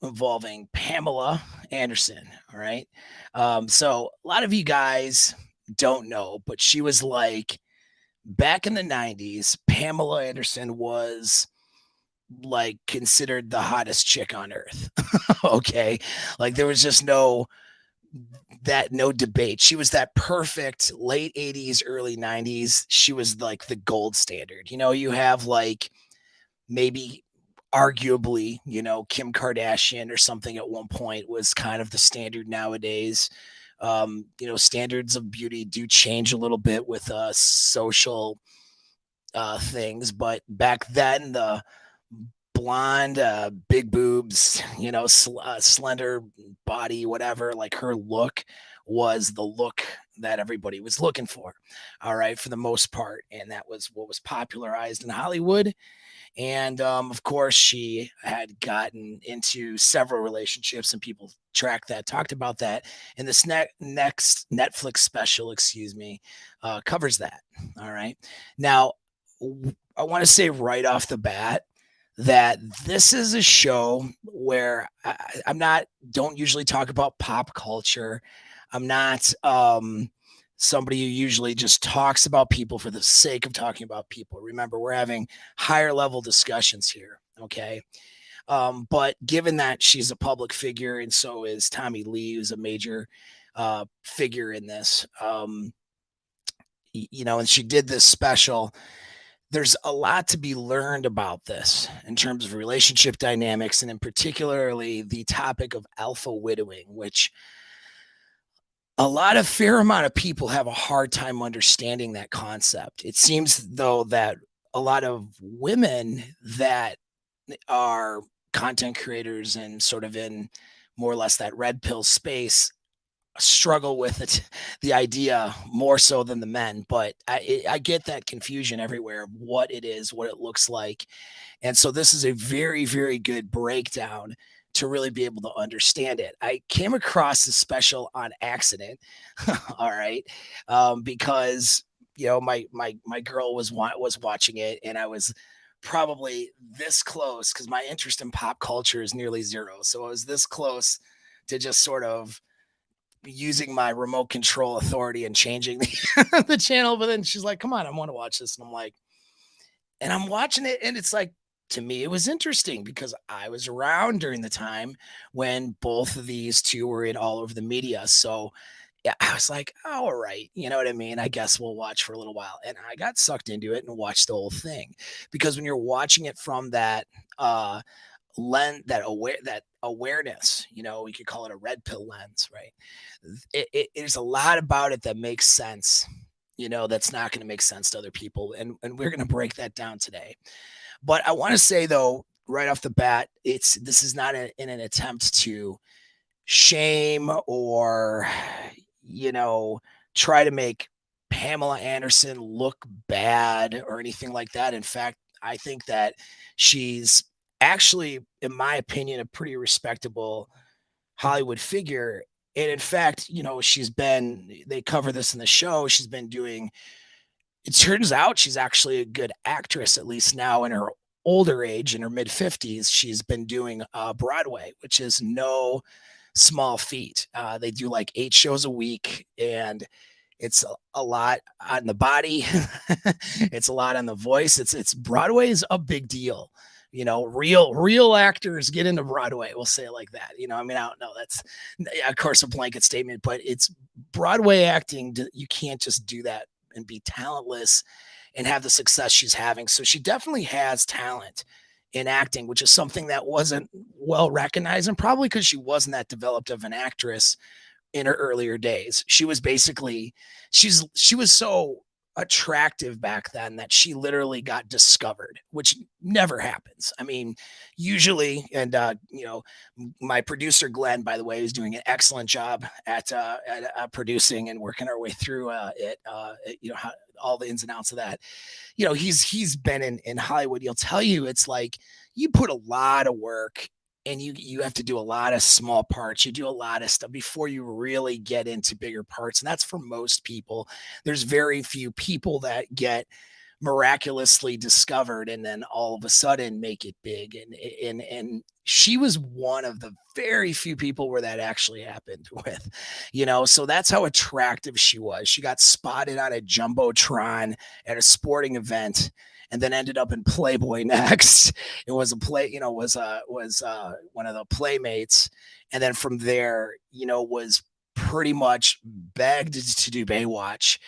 involving Pamela Anderson. All right. So a lot of you guys don't know, but she was like back in the 90s, Pamela Anderson was like considered the hottest chick on earth. Okay. Like there was just no debate. She was that perfect late 80s, early 90s. She was like the gold standard. You have like maybe arguably, Kim Kardashian or something at one point was kind of the standard nowadays. Standards of beauty do change a little bit with social things, but back then the blonde, big boobs, slender body, whatever, like her look was the look that everybody was looking for. All right, for the most part. And that was what was popularized in Hollywood. And of course, she had gotten into several relationships, and people tracked that, talked about that. And this next Netflix special, covers that. All right. Now, I want to say right off the bat that this is a show where don't usually talk about pop culture. I'm not somebody who usually just talks about people for the sake of talking about people. Remember, we're having higher level discussions here. Okay. But given that she's a public figure and so is Tommy Lee, who's a major figure in this, and she did this special, there's a lot to be learned about this in terms of relationship dynamics, and in particularly the topic of alpha widowing, which a fair amount of people have a hard time understanding that concept. It seems though that a lot of women that are content creators and sort of in more or less that red pill space struggle with it, the idea more so than the men. But I get that confusion everywhere of what it is, what it looks like. And so this is a very, very good breakdown to really be able to understand it. I came across this special on accident. All right. Because my girl was watching it, and I was probably this close because my interest in pop culture is nearly zero. So I was this close to just sort of using my remote control authority and changing the channel. But then she's like, come on, I want to watch this. And I'm like, and I'm watching it, and it's like, to me, it was interesting because I was around during the time when both of these two were in all over the media. So yeah, I was like, oh, all right, you know what I mean? I guess we'll watch for a little while. And I got sucked into it and watched the whole thing. Because when you're watching it from that that awareness, we could call it a red pill lens, right? There's a lot about it that makes sense, that's not going to make sense to other people, and we're going to break that down today. But I want to say though, right off the bat, this is not in an attempt to shame or try to make Pamela Anderson look bad or anything like that. In fact, I think that she's actually, in my opinion, a pretty respectable Hollywood figure. And in fact, they cover this in the show. It turns out she's actually a good actress, at least now in her older age, in her mid 50s. She's been doing Broadway, which is no small feat. They do like 8 shows a week, and it's a lot on the body. It's a lot on the voice. It's Broadway is a big deal. Real actors get into Broadway. We'll say it like that. I mean, I don't know. That's, of course, a blanket statement, but it's Broadway acting. You can't just do that and be talentless and have the success she's having. So she definitely has talent in acting, which is something that wasn't well recognized, and probably because she wasn't that developed of an actress in her earlier days. She was so attractive back then that she literally got discovered, which never happens. I mean, usually, and my producer Glenn, by the way, is doing an excellent job at producing and working our way through all the ins and outs of that. He's been in Hollywood. He'll tell you it's like you put a lot of work, and you have to do a lot of small parts. You do a lot of stuff before you really get into bigger parts. And that's for most people. There's very few people that get miraculously discovered and then all of a sudden make it big. And she was one of the very few people where that actually happened with, so that's how attractive she was. She got spotted on a Jumbotron at a sporting event and then ended up in Playboy next. It was a play, was one of the Playmates. And then from there, was pretty much begged to do Baywatch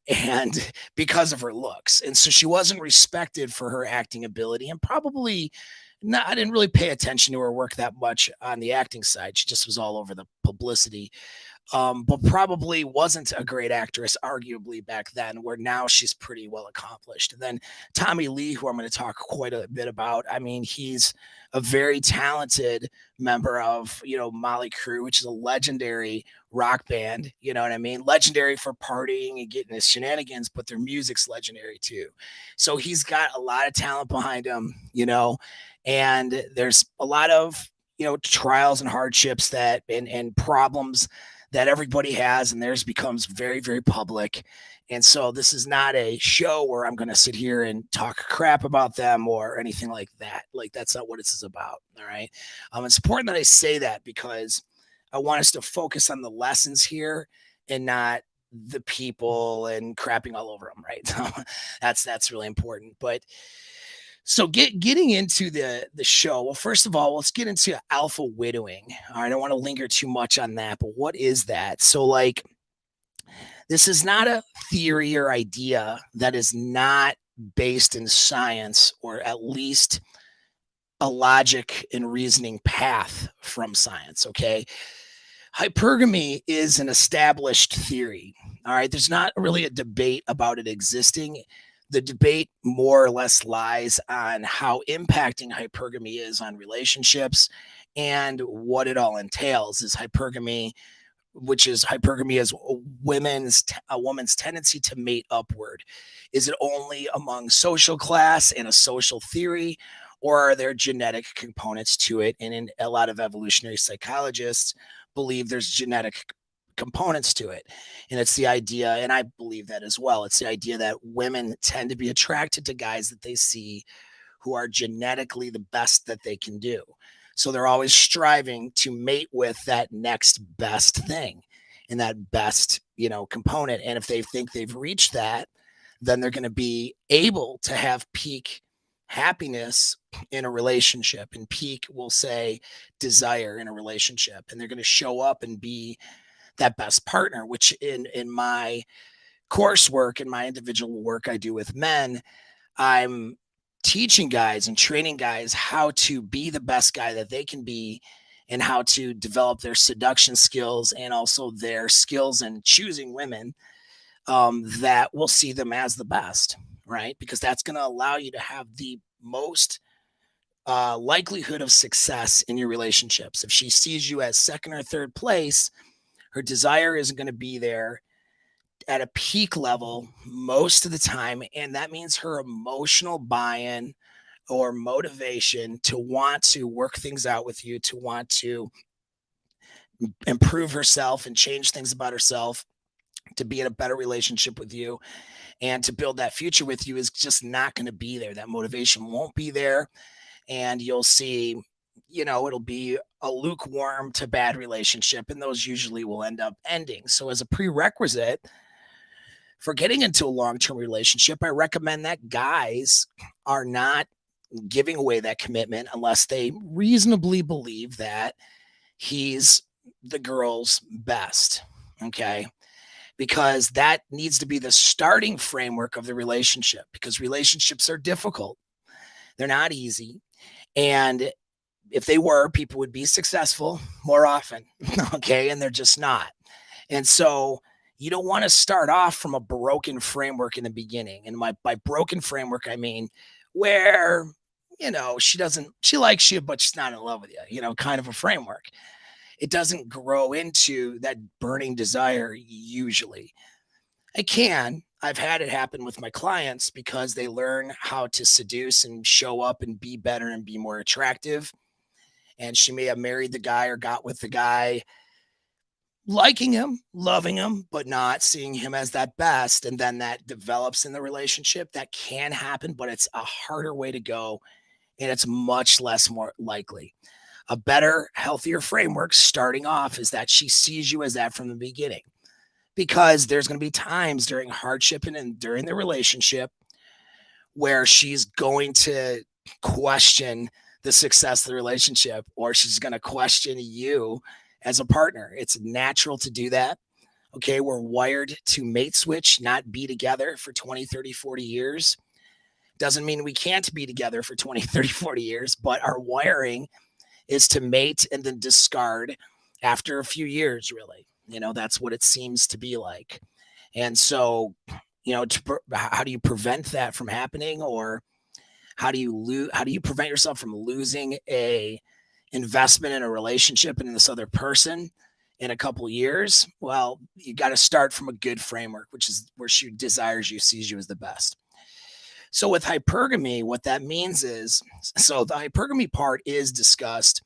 and because of her looks. And so she wasn't respected for her acting ability and probably not, I didn't really pay attention to her work that much on the acting side. She just was all over the publicity. But probably wasn't a great actress, arguably back then, where now she's pretty well accomplished. And then Tommy Lee, who I'm going to talk quite a bit about, I mean, he's a very talented member of, Mötley Crüe, which is a legendary rock band, you know what I mean? Legendary for partying and getting his shenanigans, but their music's legendary too. So he's got a lot of talent behind him, and there's a lot of, trials and hardships that and problems that everybody has, and theirs becomes very, very public. And so this is not a show where I'm going to sit here and talk crap about them or anything like that. Like, that's not what this is about. All right. It's important that I say that because I want us to focus on the lessons here and not the people and crapping all over them. Right. So that's really important. But so getting into the show, well, first of all, let's get into alpha widowing. All right, I don't want to linger too much on that, but what is that? So, like, this is not a theory or idea that is not based in science, or at least a logic and reasoning path from science. Okay, hypergamy is an established theory. All right, there's not really a debate about it existing. The debate more or less lies on how impacting hypergamy is on relationships and what it all entails. Is hypergamy, which is hypergamy as a woman's tendency to mate upward. Is it only among social class and a social theory, or are there genetic components to it? And in a lot of evolutionary psychologists believe there's genetic components to it. And it's the idea, and I believe that as well, it's the idea that women tend to be attracted to guys that they see who are genetically the best that they can do. So they're always striving to mate with that next best thing and that best, component. And if they think they've reached that, then they're going to be able to have peak happiness in a relationship, and peak, we'll say, desire in a relationship. And they're going to show up and be that best partner, which in my coursework and my individual work I do with men, I'm teaching guys and training guys how to be the best guy that they can be and how to develop their seduction skills and also their skills in choosing women that will see them as the best, right? Because that's going to allow you to have the most likelihood of success in your relationships. If she sees you as second or third place, her desire isn't going to be there at a peak level most of the time. And that means her emotional buy-in or motivation to want to work things out with you, to want to improve herself and change things about herself, to be in a better relationship with you and to build that future with you is just not going to be there. That motivation won't be there. And you'll see, it'll be a lukewarm to bad relationship, and those usually will end up ending. So as a prerequisite for getting into a long-term relationship, I recommend that guys are not giving away that commitment unless they reasonably believe that he's the girl's best. Okay. Because that needs to be the starting framework of the relationship, because relationships are difficult. They're not easy. And if they were, people would be successful more often. Okay. And they're just not. And so you don't want to start off from a broken framework in the beginning. And by broken framework, I mean where, she likes you, but she's not in love with you, kind of a framework. It doesn't grow into that burning desire usually. I've had it happen with my clients because they learn how to seduce and show up and be better and be more attractive. And she may have married the guy or got with the guy liking him, loving him, but not seeing him as that best. And then that develops in the relationship. That can happen, but it's a harder way to go. And it's much less more likely. A better, healthier framework starting off is that she sees you as that from the beginning. Because there's going to be times during hardship and during the relationship where she's going to question the success of the relationship, or she's going to question you as a partner. It's natural to do that. Okay. We're wired to mate switch, not be together for 20, 30, 40 years. Doesn't mean we can't be together for 20, 30, 40 years, but our wiring is to mate and then discard after a few years, really. That's what it seems to be like. And so, how do you prevent that from happening, or how do you prevent yourself from losing a investment in a relationship and in this other person in a couple of years? Well, you got to start from a good framework, which is where she desires you, sees you as the best. So with hypergamy, what that means is, so the hypergamy part is discussed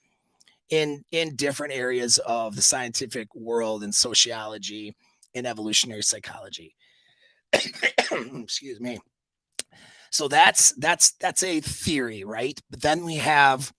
in different areas of the scientific world and sociology and evolutionary psychology. Excuse me. So that's a theory, right? But then we have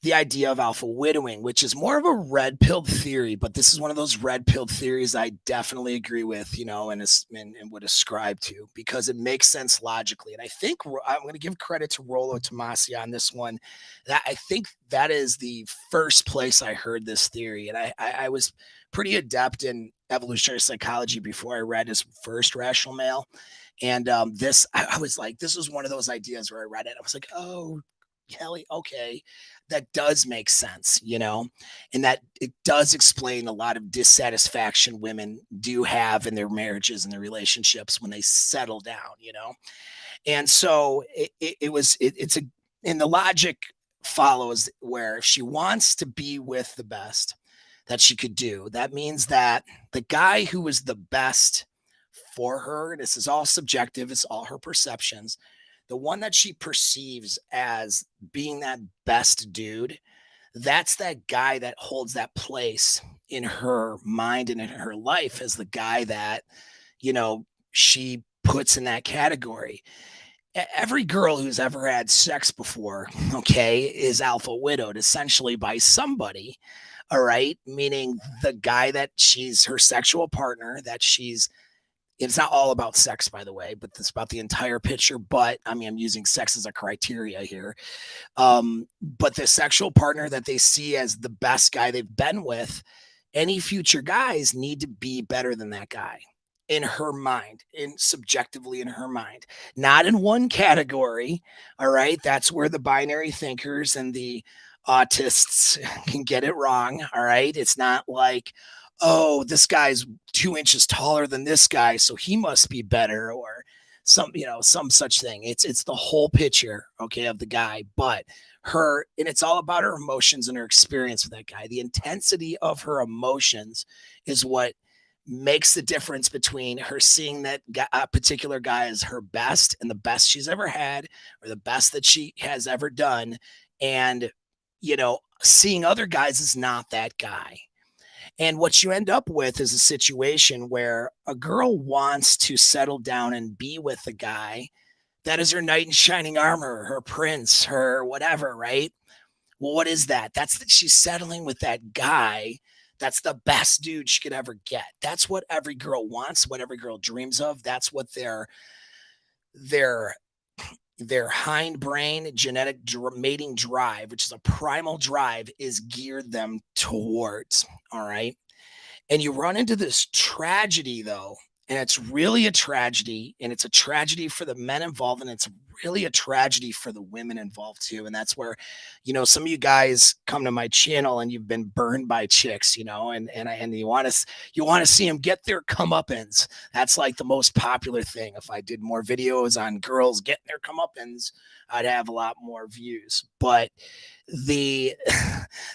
the idea of alpha widowing, which is more of a red pilled theory, but this is one of those red pilled theories I definitely agree with, and would ascribe to, because it makes sense logically. And I think I'm going to give credit to Rollo Tomasi on this one. That I think that is the first place I heard this theory, and I was pretty adept in evolutionary psychology before I read his first Rational Male. And I was like, this was one of those ideas where I read it. I was like, oh, Kelly, okay, that does make sense, and that it does explain a lot of dissatisfaction women do have in their marriages and their relationships when they settle down. And so and the logic follows where if she wants to be with the best that she could do, that means that the guy who was the best for her, and this is all subjective, it's all her perceptions, the one that she perceives as being that best dude, that's that guy that holds that place in her mind and in her life as the guy that, she puts in that category. Every girl who's ever had sex before, okay, is alpha widowed essentially by somebody. All right. Meaning the guy that she's her sexual partner, that it's not all about sex, by the way, but it's about the entire picture. But I mean, I'm using sex as a criteria here. But the sexual partner that they see as the best guy they've been with, any future guys need to be better than that guy in her mind, subjectively in her mind, not in one category. All right. That's where the binary thinkers and the autists can get it wrong. All right. It's not like, oh, this guy's 2 inches taller than this guy, so he must be better, or some such thing. It's the whole picture, okay, of the guy, but and it's all about her emotions and her experience with that guy. The intensity of her emotions is what makes the difference between her seeing that particular guy as her best and the best she's ever had, or the best that she has ever done, and seeing other guys as not that guy. And what you end up with is a situation where a girl wants to settle down and be with a guy that is her knight in shining armor, her prince, her whatever, right? Well, what is that? She's settling with that guy that's the best dude she could ever get. That's what every girl wants, what every girl dreams of. That's what their hindbrain genetic mating drive, which is a primal drive, is geared them towards. All right. And you run into this tragedy, though, and it's really a tragedy, and it's a tragedy for the men involved, and it's really a tragedy for the women involved too. And that's where, some of you guys come to my channel and you've been burned by chicks, and you want to see them get their comeuppance. That's like the most popular thing. If I did more videos on girls getting their comeuppance, I'd have a lot more views. But the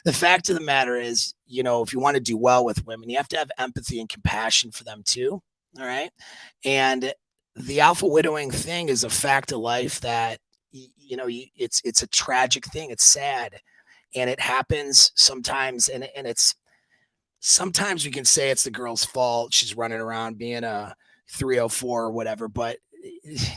the fact of the matter is, if you want to do well with women, you have to have empathy and compassion for them too. All right. And the alpha widowing thing is a fact of life that, it's a tragic thing. It's sad. And it happens sometimes. And it's sometimes we can say it's the girl's fault. She's running around being a 304 or whatever, but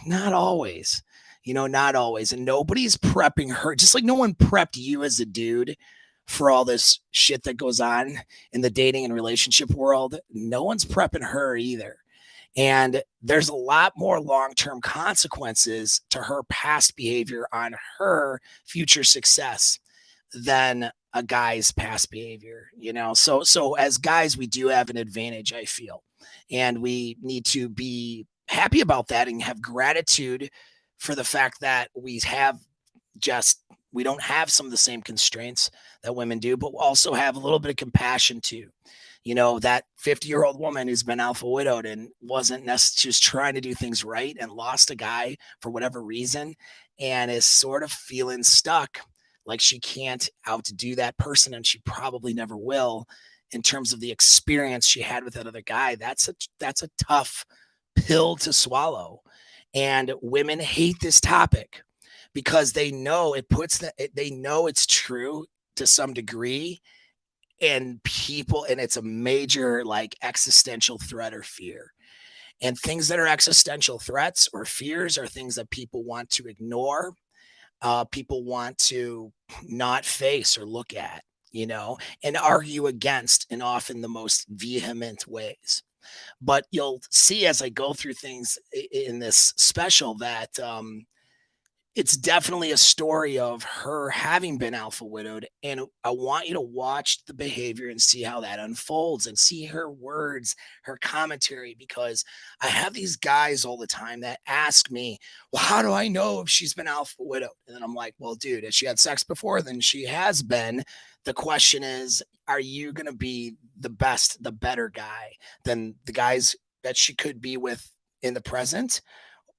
not always, not always. And nobody's prepping her, just like no one prepped you as a dude for all this shit that goes on in the dating and relationship world. No one's prepping her either. And there's a lot more long-term consequences to her past behavior on her future success than a guy's past behavior, So as guys, we do have an advantage, I feel. And we need to be happy about that and have gratitude for the fact that we don't have some of the same constraints that women do, but we also have a little bit of compassion too. That 50-year-old woman who's been alpha widowed and she was trying to do things right and lost a guy for whatever reason and is sort of feeling stuck, like she can't outdo that person, and she probably never will in terms of the experience she had with that other guy. That's a tough pill to swallow. And women hate this topic because they know they know it's true to some degree, and it's a major like existential threat or fear. And things that are existential threats or fears are things that people want to ignore. People want to not face or look at, and argue against in often the most vehement ways. But you'll see as I go through things in this special that it's definitely a story of her having been alpha widowed. And I want you to watch the behavior and see how that unfolds and see her words, her commentary, because I have these guys all the time that ask me, well, how do I know if she's been alpha widowed? And then I'm like, well, dude, if she had sex before, then she has been. The question is, are you going to be the better guy than the guys that she could be with in the present?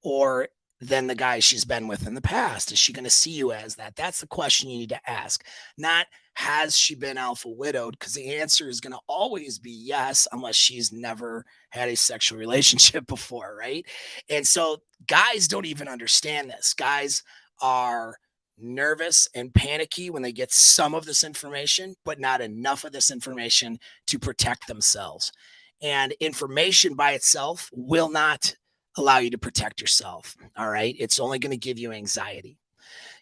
Or than the guy she's been with in the past? Is she going to see you as that? That's the question you need to ask. Not, has she been alpha widowed? Because the answer is going to always be yes, unless she's never had a sexual relationship before, right? And so guys don't even understand this. Guys are nervous and panicky when they get some of this information, but not enough of this information to protect themselves. And information by itself will not allow you to protect yourself. All right. It's only going to give you anxiety.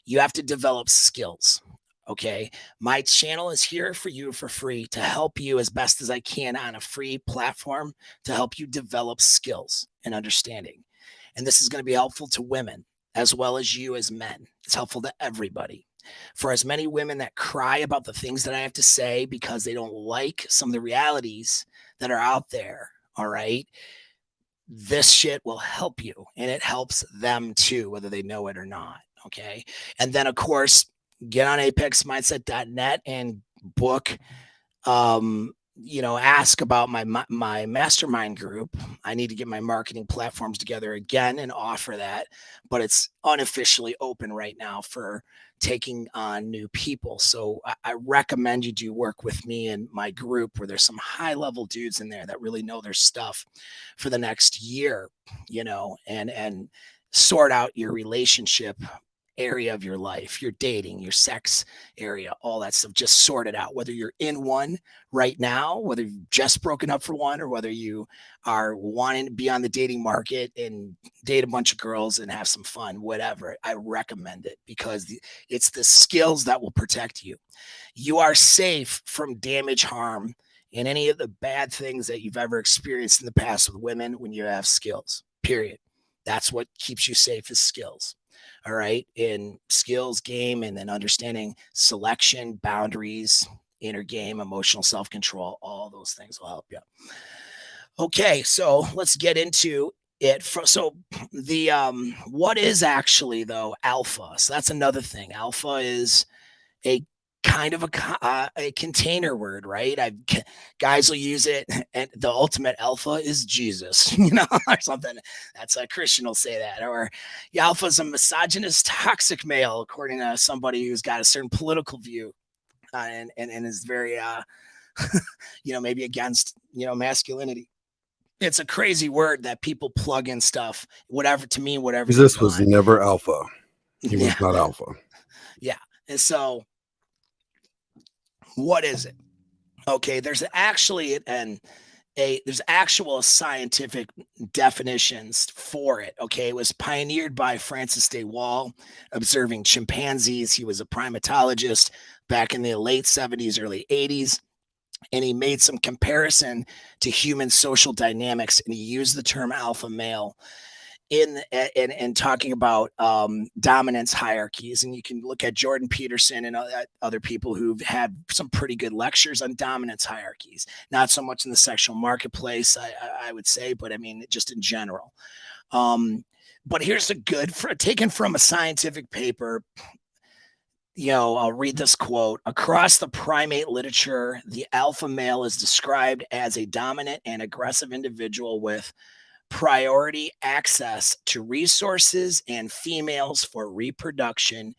You have to develop skills. Okay. My channel is here for you for free to help you as best as I can on a free platform to help you develop skills and understanding. And this is going to be helpful to women as well as you as men. It's helpful to everybody. For as many women that cry about the things that I have to say because they don't like some of the realities that are out there. All right. This shit will help you, and it helps them too, whether they know it or not. Okay. And then, of course, get on apexmindset.net and book, ask about my mastermind group. I need to get my marketing platforms together again and offer that, but it's unofficially open right now for taking on new people. So I recommend you do work with me and my group where there's some high level dudes in there that really know their stuff for the next year, and sort out your relationship area of your life, your dating, your sex area, all that stuff. Just sort it out, whether you're in one right now, whether you've just broken up for one, or whether you are wanting to be on the dating market and date a bunch of girls and have some fun, whatever. I recommend it because it's the skills that will protect you. You are safe from damage, harm, and any of the bad things that you've ever experienced in the past with women when you have skills, period. That's what keeps you safe, is skills. All right. In skills, game, and then understanding selection, boundaries, inner game, emotional self-control, all those things will help you. Okay. So let's get into it. So the, what is actually though alpha? So that's another thing. Alpha is a kind of a container word, right? Guys will use it, and the ultimate alpha is Jesus, or something. That's a Christian will say that. Or the alpha is a misogynist, toxic male, according to somebody who's got a certain political view, and is very, maybe against, masculinity. It's a crazy word that people plug in stuff, whatever to mean whatever. Jesus was never alpha. He was not alpha. Yeah, and so. What is it? Okay, there's actually there's actual scientific definitions for it. Okay, it was pioneered by Francis de Waal, observing chimpanzees. He was a primatologist back in the late 70s, early 80s, and he made some comparison to human social dynamics, and he used the term alpha male in talking about dominance hierarchies. And you can look at Jordan Peterson and other people who've had some pretty good lectures on dominance hierarchies, not so much in the sexual marketplace, I would say, but I mean just in general. But here's a good taken from a scientific paper. I'll read this quote. Across the primate literature, the alpha male is described as a dominant and aggressive individual with priority access to resources and females for reproduction,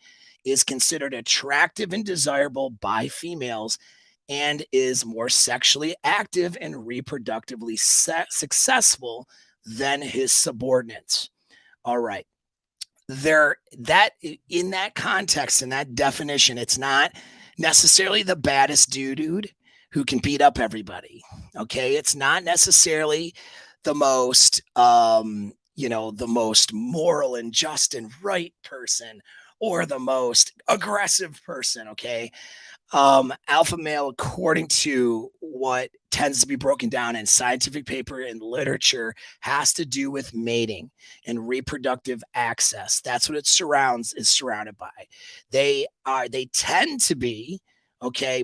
is considered attractive and desirable by females, and is more sexually active and reproductively successful than his subordinates. All right. That in that context, in that definition, it's not necessarily the baddest dude who can beat up everybody. Okay. It's not necessarily the most the most moral and just and right person, or the most aggressive person. Okay. Alpha male, according to what tends to be broken down in scientific paper and literature, has to do with mating and reproductive access. That's what it is surrounded by. They tend to be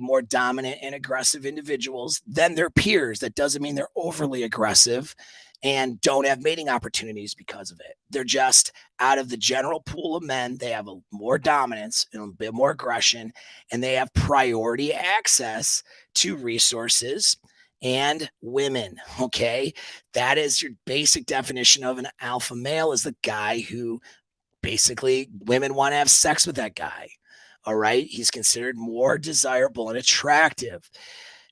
more dominant and aggressive individuals than their peers. That doesn't mean they're overly aggressive and don't have mating opportunities because of it. They're just out of the general pool of men. They have more dominance and a bit more aggression, and they have priority access to resources and women. Okay. That is your basic definition of an alpha male, is the guy who basically women want to have sex with that guy. All right. He's considered more desirable and attractive.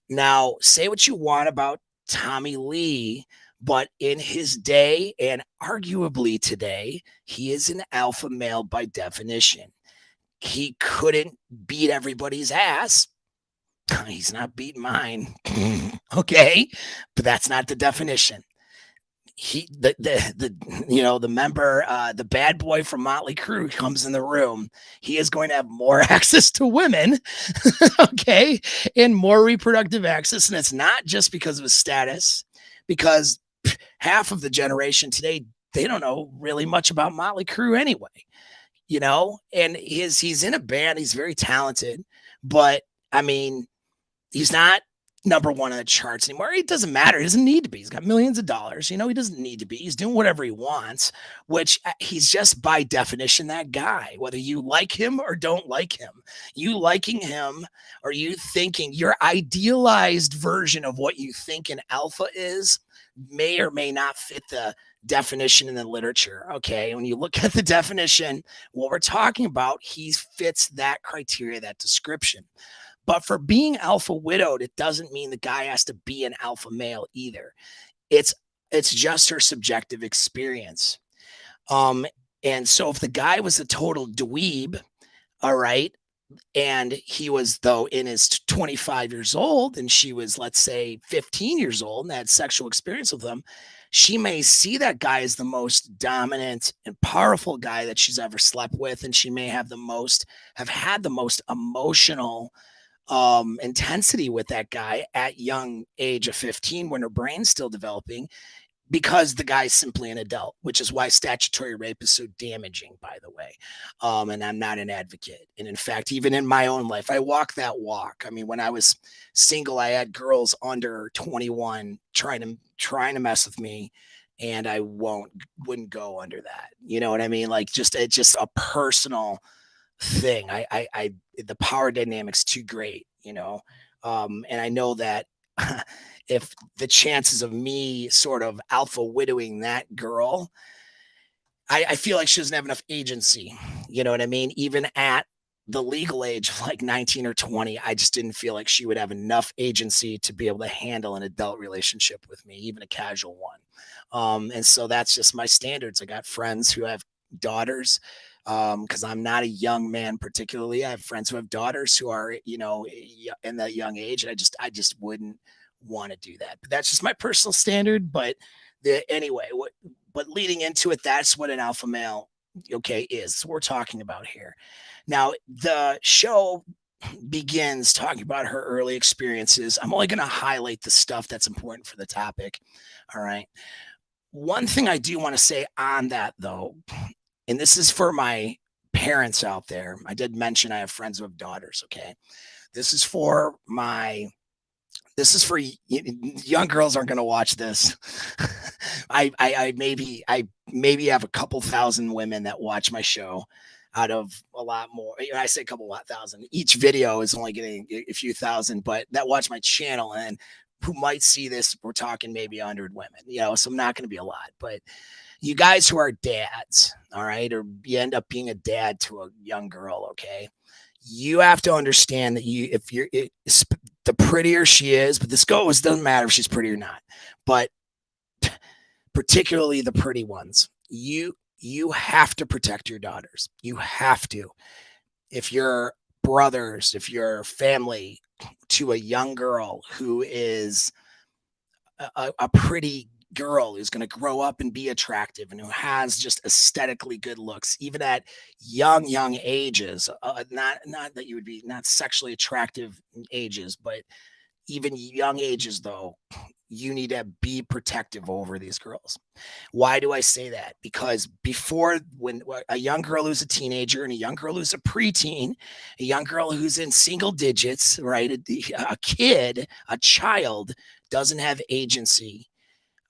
Now, say what you want about Tommy Lee, but in his day and arguably today, he is an alpha male by definition. He couldn't beat everybody's ass. He's not beating mine. Okay. But that's not the definition. The member, the bad boy from Motley Crue comes in the room. He is going to have more access to women, okay, and more reproductive access. And it's not just because of his status, because half of the generation today, they don't know really much about Motley Crue anyway, and he's in a band. He's very talented, but I mean, he's not number one on the charts anymore. It doesn't matter. He doesn't need to be. He's got millions of dollars. He doesn't need to be. He's doing whatever he wants, which he's just by definition that guy, whether you like him or don't like him. You liking him, or you thinking your idealized version of what you think an alpha is, may or may not fit the definition in the literature. Okay. When you look at the definition, what we're talking about, he fits that criteria, that description. But for being alpha widowed, it doesn't mean the guy has to be an alpha male either. It's just her subjective experience. And so if the guy was a total dweeb, all right, and he was, though, in his 25 years old, and she was, let's say, 15 years old and had sexual experience with him, she may see that guy as the most dominant and powerful guy that she's ever slept with, and she may have had the most emotional intensity with that guy at young age of 15, when her brain's still developing, because the guy's simply an adult, which is why statutory rape is so damaging, by the way. And I'm not an advocate. And in fact, even in my own life, I walk that walk. I mean, when I was single, I had girls under 21 trying to mess with me, and I wouldn't go under that. You know what I mean? Like, it's just a personal thing. The power dynamic's too great, and I know that if the chances of me sort of alpha widowing that girl, I feel like she doesn't have enough agency. You know what I mean? Even at the legal age of like 19 or 20, I just didn't feel like she would have enough agency to be able to handle an adult relationship with me, even a casual one. And so that's just my standards. I got friends who have daughters. because I'm not a young man particularly. I have friends who have daughters who are, in that young age, and I just wouldn't want to do that. But that's just my personal standard. But anyway, but leading into it, that's what an alpha male, okay, is we're talking about here. Now, the show begins talking about her early experiences. I'm only going to highlight the stuff that's important for the topic. All right. One thing I do want to say on that, though, and this is for my parents out there. I did mention I have friends who have daughters. Okay. This is for my this is for young girls aren't going to watch this. I maybe have a couple thousand women that watch my show out of a lot more. I say a couple lot thousand. Each video is only getting a few thousand, but that watch my channel and who might see this, we're talking maybe 100 women, so I'm not going to be a lot, but you guys who are dads, all right, or you end up being a dad to a young girl, okay, you have to understand that if you're the prettier she is, but this goes, doesn't matter if she's pretty or not, but particularly the pretty ones, you have to protect your daughters. You have to. If your brothers, if your family to a young girl who is a pretty girl who's going to grow up and be attractive and who has just aesthetically good looks, even at young ages, not that you would be not sexually attractive ages, but even young ages, though, you need to be protective over these girls. Why do I say that? Because before, when a young girl who's a teenager and a young girl who's a preteen, a young girl who's in single digits, right? A kid, a child doesn't have agency.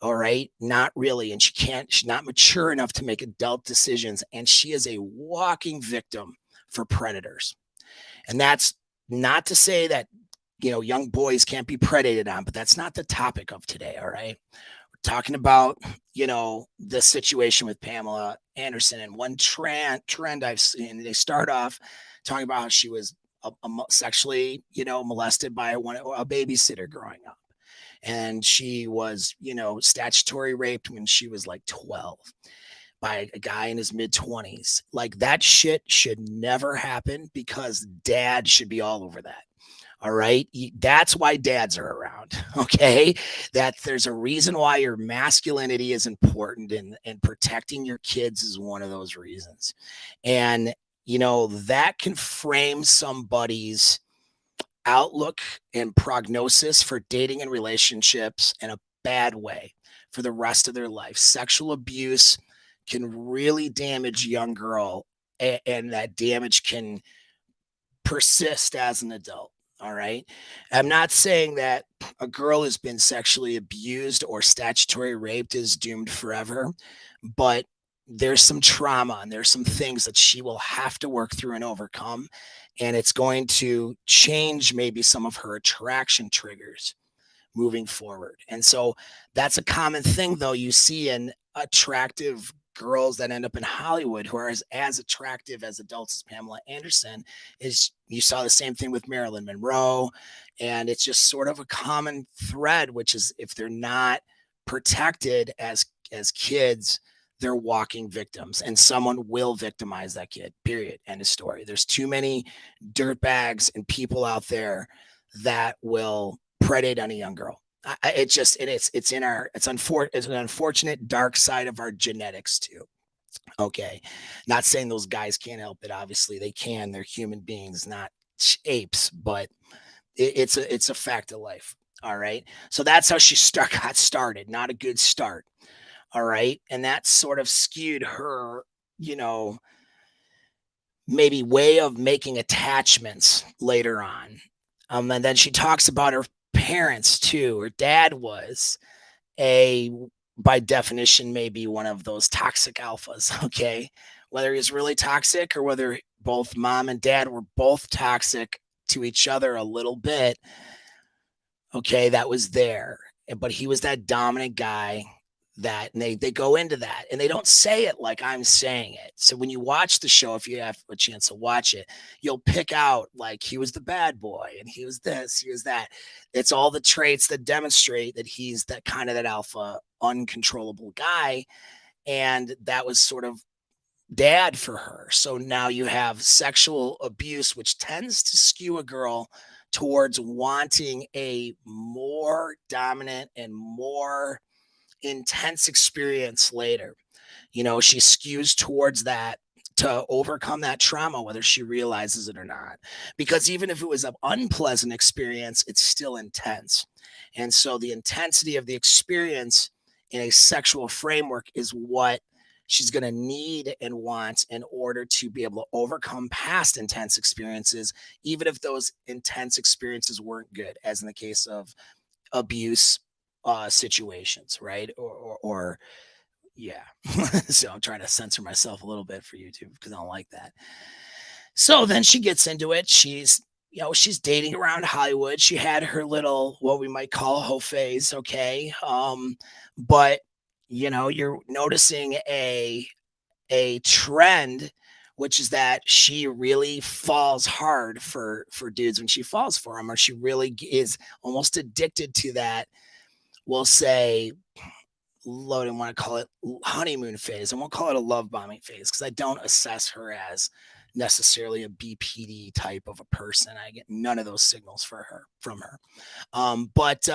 All right. Not really. And she's not mature enough to make adult decisions. And she is a walking victim for predators. And that's not to say that, young boys can't be predated on, but that's not the topic of today. All right. We're talking about, the situation with Pamela Anderson. And one trend I've seen, they start off talking about how she was sexually, molested by a babysitter growing up. And she was, statutory raped when she was like 12 by a guy in his mid 20s. Like that shit should never happen because dad should be all over that. All right. That's why dads are around. Okay. That there's a reason why your masculinity is important, and protecting your kids is one of those reasons. And, that can frame somebody's outlook and prognosis for dating and relationships in a bad way for the rest of their life. Sexual abuse can really damage a young girl, and that damage can persist as an adult. All right. I'm not saying that a girl who's been sexually abused or statutory raped is doomed forever, but there's some trauma and there's some things that she will have to work through and overcome. And it's going to change maybe some of her attraction triggers moving forward. And so that's a common thing, though, you see in attractive girls that end up in Hollywood who are as attractive as adults as Pamela Anderson. Is you saw the same thing with Marilyn Monroe. And it's just sort of a common thread, which is if they're not protected as kids, they're walking victims, and someone will victimize that kid, period. End of story. There's too many dirtbags and people out there that will predate on a young girl. It's an unfortunate dark side of our genetics too. Okay. Not saying those guys can't help it. Obviously they can. They're human beings, not apes, but it's a fact of life. All right. So that's how she got started. Not a good start. All right. And that sort of skewed her, maybe way of making attachments later on. And then she talks about her parents too. Her dad was a, by definition, maybe one of those toxic alphas. Okay. Whether he's really toxic or whether both mom and dad were both toxic to each other a little bit. Okay. That was there. But he was that dominant guy that, and they go into that and they don't say it like I'm saying it. So when you watch the show, if you have a chance to watch it, you'll pick out like he was the bad boy and he was this, he was that. It's all the traits that demonstrate that he's that kind of that alpha uncontrollable guy. And that was sort of dad for her. So now you have sexual abuse, which tends to skew a girl towards wanting a more dominant and more intense experience later. She skews towards that to overcome that trauma, whether she realizes it or not. Because even if it was an unpleasant experience, it's still intense. And so the intensity of the experience in a sexual framework is what she's going to need and want in order to be able to overcome past intense experiences, even if those intense experiences weren't good, as in the case of abuse situations, right? Or yeah. So I'm trying to censor myself a little bit for YouTube because I don't like that. So then she gets into it. She's dating around Hollywood. She had her little, what we might call a hoe phase. Okay. But you're noticing a trend, which is that she really falls hard for dudes when she falls for them, or she really is almost addicted to that. We'll say load and want to call it honeymoon phase. I won't call it a love bombing phase because I don't assess her as necessarily a BPD type of a person. I get none of those signals from her. But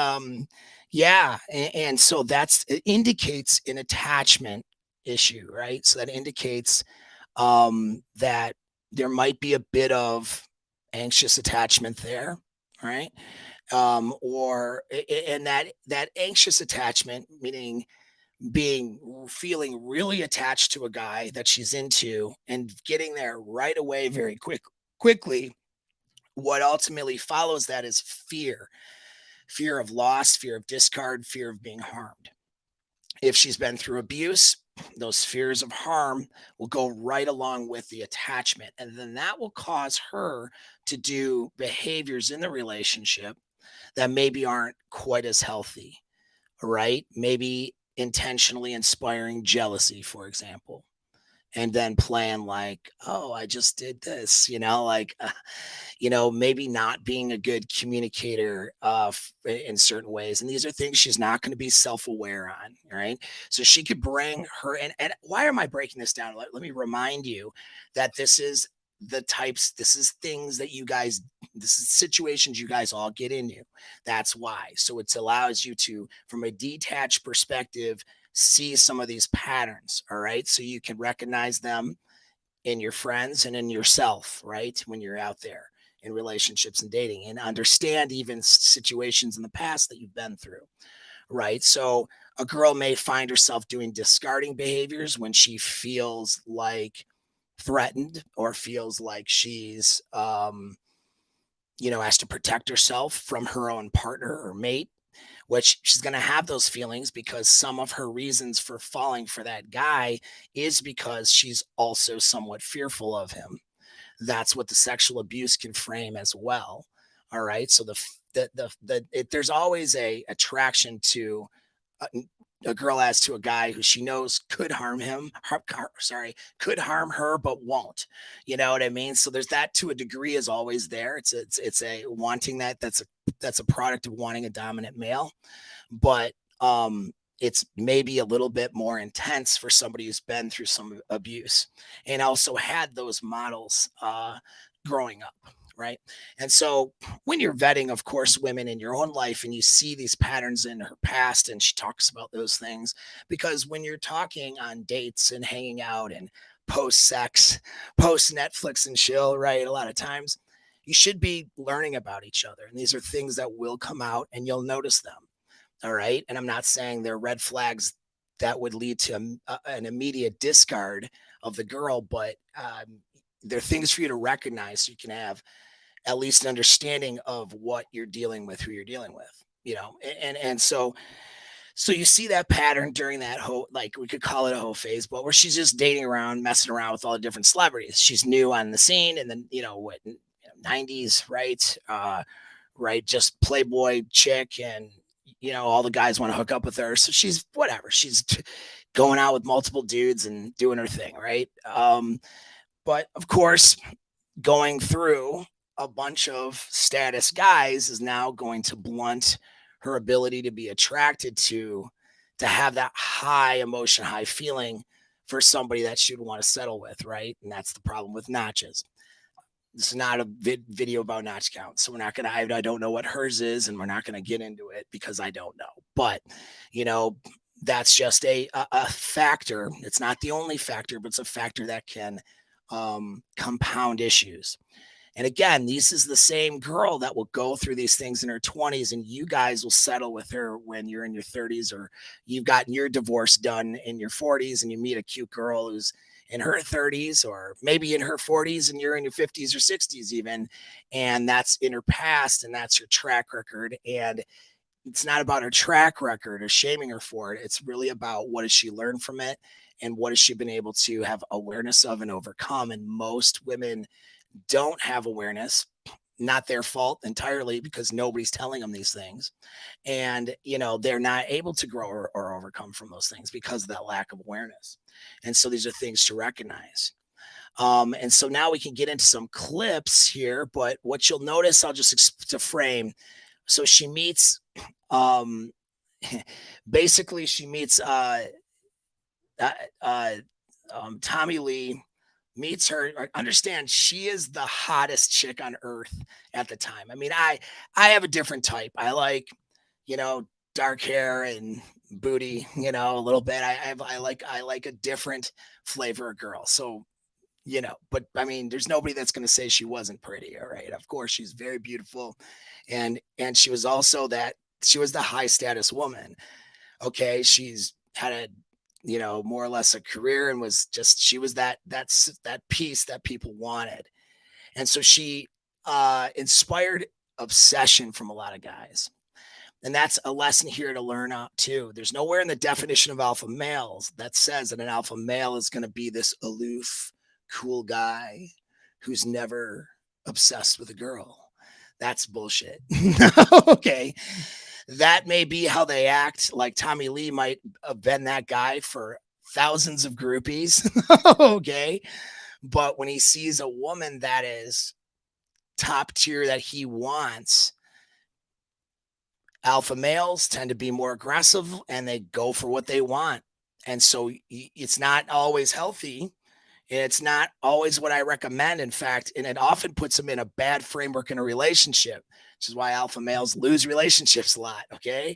yeah, and so it indicates an attachment issue, right? So that indicates that there might be a bit of anxious attachment there, right? Or and that anxious attachment, meaning feeling really attached to a guy that she's into and getting there right away very quickly. What ultimately follows that is fear of loss, fear of discard, fear of being harmed. If she's been through abuse, those fears of harm will go right along with the attachment, and then that will cause her to do behaviors in the relationship that maybe aren't quite as healthy, right? Maybe intentionally inspiring jealousy, for example, and then playing like, oh, I just did this, maybe not being a good communicator in certain ways. And these are things she's not going to be self aware on, right? So she could bring her, and why am I breaking this down? Let me remind you that this is things that this is situations you guys all get into. That's why. So it allows you to, from a detached perspective, see some of these patterns. All right. So you can recognize them in your friends and in yourself, right? When you're out there in relationships and dating, and understand even situations in the past that you've been through, right? So a girl may find herself doing discarding behaviors when she feels like threatened or feels like she's has to protect herself from her own partner or mate, which she's going to have those feelings because some of her reasons for falling for that guy is because she's also somewhat fearful of him. That's what the sexual abuse can frame as well. All right. So there's always a attraction to a, a girl as to a guy who she knows could harm could harm her, but won't. You know what I mean? So there's that, to a degree, is always there. It's a wanting that's a product of wanting a dominant male, but it's maybe a little bit more intense for somebody who's been through some abuse and also had those models growing up, right? And so when you're vetting, of course, women in your own life and you see these patterns in her past, and she talks about those things, because when you're talking on dates and hanging out and post sex, post Netflix and chill, right, a lot of times you should be learning about each other, and these are things that will come out and you'll notice them. All right. And I'm not saying they're red flags that would lead to an immediate discard of the girl, but they're things for you to recognize so you can have at least an understanding of what you're dealing with, who you're dealing with, and so you see that pattern during that whole, like, we could call it a whole phase, but where she's just dating around, messing around with all the different celebrities. She's new on the scene, and then, 90s, right? Right. Just Playboy chick, and all the guys want to hook up with her. So she's whatever. She's going out with multiple dudes and doing her thing, right? But of course, going through a bunch of status guys is now going to blunt her ability to be attracted to have that high emotion, high feeling for somebody that she would want to settle with, right? And that's the problem with notches. This is not a video about notch count, so we're not gonna. I don't know what hers is, and we're not gonna get into it because I don't know. But you know, that's just a factor. It's not the only factor, but it's a factor that can compound issues. And again, this is the same girl that will go through these things in her 20s, and you guys will settle with her when you're in your 30s, or you've gotten your divorce done in your 40s, and you meet a cute girl who's in her 30s, or maybe in her 40s, and you're in your 50s or 60s, even. And that's in her past, and that's her track record. And it's not about her track record or shaming her for it. It's really about what has she learned from it, and what has she been able to have awareness of and overcome. And most women don't have awareness, not their fault entirely, because nobody's telling them these things. And they're not able to grow or overcome from those things because of that lack of awareness. And so these are things to recognize. And so now we can get into some clips here, but what you'll notice, I'll just to frame. So she meets um basically she meets uh, uh Tommy Lee, meets her. Understand, she is the hottest chick on earth at the time. I mean, I have a different type. I like, you know, dark hair and booty, a little bit. I like a different flavor of girl. So, but I mean, there's nobody that's going to say she wasn't pretty. All right. Of course, she's very beautiful. And she was also she was the high status woman. Okay. She's had a, more or less a career, and she was that piece that people wanted. And so she inspired obsession from a lot of guys. And that's a lesson here to learn out too. There's nowhere in the definition of alpha males that says that an alpha male is going to be this aloof, cool guy who's never obsessed with a girl. That's bullshit. Okay. That may be how they act. Like Tommy Lee might have been that guy for thousands of groupies. Okay. But when he sees a woman that is top tier that he wants, alpha males tend to be more aggressive and they go for what they want. And so it's not always healthy. It's not always what I recommend, in fact, and it often puts them in a bad framework in a relationship, which is why alpha males lose relationships a lot. Okay.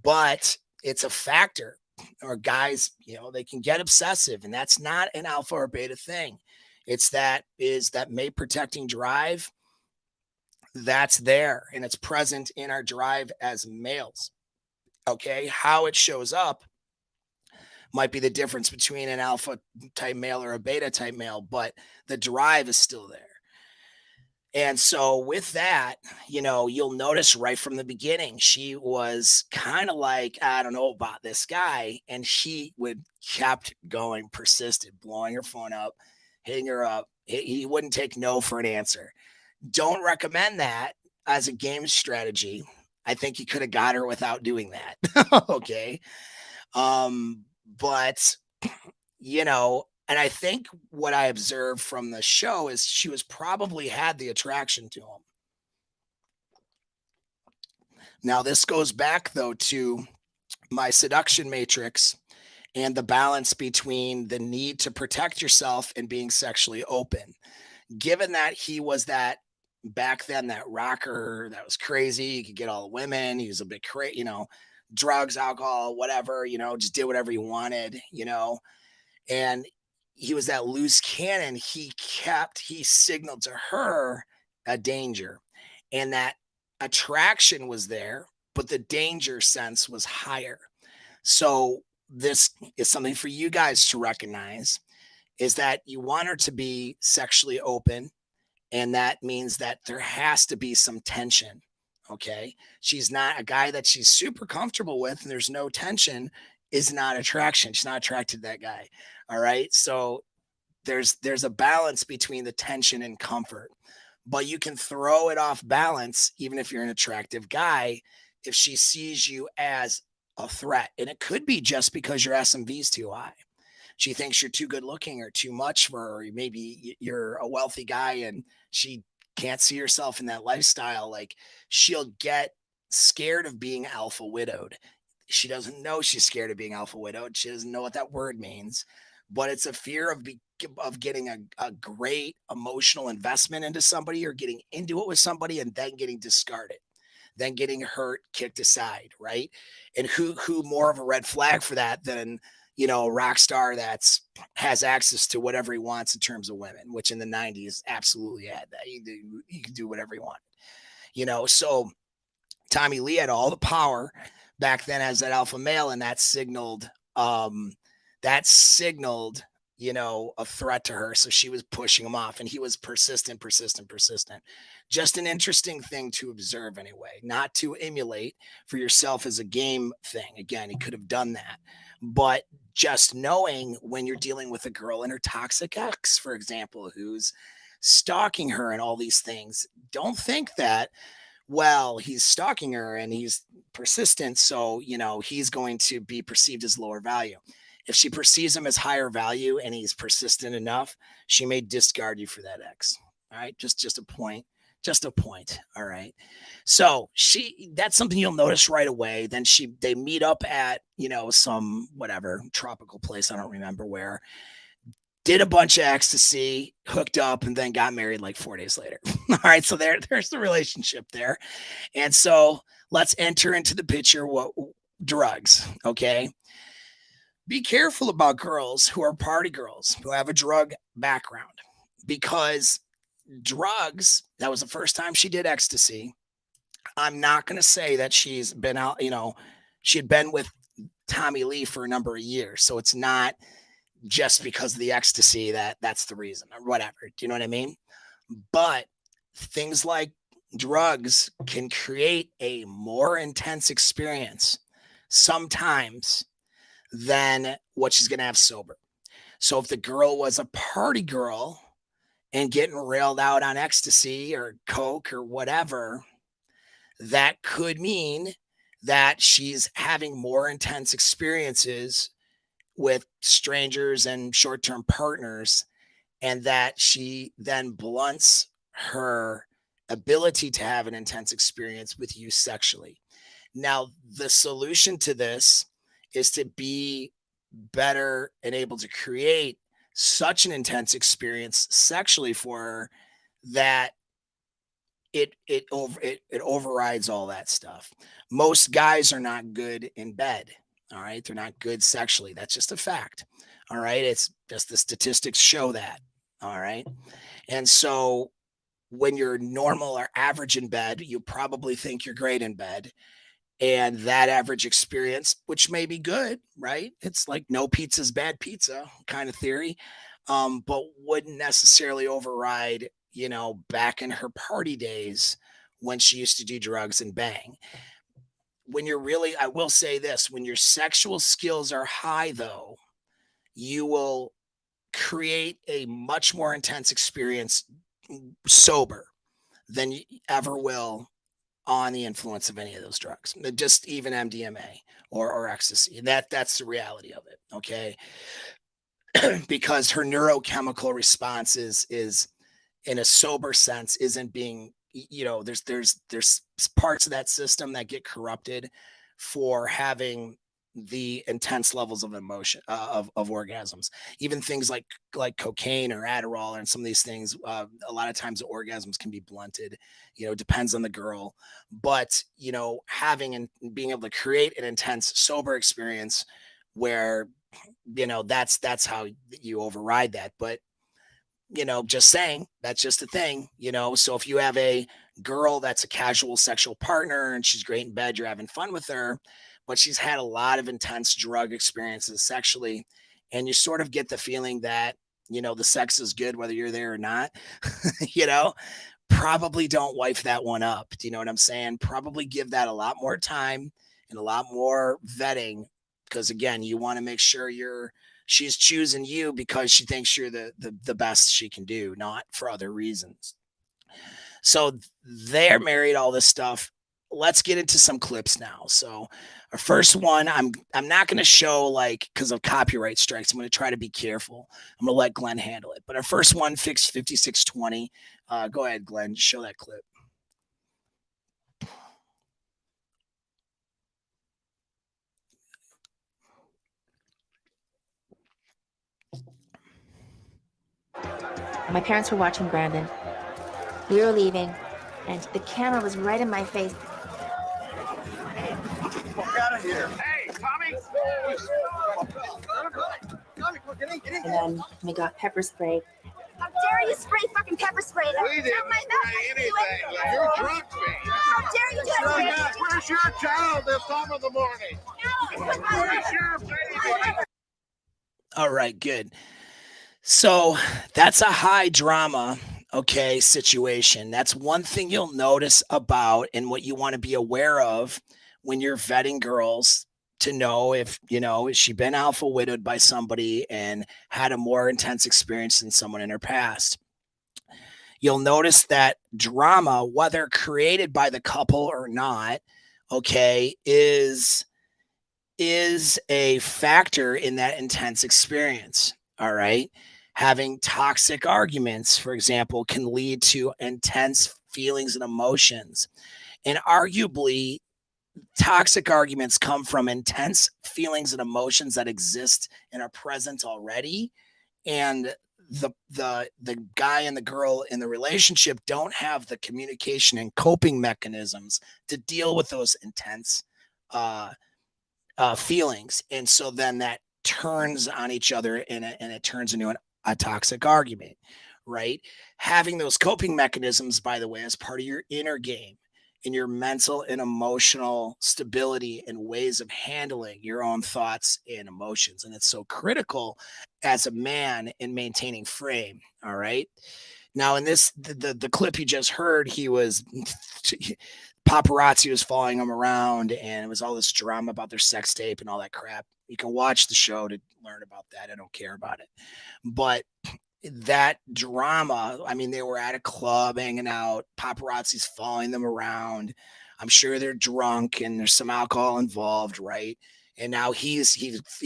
But it's a factor. Or guys, they can get obsessive, and that's not an alpha or beta thing. It's that mate protecting drive that's there, and it's present in our drive as males. Okay. How it shows up might be the difference between an alpha type male or a beta type male, but the drive is still there. And so with that, you'll notice right from the beginning, she was kind of like, I don't know about this guy. And she would kept going, persisted, blowing her phone up, hitting her up. He wouldn't take no for an answer. Don't recommend that as a game strategy. I think he could have got her without doing that. Okay. But and I think what I observed from the show is she was probably had the attraction to him. Now, this goes back though to my seduction matrix and the balance between the need to protect yourself and being sexually open. Given that he was that back then, that rocker that was crazy, he could get all the women, he was a bit crazy, drugs, alcohol, whatever, just did whatever he wanted, and he was that loose cannon. He signaled to her a danger, and that attraction was there, but the danger sense was higher. So this is something for you guys to recognize, is that you want her to be sexually open, and that means that there has to be some tension. Okay. She's not a guy that she's super comfortable with, and there's no tension, is not attraction. She's not attracted to that guy. All right. So there's a balance between the tension and comfort, but you can throw it off balance even if you're an attractive guy, if she sees you as a threat. And it could be just because your SMV is too high. She thinks you're too good looking or too much for her. Maybe you're a wealthy guy and she can't see herself in that lifestyle. Like, she'll get scared of being alpha widowed. She doesn't know she's scared of being alpha widowed. She doesn't know what that word means, but it's a fear of getting a great emotional investment into somebody or getting into it with somebody and then getting discarded, then getting hurt, kicked aside, right? And who more of a red flag for that than a rock star that's has access to whatever he wants in terms of women, which in the 90s absolutely had that. You could do whatever you want, So Tommy Lee had all the power back then as that alpha male, and um that signaled, a threat to her. So she was pushing him off, and he was persistent, persistent, persistent. Just an interesting thing to observe anyway, not to emulate for yourself as a game thing. Again, he could have done that. But just knowing when you're dealing with a girl and her toxic ex, for example, who's stalking her and all these things, don't think that well, he's stalking her and he's persistent. So, he's going to be perceived as lower value. If she perceives him as higher value and he's persistent enough, she may discard you for that ex. All right. Just a point. Just a point. All right. So that's something you'll notice right away. Then they meet up at, some whatever tropical place. I don't remember where, did a bunch of ecstasy, hooked up, and then got married like 4 days later. All right. So there's the relationship there. And so let's enter into the picture what drugs, okay? Be careful about girls who are party girls who have a drug background because drugs, that was the first time she did ecstasy. I'm not going to say that she's been out, she had been with Tommy Lee for a number of years. So it's not just because of the ecstasy that's the reason or whatever. Do you know what I mean? But things like drugs can create a more intense experience sometimes than what she's going to have sober. So if the girl was a party girl and getting railed out on ecstasy or coke or whatever, that could mean that she's having more intense experiences with strangers and short-term partners, and that she then blunts her ability to have an intense experience with you sexually. Now, the solution to this is to be better and able to create such an intense experience sexually for her that it overrides all that stuff. Most guys are not good in bed. All right, they're not good sexually. That's just a fact. All right, it's just the statistics show that. All right, and so when you're normal or average in bed, you probably think you're great in bed. And that average experience, which may be good, right? It's like no pizza's bad pizza kind of theory, but wouldn't necessarily override, back in her party days when she used to do drugs and bang. When you're really, I will say this, when your sexual skills are high, though, you will create a much more intense experience sober than you ever will on the influence of any of those drugs, just even MDMA or ecstasy. That's the reality of it. Okay. Because her neurochemical response is in a sober sense isn't being, there's parts of that system that get corrupted for having the intense levels of emotion of orgasms. Even things like cocaine or Adderall and some of these things, a lot of times the orgasms can be blunted. Depends on the girl, but having and being able to create an intense sober experience where that's how you override that. But just saying, that's just a thing. So if you have a girl that's a casual sexual partner and she's great in bed, you're having fun with her, but she's had a lot of intense drug experiences sexually, and you sort of get the feeling that the sex is good whether you're there or not. you know Probably don't wife that one up. Do you know what I'm saying? Probably give that a lot more time and a lot more vetting, because again, you want to make sure she's choosing you because she thinks you're the best she can do, not for other reasons. So they're married, all this stuff. Let's get into some clips now. So our first one, I'm not going to show, like, because of copyright strikes. I'm going to try to be careful. I'm going to let Glenn handle it. But our first one, Fix 5620. Go ahead, Glenn. Show that clip. My parents were watching Brandon. We were leaving, and the camera was right in my face. Walk out of here. Hey, Tommy! And then we got pepper spray. How dare you spray fucking pepper spray? We didn't spray anything. You're drunk, man. How dare you do that? Where's your towel this time of the morning? Where's your baby? All right, good. So that's a high drama, okay, situation. That's one thing you'll notice about and what you want to be aware of when you're vetting girls to know if, has she been alpha widowed by somebody and had a more intense experience than someone in her past. You'll notice that drama, whether created by the couple or not, okay, is a factor in that intense experience. All right. Having toxic arguments, for example, can lead to intense feelings and emotions. And arguably, toxic arguments come from intense feelings and emotions that exist and are present already. And the guy and the girl in the relationship don't have the communication and coping mechanisms to deal with those intense feelings, and so then that turns on each other and it turns into a toxic argument, right? Having those coping mechanisms, by the way, is part of your inner game in your mental and emotional stability and ways of handling your own thoughts and emotions, and it's so critical as a man in maintaining frame. All right, now in this the clip you just heard, he was paparazzi was following him around, and it was all this drama about their sex tape and all that crap. You can watch the show to learn about that. I don't care about it. But that drama, I mean, they were at a club hanging out, paparazzi's following them around. I'm sure they're drunk and there's some alcohol involved, right? And now he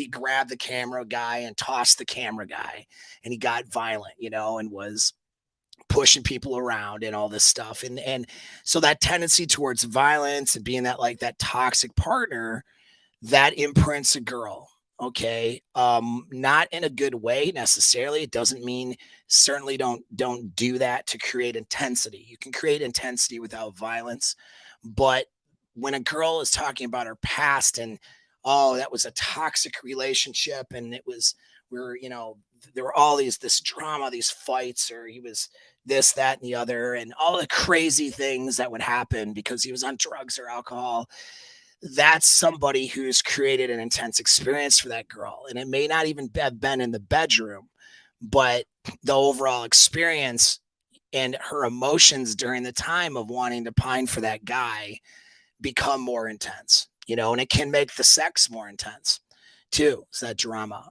grabbed the camera guy and tossed the camera guy, and he got violent, and was pushing people around and all this stuff. And so that tendency towards violence and being that toxic partner, that imprints a girl. Okay. Not in a good way necessarily. It doesn't mean, certainly don't do that to create intensity. You can create intensity without violence. But when a girl is talking about her past and, oh, that was a toxic relationship, and there were all this drama, these fights, or he was this, that, and the other, and all the crazy things that would happen because he was on drugs or alcohol. That's somebody who's created an intense experience for that girl. And it may not even have been in the bedroom, but the overall experience and her emotions during the time of wanting to pine for that guy become more intense, and it can make the sex more intense too. It's that drama,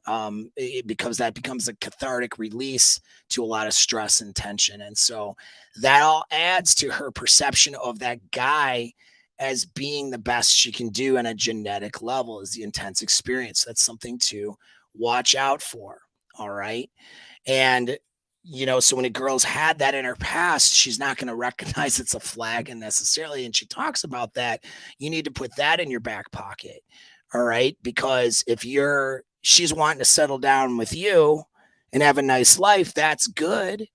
because that becomes a cathartic release to a lot of stress and tension. And so that all adds to her perception of that guy as being the best she can do on a genetic level, is the intense experience. That's something to watch out for. All right. And, so when a girl's had that in her past, she's not going to recognize it's a flag and necessarily. And she talks about that. You need to put that in your back pocket. All right. Because if she's wanting to settle down with you and have a nice life, that's good.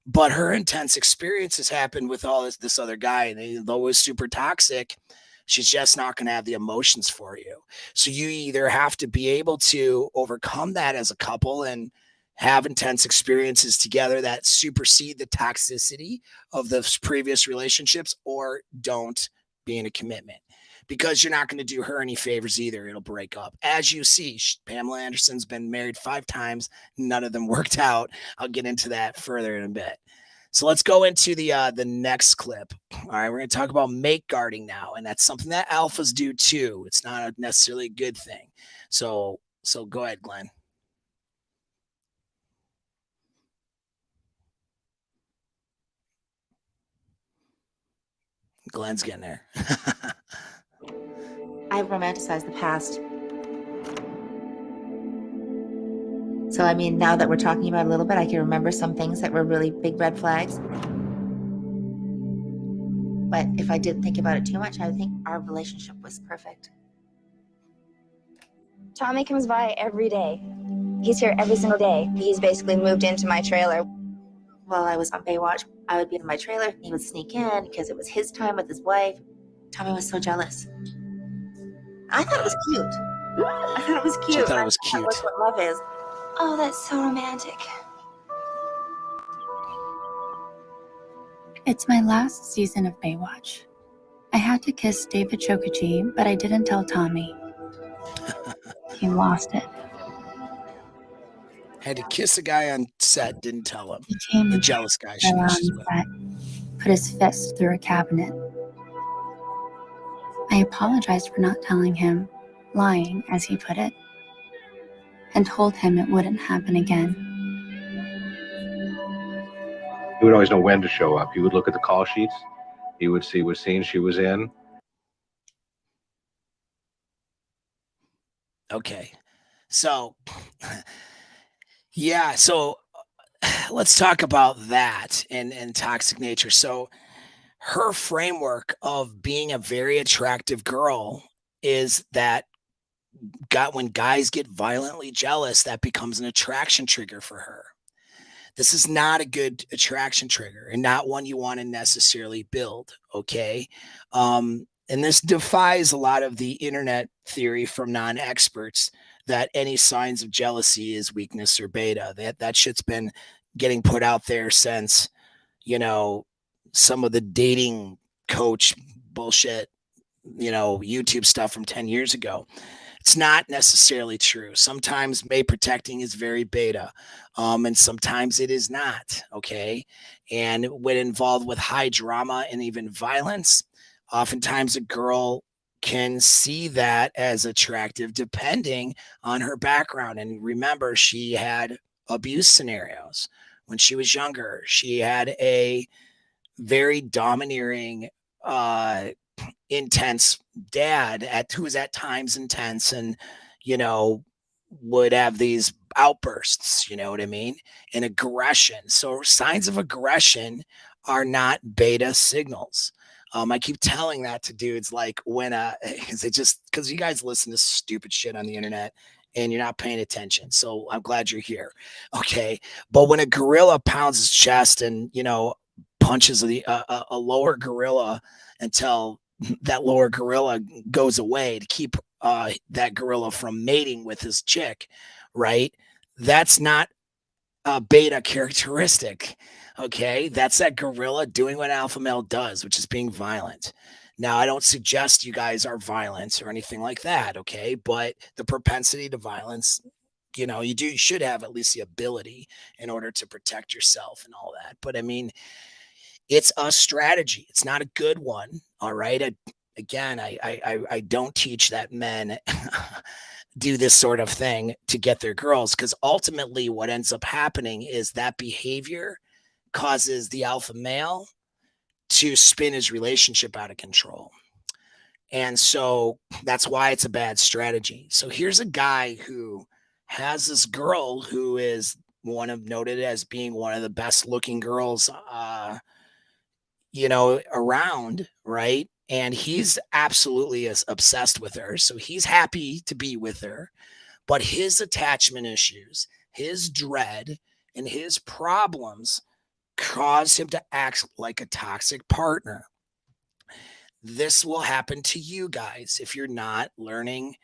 But her intense experiences happened with all this other guy, and though it was super toxic, she's just not going to have the emotions for you. So you either have to be able to overcome that as a couple and have intense experiences together that supersede the toxicity of the previous relationships, or don't be in a commitment, because you're not going to do her any favors either. It'll break up. As you see, Pamela Anderson's been married 5 times. None of them worked out. I'll get into that further in a bit. So let's go into the next clip. All right, we're going to talk about mate guarding now, and that's something that alphas do too. It's not necessarily a good thing. So go ahead, Glenn. Glenn's getting there. I romanticize the past. So, I mean, now that we're talking about it a little bit, I can remember some things that were really big red flags. But if I didn't think about it too much, I would think our relationship was perfect. Tommy comes by every day. He's here every single day. He's basically moved into my trailer. while I was on Baywatch, I would be in my trailer and he would sneak in because it was his time with his wife. Tommy was so jealous. I thought it was cute. I thought it was cute. She thought it was That cute. was what love is. Oh, that's so romantic. It's my last season of Baywatch. I had to kiss David Chokachi, but I didn't tell Tommy. He lost it. Had to kiss a guy on set, didn't tell him. He came The and jealous guy fell out she's on with. set, put his fist through a cabinet. I apologized for not telling him, lying, as he put it, and told him it wouldn't happen again. He would always know when to show up. He would look at the call sheets. He would see what scene she was in. Okay. So, yeah. So let's talk about that and toxic nature. So her framework of being a very attractive girl is that when guys get violently jealous, that becomes an attraction trigger for her. This is not a good attraction trigger and not one you want to necessarily build. Okay. And this defies a lot of the internet theory from non-experts that any signs of jealousy is weakness or beta. That shit's been getting put out there since, some of the dating coach bullshit, YouTube stuff from 10 years ago. It's not necessarily true. Sometimes mate protecting is very beta, and sometimes it is not. Okay. And when involved with high drama and even violence, oftentimes a girl can see that as attractive depending on her background. And remember, she had abuse scenarios when she was younger. She had a very domineering, intense dad who was at times intense and would have these outbursts, you know what I mean, and aggression. So signs of aggression are not beta signals. I keep telling that to dudes, like when because you guys listen to stupid shit on the internet and you're not paying attention. So I'm glad you're here. Okay. But when a gorilla pounds his chest and punches a lower gorilla until that lower gorilla goes away to keep that gorilla from mating with his chick, right? That's not a beta characteristic. Okay. That's that gorilla doing what alpha male does, which is being violent. Now, I don't suggest you guys are violent or anything like that. Okay. But the propensity to violence, you should have at least the ability in order to protect yourself and all that. But I mean, it's a strategy. It's not a good one. All right. I don't teach that men do this sort of thing to get their girls, because ultimately what ends up happening is that behavior causes the alpha male to spin his relationship out of control. And so that's why it's a bad strategy. So here's a guy who has this girl who is noted as being one of the best looking girls, around, right? And he's absolutely as obsessed with her. So he's happy to be with her, but his attachment issues, his dread, and his problems cause him to act like a toxic partner. This will happen to you guys if you're not learning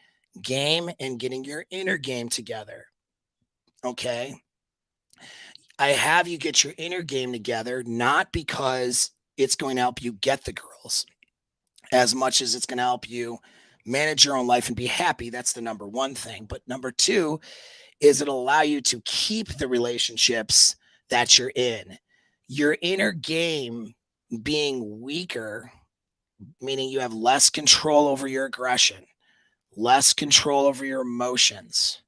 game and getting your inner game together. Okay. I have you get your inner game together, not because it's going to help you get the girls as much as it's going to help you manage your own life and be happy. That's the number one thing. But number two is it'll allow you to keep the relationships that you're in. Your inner game being weaker, meaning you have less control over your aggression, less control over your emotions.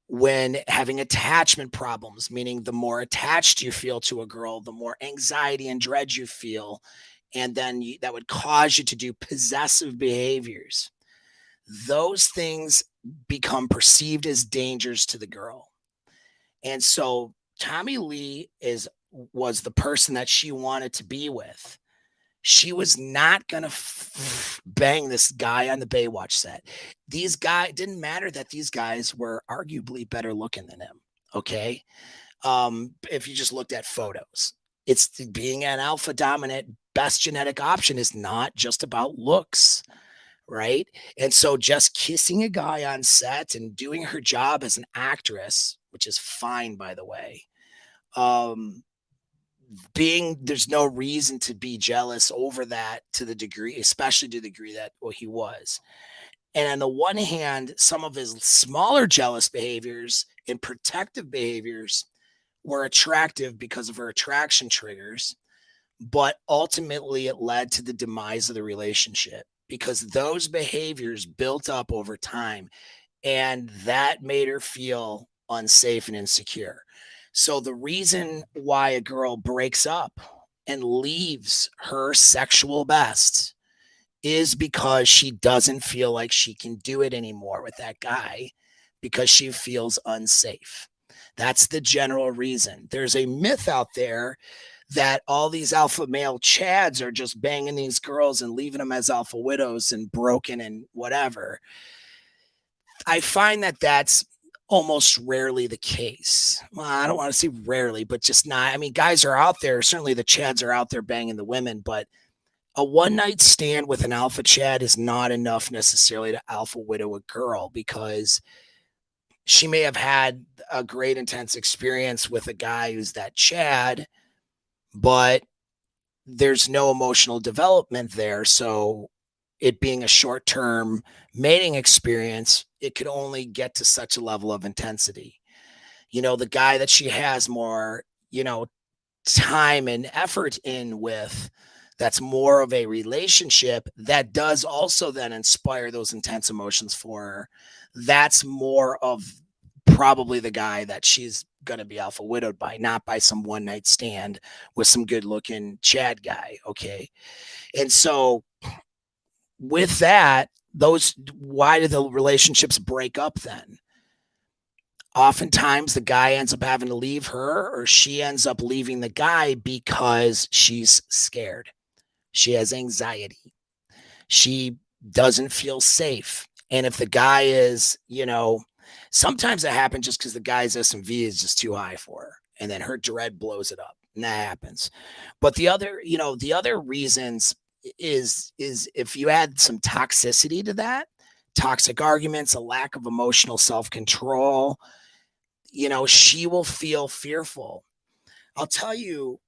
When having attachment problems, meaning the more attached you feel to a girl, the more anxiety and dread you feel. And then that would cause you to do possessive behaviors. Those things become perceived as dangers to the girl. And so Tommy Lee was the person that she wanted to be with. She was not going to bang this guy on the Baywatch set. These guys, didn't matter that these guys were arguably better looking than him. Okay. If you just looked at photos, it's being an alpha dominant best genetic option is not just about looks, right? And so just kissing a guy on set and doing her job as an actress, which is fine, by the way, um, there's no reason to be jealous over that to the degree, especially to the degree that he was. And on the one hand, some of his smaller jealous behaviors and protective behaviors were attractive because of her attraction triggers, but ultimately it led to the demise of the relationship because those behaviors built up over time and that made her feel unsafe and insecure. So the reason why a girl breaks up and leaves her sexual best is because she doesn't feel like she can do it anymore with that guy because she feels unsafe. That's the general reason. There's a myth out there that all these alpha male chads are just banging these girls and leaving them as alpha widows and broken and whatever. I find that that's almost rarely the case. Well, I don't want to say rarely, but just not. I mean, guys are out there. Certainly the chads are out there banging the women, but a one night stand with an alpha chad is not enough necessarily to alpha widow a girl because she may have had a great intense experience with a guy who's that chad, but there's no emotional development there. So it being a short-term mating experience, it could only get to such a level of intensity. The guy that she has more, time and effort in with, that's more of a relationship that does also then inspire those intense emotions for her. That's more of probably the guy that she's going to be alpha widowed by, not by some one night stand with some good looking Chad guy. Okay. And so with that, why do the relationships break up then? Oftentimes the guy ends up having to leave her or she ends up leaving the guy because she's scared. She has anxiety. She doesn't feel safe. And if the guy is, sometimes that happens just because the guy's SMV is just too high for her. And then her dread blows it up. And that happens. But the other reasons is if you add some toxicity to that, toxic arguments, a lack of emotional self-control, she will feel fearful. I'll tell you,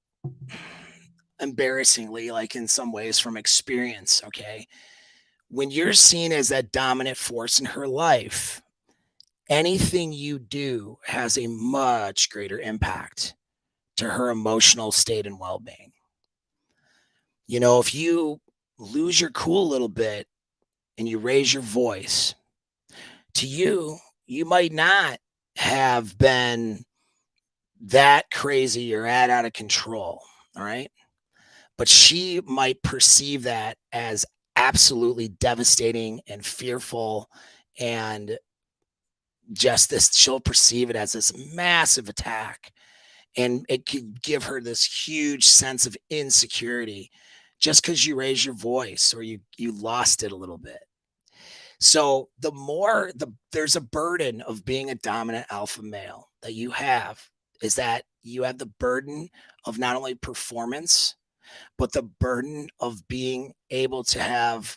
embarrassingly, like in some ways from experience, okay, when you're seen as that dominant force in her life, anything you do has a much greater impact to her emotional state and well-being. If you lose your cool a little bit and you raise your voice, to you might not have been that crazy or out of control, all right? But she might perceive that as absolutely devastating and fearful, and she'll perceive it as this massive attack, and it could give her this huge sense of insecurity just because you raise your voice or you lost it a little bit. So there's a burden of being a dominant alpha male that you have, is that you have the burden of not only performance, but the burden of being able to have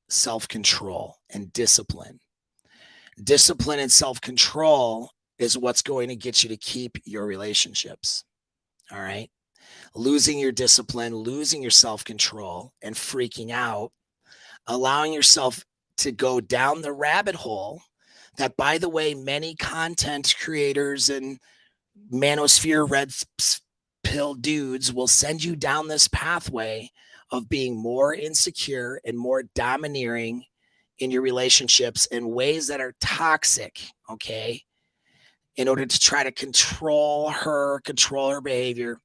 self-control and discipline. Discipline and self-control is what's going to get you to keep your relationships. All right. Losing your discipline, losing your self-control, and freaking out, allowing yourself to go down the rabbit hole that, by the way, many content creators and manosphere red pill dudes will send you down this pathway of being more insecure and more domineering in your relationships in ways that are toxic, okay, in order to try to control her behavior.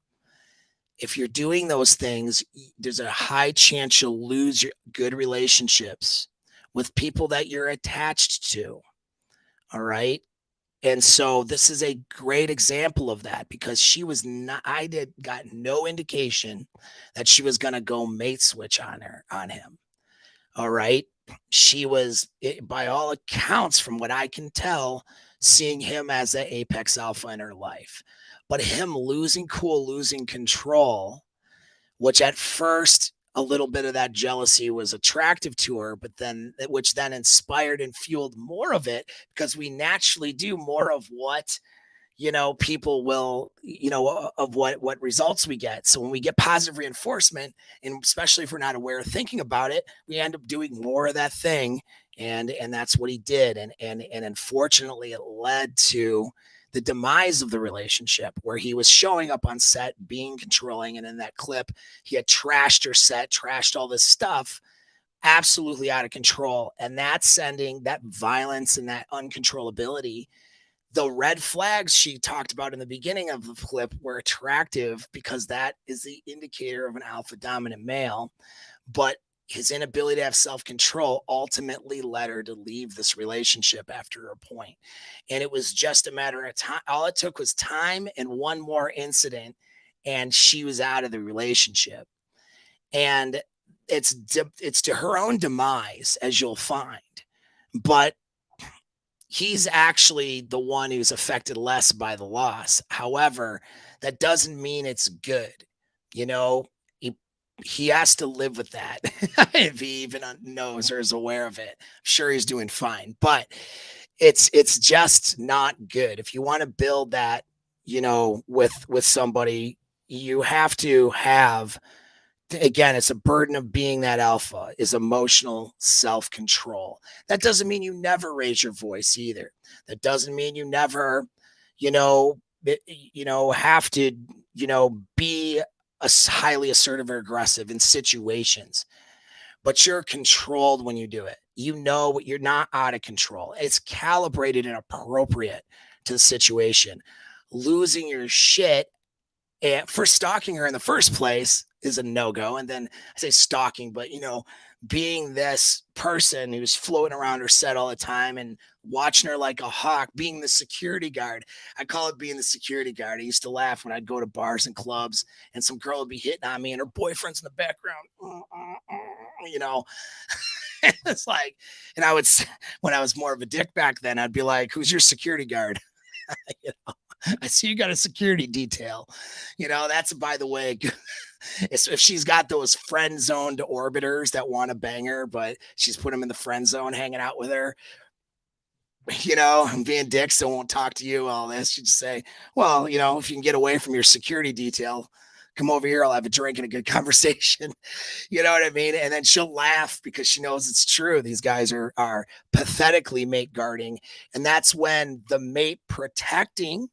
If you're doing those things, there's a high chance you'll lose your good relationships with people that you're attached to. All right. And so this is a great example of that, because got no indication that she was going to go mate switch on him. All right. She was, by all accounts, from what I can tell, seeing him as the apex alpha in her life. But him losing cool, losing control, which at first a little bit of that jealousy was attractive to her, but then which then inspired and fueled more of it, because we naturally do more of what people will, of what results we get. So when we get positive reinforcement, and especially if we're not aware of thinking about it, we end up doing more of that thing. And that's what he did. And unfortunately it led to the demise of the relationship, where he was showing up on set being controlling. And in that clip, he had trashed her set, trashed all this stuff, absolutely out of control. And that's sending that violence and that uncontrollability. The red flags she talked about in the beginning of the clip were attractive because that is the indicator of an alpha dominant male. But his inability to have self-control ultimately led her to leave this relationship after a point. And it was just a matter of time. All it took was time and one more incident, and she was out of the relationship. And it's to her own demise, as you'll find. But he's actually the one who's affected less by the loss. However, that doesn't mean it's good. He has to live with that if he even knows or is aware of it. I'm sure he's doing fine, but it's just not good. If you want to build that, with somebody, you have to have, again, it's a burden of being that alpha, is emotional self-control. That doesn't mean you never raise your voice either. That doesn't mean you never, have to, be highly assertive or aggressive in situations, but you're controlled when you do it. You're not out of control. It's calibrated and appropriate to the situation. Losing your shit for stalking her in the first place is a no-go. And then I say stalking, but being this person who's floating around her set all the time and watching her like a hawk, being the security guard. I call it being the security guard. I used to laugh when I'd go to bars and clubs and some girl would be hitting on me and her boyfriend's in the background, it's like, and when I was more of a dick back then, I'd be like, who's your security guard? I see you got a security detail. That's, by the way, if she's got those friend zoned orbiters that want to bang her, but she's put them in the friend zone hanging out with her, and being dicks, so won't talk to you, all this. You just say, well, if you can get away from your security detail, come over here. I'll have a drink and a good conversation. You know what I mean? And then she'll laugh because she knows it's true. These guys are pathetically mate guarding. And that's when the mate protecting,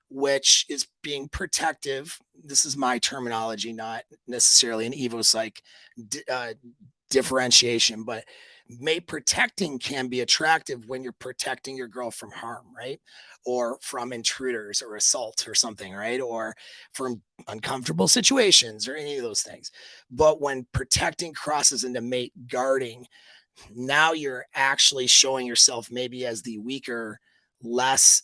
which is being protective. This is my terminology, not necessarily an Evo Psych differentiation, but mate protecting can be attractive when you're protecting your girl from harm, right? Or from intruders or assault or something, right? Or from uncomfortable situations or any of those things. But when protecting crosses into mate guarding, now you're actually showing yourself maybe as the weaker, less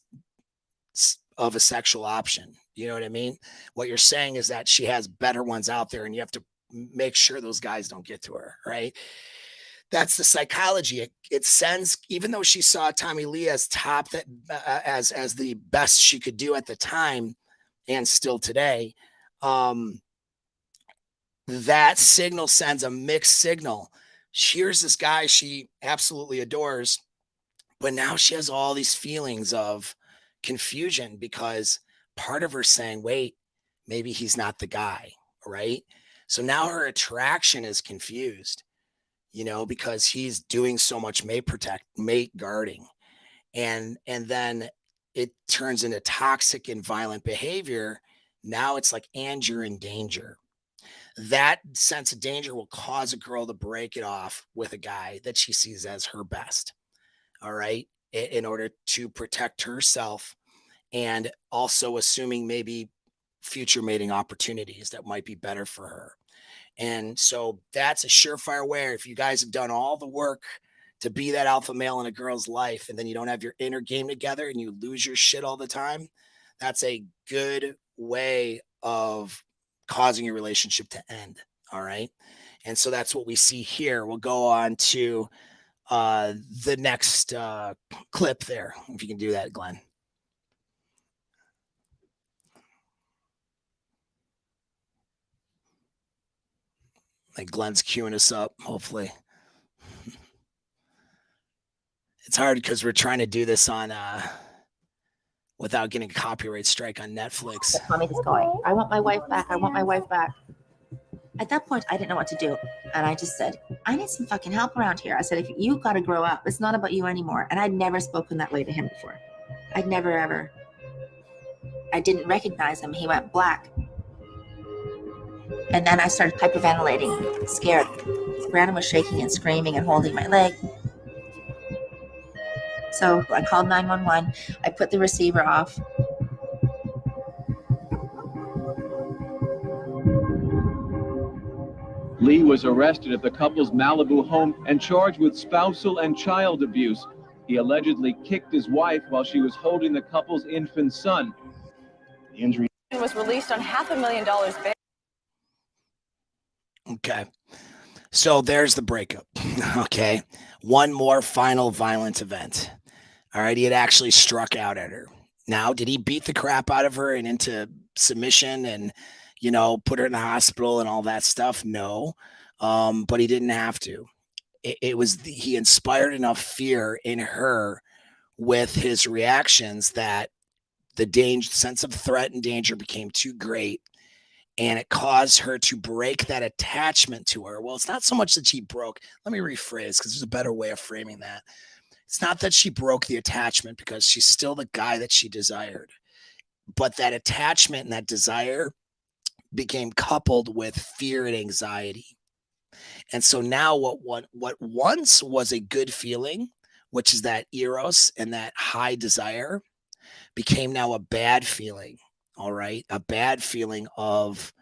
of a sexual option. You know what I mean? What you're saying is that she has better ones out there and you have to make sure those guys don't get to her, right? That's the psychology. It sends, even though she saw Tommy Lee as top, that as the best she could do at the time and still today, that signal sends a mixed signal. Here's this guy she absolutely adores, but now she has all these feelings of confusion because part of her saying, wait, maybe he's not the guy, right? So now her attraction is confused, because he's doing so much mate guarding. And then it turns into toxic and violent behavior. Now it's like, and you're in danger. That sense of danger will cause a girl to break it off with a guy that she sees as her best. All right. In order to protect herself and also assuming maybe future mating opportunities that might be better for her. And so that's a surefire way. If you guys have done all the work to be that alpha male in a girl's life, and then you don't have your inner game together and you lose your shit all the time, that's a good way of causing your relationship to end. All right. And so that's what we see here. We'll go on to the next clip there, if you can do that, Glenn. Like Glenn's queuing us up, hopefully. It's hard because we're trying to do this on without getting a copyright strike on Netflix. Tommy this going. I want my wife back. I want my wife back. At that point, I didn't know what to do. And I just said, I need some fucking help around here. I said, if you got to grow up, it's not about you anymore. And I'd never spoken that way to him before. I'd never, ever. I didn't recognize him. He went black. And then I started hyperventilating, scared. Brandon was shaking and screaming and holding my leg. So I called 911. I put the receiver off. Lee was arrested at the couple's Malibu home and charged with spousal and child abuse. He allegedly kicked his wife while she was holding the couple's infant son. The injury was released on $500,000 bail. Okay. So there's the breakup. Okay. One more final violent event. All right. He had actually struck out at her. Now, did he beat the crap out of her and into submission and, you know, put her in the hospital and all that stuff? No. But he didn't have to. He inspired enough fear in her with his reactions that the sense of threat and danger became too great. And it caused her to break that attachment to her. Well, it's not so much that she broke. Let me rephrase because there's a better way of framing that. It's not that she broke the attachment because she's still the guy that she desired. But that attachment and that desire became coupled with fear and anxiety. And so now what once was a good feeling, which is that eros and that high desire, became now a bad feeling. All right. A bad feeling of,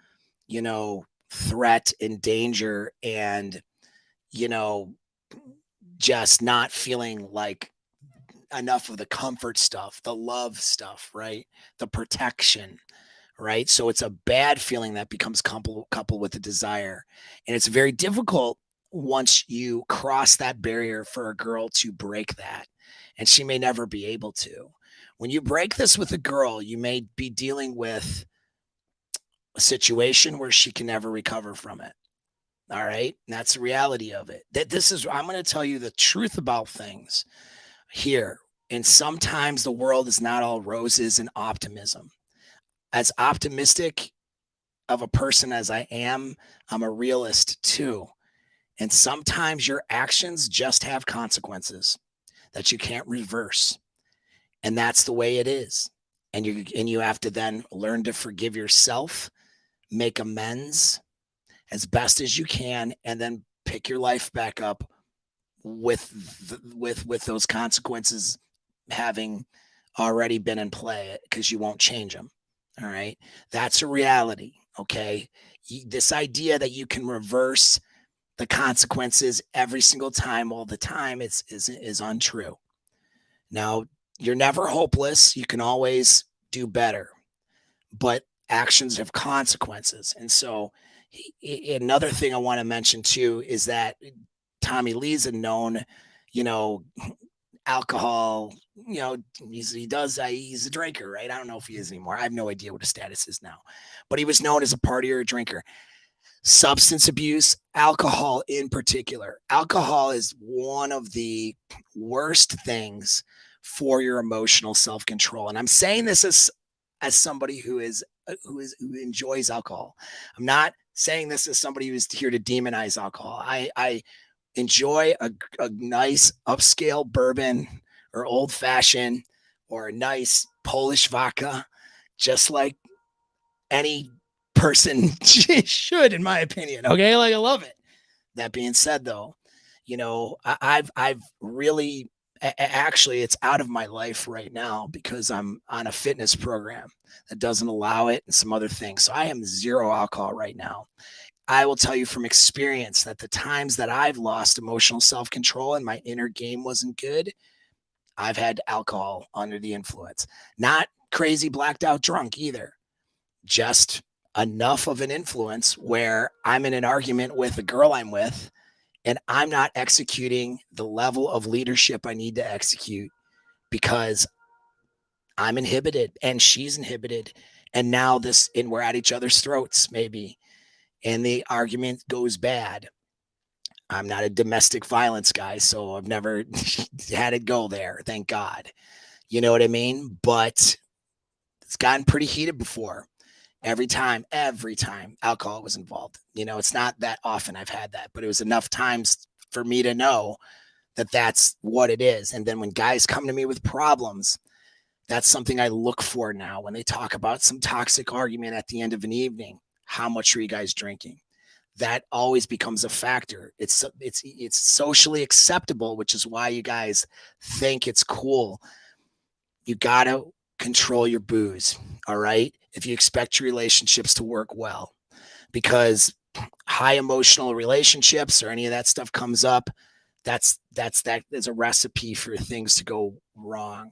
you know, threat and danger and, you know, just not feeling like enough of the comfort stuff, the love stuff, right? The protection, right? So it's a bad feeling that becomes coupled with the desire. And it's very difficult once you cross that barrier for a girl to break that. And she may never be able to. When you break this with a girl, you may be dealing with a situation where she can never recover from it. All right. And that's the reality of it. I'm going to tell you the truth about things here. And sometimes the world is not all roses and optimism. As optimistic of a person as I am, I'm a realist too. And sometimes your actions just have consequences that you can't reverse. And that's the way it is. And you have to then learn to forgive yourself, make amends as best as you can, and then pick your life back up with those consequences having already been in play because you won't change them. All right. That's a reality. Okay. This idea that you can reverse the consequences every single time, all the time, is untrue. Now, you're never hopeless. You can always do better, but actions have consequences. And so another thing I want to mention too is that Tommy Lee's a known, you know, alcohol, you know, he's a drinker, right? I don't know if he is anymore. I have no idea what his status is now, but he was known as a partier, a drinker. Substance abuse, alcohol in particular. Alcohol is one of the worst things for your emotional self-control. And I'm saying this as somebody who enjoys alcohol. I'm not saying this as somebody who's here to demonize alcohol. I enjoy a nice upscale bourbon or old fashioned or a nice Polish vodka, just like any person should, in my opinion. Okay. Like, I love it. That being said though, you know, I've really, actually, it's out of my life right now because I'm on a fitness program that doesn't allow it and some other things. So I am zero alcohol right now. I will tell you from experience that the times that I've lost emotional self-control and my inner game wasn't good, I've had alcohol under the influence. Not crazy blacked out drunk either. Just enough of an influence where I'm in an argument with the girl I'm with and I'm not executing the level of leadership I need to execute because I'm inhibited and she's inhibited. And now and we're at each other's throats, maybe. And the argument goes bad. I'm not a domestic violence guy, so I've never had it go there. Thank God. You know what I mean? But it's gotten pretty heated before. Every time alcohol was involved. It's not that often I've had that, but it was enough times for me to know that that's what it is. And then when guys come to me with problems, that's something I look for now when they talk about some toxic argument at the end of an evening. How much are you guys drinking? That always becomes a factor. It's socially acceptable, which is why you guys think it's cool. You got to control your booze. All right. If you expect your relationships to work well, because high emotional relationships or any of that stuff comes up, that is a recipe for things to go wrong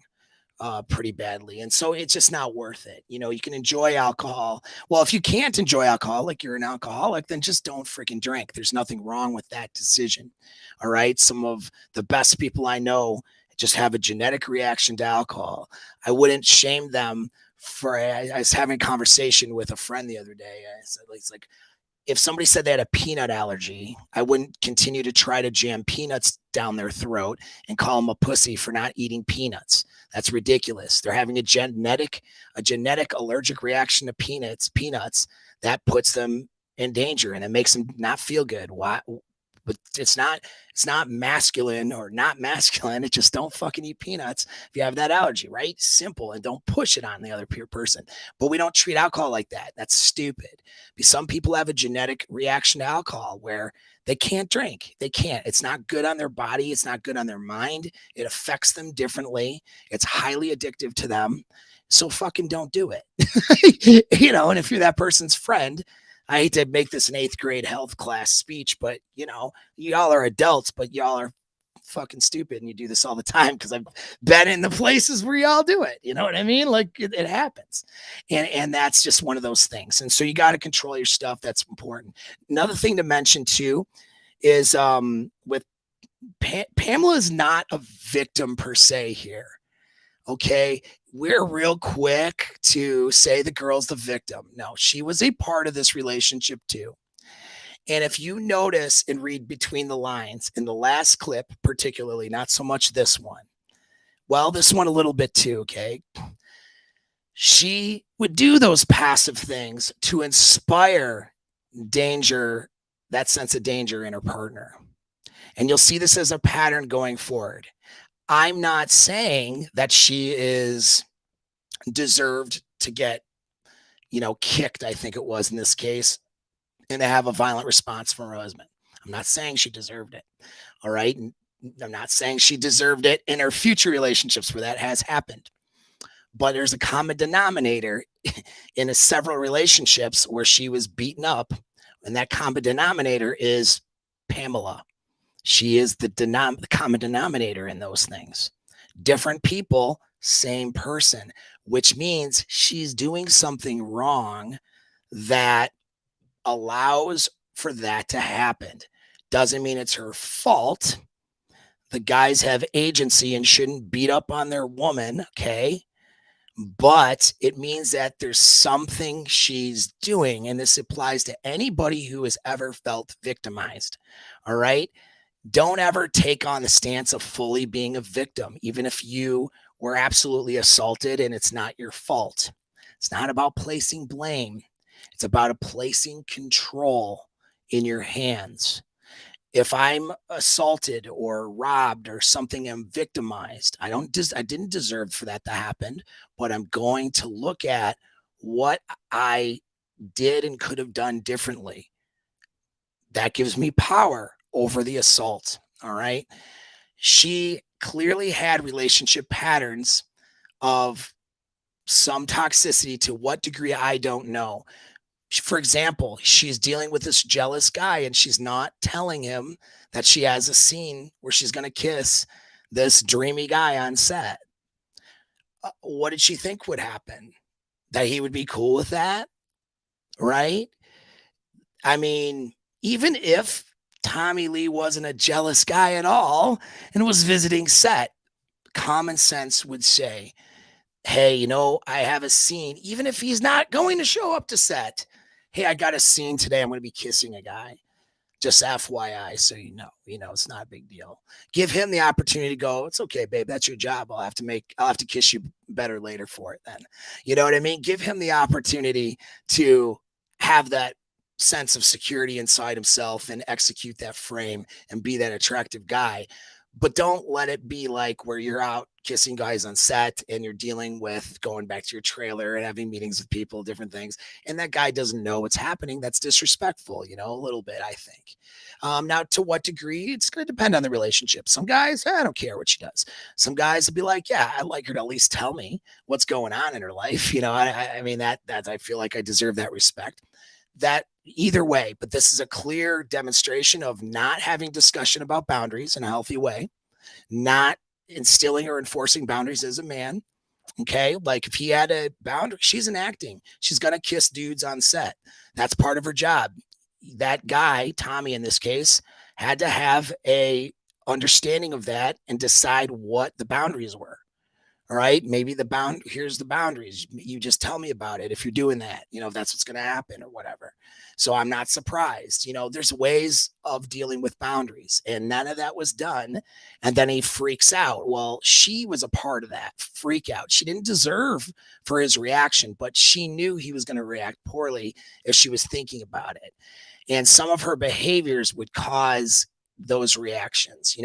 pretty badly. And so it's just not worth it. You can enjoy alcohol. Well, if you can't enjoy alcohol, like you're an alcoholic, then just don't freaking drink. There's nothing wrong with that decision. All right. Some of the best people I know just have a genetic reaction to alcohol. I wouldn't shame them for, I was having a conversation with a friend the other day. I said, it's like, if somebody said they had a peanut allergy, I wouldn't continue to try to jam peanuts down their throat and call them a pussy for not eating peanuts. That's ridiculous. They're having a genetic allergic reaction to peanuts that puts them in danger and it makes them not feel good. Why? But it's not masculine or not masculine. It's just don't fucking eat peanuts if you have that allergy, right? Simple. And don't push it on the other person. But we don't treat alcohol like that. That's stupid. Because some people have a genetic reaction to alcohol where they can't drink. They can't. It's not good on their body. It's not good on their mind. It affects them differently. It's highly addictive to them. So fucking don't do it. And if you're that person's friend, I hate to make this an 8th grade health class speech, but y'all are adults, but y'all are fucking stupid. And you do this all the time because I've been in the places where y'all do it. You know what I mean? Like it happens. And that's just one of those things. And so you got to control your stuff. That's important. Another thing to mention too is with Pamela is not a victim per se here. Okay. We're real quick to say the girl's the victim. No, she was a part of this relationship too. And if you notice and read between the lines in the last clip, particularly, not so much this one. Well, this one a little bit too, okay? She would do those passive things to inspire danger, that sense of danger in her partner. And you'll see this as a pattern going forward. I'm not saying that she is deserved to get, kicked, I think it was in this case, and to have a violent response from her husband. I'm not saying she deserved it. All right. And I'm not saying she deserved it in her future relationships where that has happened. But there's a common denominator in several relationships where she was beaten up. And that common denominator is Pamela. She is the common denominator in those things. Different people, same person, which means she's doing something wrong that allows for that to happen. Doesn't mean it's her fault. The guys have agency and shouldn't beat up on their woman, okay? But it means that there's something she's doing, and this applies to anybody who has ever felt victimized, all right? Don't ever take on the stance of fully being a victim, even if you were absolutely assaulted and it's not your fault. It's not about placing blame. It's about placing control in your hands. If I'm assaulted or robbed or something, I'm victimized. I didn't deserve for that to happen, but I'm going to look at what I did and could have done differently. That gives me power over the assault. All right. She clearly had relationship patterns of some toxicity. To what degree, I don't know. For example, she's dealing with this jealous guy and she's not telling him that she has a scene where she's going to kiss this dreamy guy on set. What did she think would happen? That he would be cool with that? Right? I mean, even if Tommy Lee wasn't a jealous guy at all and was visiting set, common sense would say, hey, you know, I have a scene, even if he's not going to show up to set. Hey, I got a scene today. I'm going to be kissing a guy. Just FYI, so you know, it's not a big deal. Give him the opportunity to go, it's okay, babe, that's your job. I'll have to kiss you better later for it then. You know what I mean? Give him the opportunity to have that sense of security inside himself and execute that frame and be that attractive guy. But don't let it be like where you're out kissing guys on set and you're dealing with going back to your trailer and having meetings with people, different things. And that guy doesn't know what's happening. That's disrespectful, a little bit, I think. Now, to what degree? It's going to depend on the relationship. Some guys, I don't care what she does. Some guys will be like, yeah, I'd like her to at least tell me what's going on in her life. I mean, that I feel like I deserve that respect. That either way, but this is a clear demonstration of not having discussion about boundaries in a healthy way, not instilling or enforcing boundaries as a man. Okay. Like if he had a boundary, she's in acting. She's going to kiss dudes on set. That's part of her job. That guy, Tommy, in this case, had to have a understanding of that and decide what the boundaries were. All right. Maybe here's the boundaries. You just tell me about it if you're doing that, if that's what's going to happen or whatever. So I'm not surprised. There's ways of dealing with boundaries and none of that was done. And then he freaks out. Well, she was a part of that freak out. She didn't deserve for his reaction, but she knew he was going to react poorly if she was thinking about it. And some of her behaviors would cause those reactions,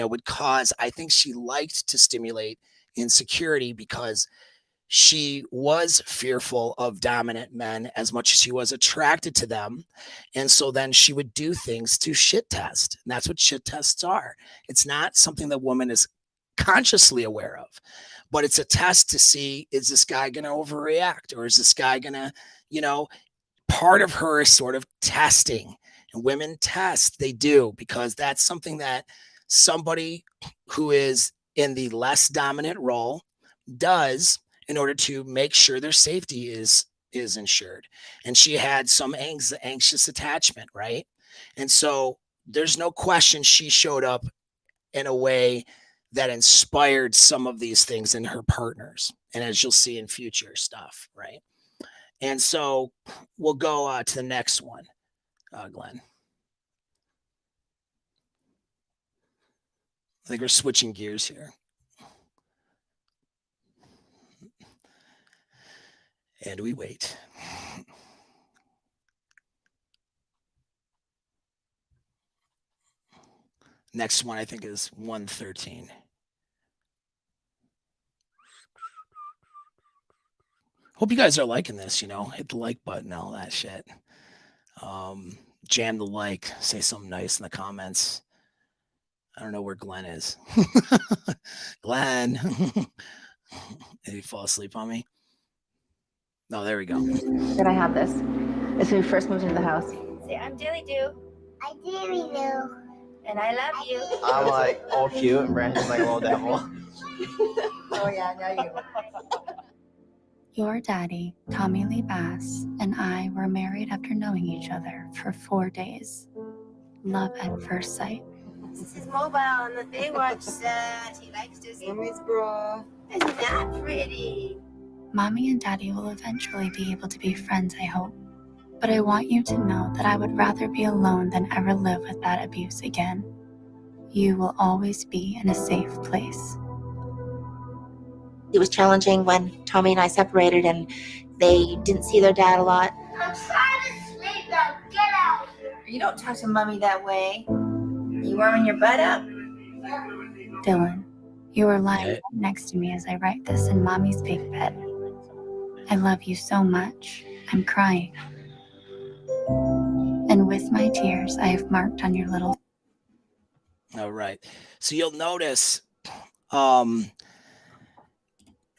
I think she liked to stimulate insecurity because she was fearful of dominant men as much as she was attracted to them. And so then she would do things to shit test. And that's what shit tests are. It's not something that woman is consciously aware of, but it's a test to see, is this guy going to overreact or is this guy going to, part of her is sort of testing. And women test, they do, because that's something that somebody who is in the less dominant role does in order to make sure their safety is ensured. And she had some anxious attachment, right? And so there's no question she showed up in a way that inspired some of these things in her partners. And as you'll see in future stuff, right? And so we'll go to the next one, Glenn. I think we're switching gears here. And we wait. Next one, I think, is 113. Hope you guys are liking this, hit the like button, all that shit. Jam the like, say something nice in the comments. I don't know where Glenn is. Glenn. Did he fall asleep on me? No, there we go. Did I have this? It's when we first moved into the house. Say, I'm Dilly Doo. I dearly do. And I love you. I'm like all cute and Brandon's like a little devil. Oh yeah, now you. Your daddy, Tommy Lee Bass, and I were married after knowing each other for 4 days. Love at first sight. This is his mobile on the Baywatch set. He likes to see his bra. Isn't that pretty? Mommy and Daddy will eventually be able to be friends, I hope. But I want you to know that I would rather be alone than ever live with that abuse again. You will always be in a safe place. It was challenging when Tommy and I separated and they didn't see their dad a lot. I'm trying to sleep now. Get out. You don't talk to mommy that way. You warming your butt up? Dylan, you are lying right next to me as I write this in Mommy's big bed. I love you so much. I'm crying. And with my tears, I have marked on your little... All right. So you'll notice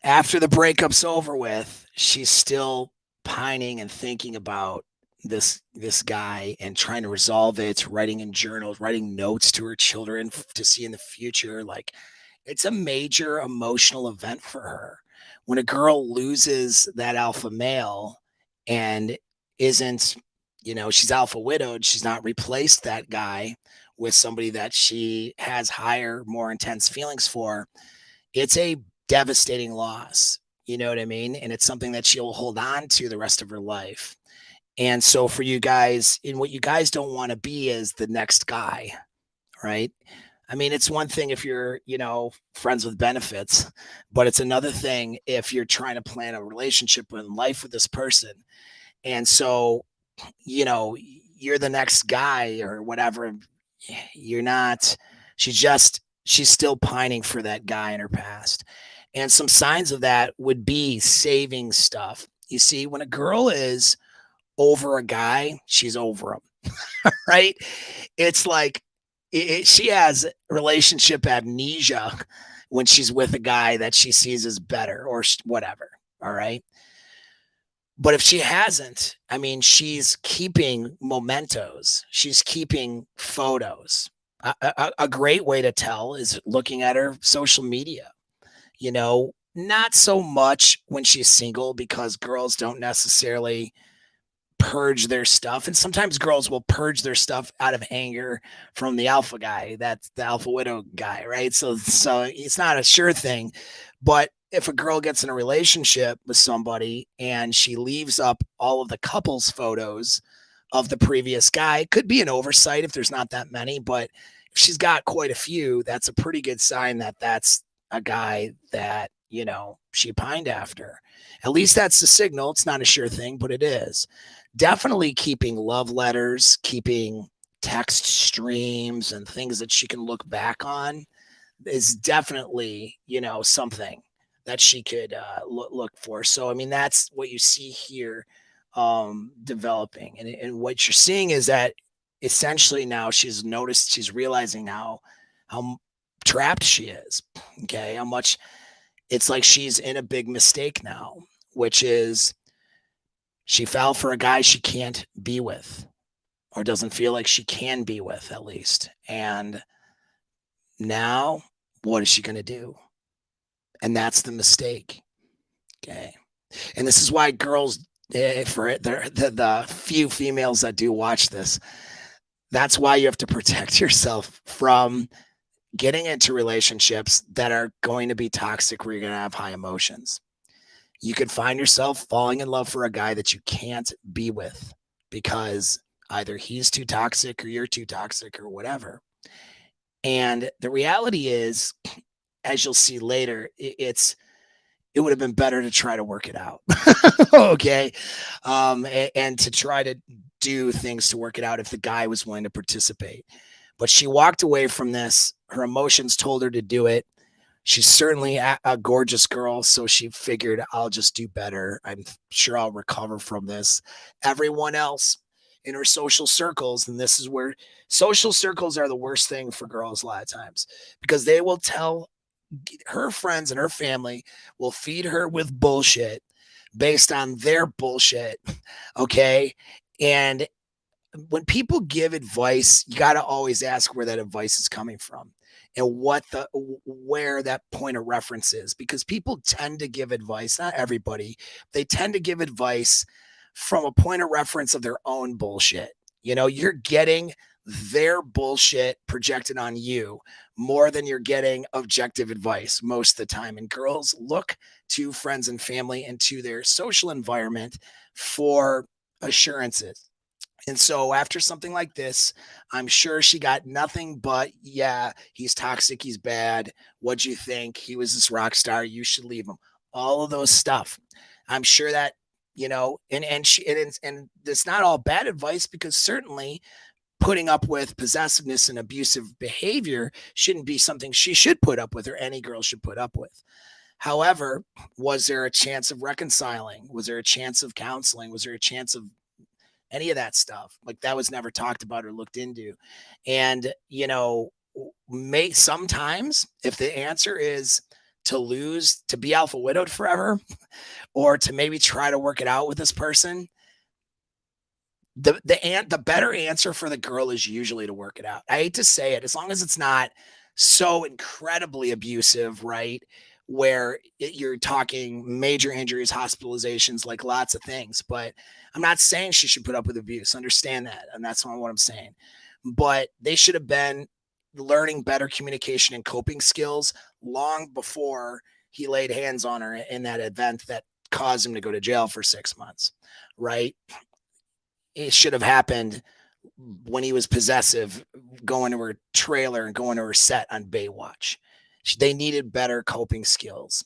after the breakup's over with, she's still pining and thinking about this guy and trying to resolve it, writing in journals, writing notes to her children to see in the future. Like, it's a major emotional event for her. When a girl loses that alpha male and isn't, she's alpha widowed, she's not replaced that guy with somebody that she has higher, more intense feelings for, it's a devastating loss. You know what I mean? And it's something that she'll hold on to the rest of her life. And so for you guys, and what you guys don't want to be is the next guy, right? I mean, it's one thing if you're, friends with benefits, but it's another thing if you're trying to plan a relationship in life with this person. And so, you're the next guy or whatever. You're not, she's still pining for that guy in her past. And some signs of that would be saving stuff. You see, when a girl is over a guy, she's over him, right? It's like she has relationship amnesia when she's with a guy that she sees as better or whatever. All right. But if she hasn't, I mean, she's keeping mementos, she's keeping photos. A great way to tell is looking at her social media. Not so much when she's single because girls don't necessarily purge their stuff. And sometimes girls will purge their stuff out of anger from the alpha guy. That's the alpha widow guy, right? So it's not a sure thing. But if a girl gets in a relationship with somebody and she leaves up all of the couples photos of the previous guy, it could be an oversight if there's not that many, but if she's got quite a few, that's a pretty good sign that that's a guy that, she pined after. At least that's the signal. It's not a sure thing, but it is. Definitely keeping love letters, keeping text streams and things that she can look back on is definitely, something that she could look for. So, I mean, that's what you see here developing. And what you're seeing is that essentially now she's realizing now how trapped she is. Okay. How much it's like she's in a big mistake now, which is she fell for a guy she can't be with or doesn't feel like she can be with, at least. And now what is she going to do? And that's the mistake. Okay. And this is why girls, for the few females that do watch this, that's why you have to protect yourself from getting into relationships that are going to be toxic, where you're going to have high emotions. You could find yourself falling in love for a guy that you can't be with because either he's too toxic or you're too toxic or whatever. And the reality is, as you'll see later, it would have been better to try to work it out. Okay. And to try to do things to work it out if the guy was willing to participate. But she walked away from this. Her emotions told her to do it. She's certainly a gorgeous girl, so she figured, I'll just do better. I'm sure I'll recover from this. Everyone else in her social circles, and this is where social circles are the worst thing for girls a lot of times, because they will tell her friends and her family will feed her with bullshit based on their bullshit. Okay. And when people give advice, you got to always ask where that advice is coming from and where that point of reference is, because people tend to give advice, not everybody, they tend to give advice from a point of reference of their own bullshit. You're getting their bullshit projected on you more than you're getting objective advice most of the time. And girls look to friends and family and to their social environment for assurances. And so after something like this, I'm sure she got nothing but, yeah, he's toxic, he's bad. What'd you think? He was this rock star. You should leave him. All of those stuff. I'm sure that, and it's not all bad advice, because certainly putting up with possessiveness and abusive behavior shouldn't be something she should put up with, or any girl should put up with. However, was there a chance of reconciling? Was there a chance of counseling? Was there a chance of any of that stuff? Like, that was never talked about or looked into. And, sometimes if the answer is to be alpha widowed forever, or to maybe try to work it out with this person, the better answer for the girl is usually to work it out. I hate to say it, as long as it's not so incredibly abusive, right? Where you're talking major injuries, hospitalizations, like lots of things. But I'm not saying she should put up with abuse. Understand that. And that's not what I'm saying. but they should have been learning better communication and coping skills long before he laid hands on her in that event that caused him to go to jail for 6 months, right? It should have happened when he was possessive, going to her trailer and going to her set on Baywatch. They needed better coping skills.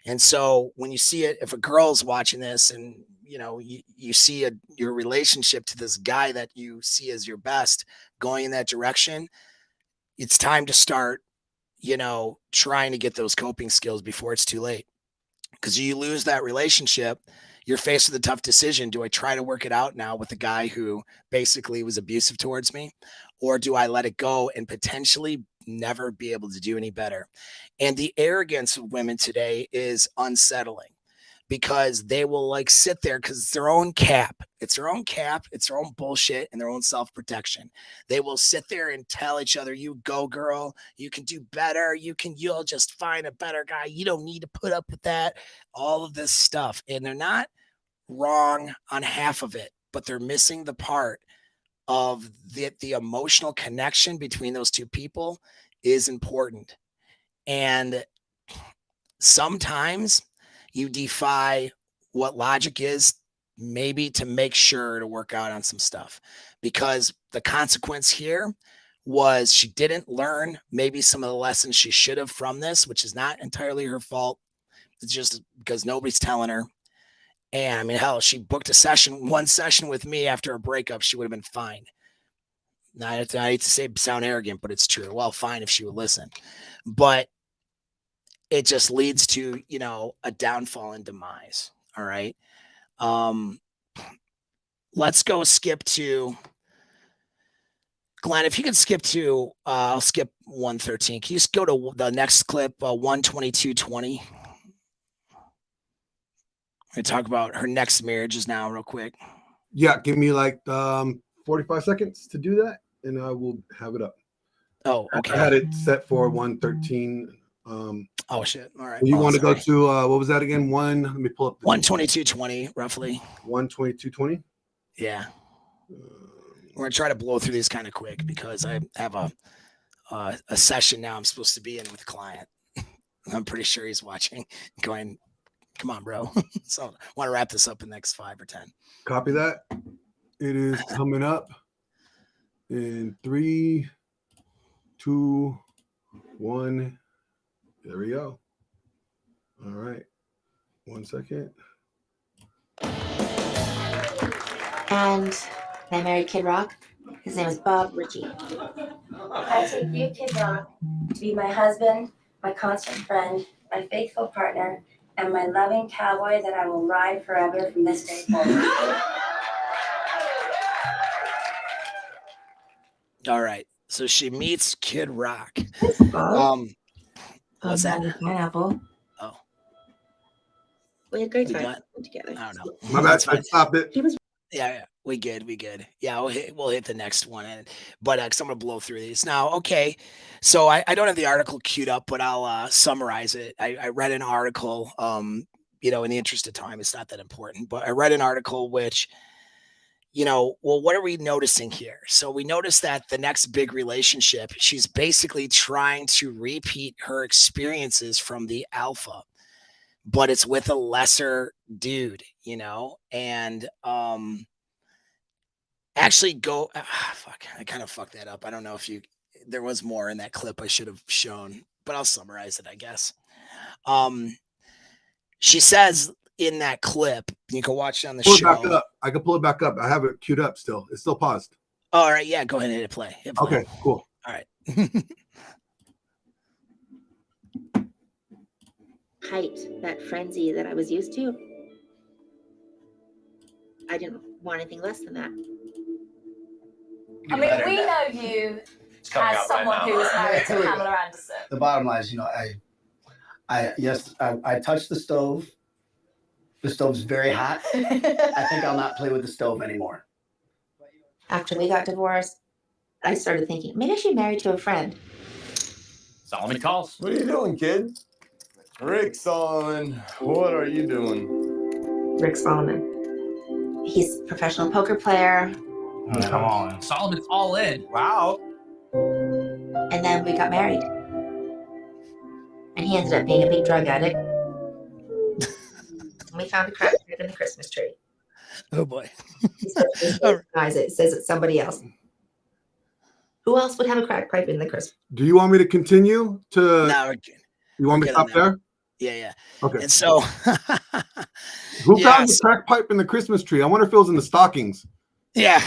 And so when you see it, if a girl's watching this and you see your relationship to this guy that you see as your best going in that direction, it's time to start, trying to get those coping skills before it's too late. Because you lose that relationship, you're faced with a tough decision. Do I try to work it out now with the guy who basically was abusive towards me? Or do I let it go and potentially never be able to do any better? And the arrogance of women today is unsettling, because they will sit there because it's their own cap. It's their own cap. It's their own bullshit and their own self-protection. They will sit there and tell each other, you go girl, you can do better. You'll just find a better guy. You don't need to put up with that. All of this stuff. And they're not wrong on half of it, but they're missing the part of the emotional connection between those two people is important. And sometimes you defy what logic is, maybe to make sure to work out on some stuff, because the consequence here was she didn't learn maybe some of the lessons she should have from this, which is not entirely her fault. It's just because nobody's telling her. And I mean, hell, she booked one session with me after a breakup. She would have been fine. Now, I hate to say sound arrogant, but it's true. Well, fine if she would listen. But it just leads to, a downfall and demise. All right. Let's go skip to Glenn. If you could skip to, I'll skip 113. Can you just go to the next clip, 122:20? We talk about her next marriages now real quick. Yeah. Give me 45 seconds to do that, and I will have it up. Oh, okay. I had it set for 113. Oh shit! All right. You want to go to what was that again? Let me pull up. 122:20 roughly. 122:20. Yeah. We're gonna try to blow through these kind of quick because I have a session now I'm supposed to be in with a client. I'm pretty sure he's watching, going, "Come on, bro." So I want to wrap this up in the next 5 or 10. Copy that. It is coming up in 3, 2, 1. There we go. All right. 1 second. And I married Kid Rock. His name is Bob Ritchie. I take you, Kid Rock, to be my husband, my constant friend, my faithful partner, and my loving cowboy that I will ride forever from this day forward. All right. So she meets Kid Rock. What's that? Pineapple. Oh. We had great time together. I don't know. My bad. I stopped it. Yeah, we good. Yeah, we'll hit the next one, but I'm gonna blow through these now. Okay, so I don't have the article queued up, but I'll summarize it. I read an article. In the interest of time, it's not that important, but I read an article which, what are we noticing here? So we noticed that the next big relationship, she's basically trying to repeat her experiences from the alpha, but it's with a lesser dude, and actually go, fuck, I kind of fucked that up. I don't know if there was more in that clip I should have shown, but I'll summarize it, I guess. She says in that clip, you can watch it on the show. Pull it back up. I can pull it back up. I have it queued up still. It's still paused. All right. Yeah. Go ahead and hit play. Okay, cool. All right. Height, that frenzy that I was used to. I didn't want anything less than that. I mean, we know you as someone who was married to Pamela Anderson. The bottom line is, I touched the stove. The stove's very hot. I think I'll not play with the stove anymore. After we got divorced, I started thinking, maybe I should marry to a friend. Solomon calls. What are you doing, kid? Rick Solomon, what are you doing? Rick Solomon. He's a professional poker player, Oh, come on. Solomon's all in. Wow. And then we got married. And he ended up being a big drug addict. And we found a crack pipe in the Christmas tree. Oh boy. He says this denies it. Says it's somebody else. Who else would have a crack pipe in the Christmas? Do you want me to continue to? No, you want me to stop there? Yeah. Okay. And so, who found the crack pipe in the Christmas tree? I wonder if it was in the stockings. Yeah,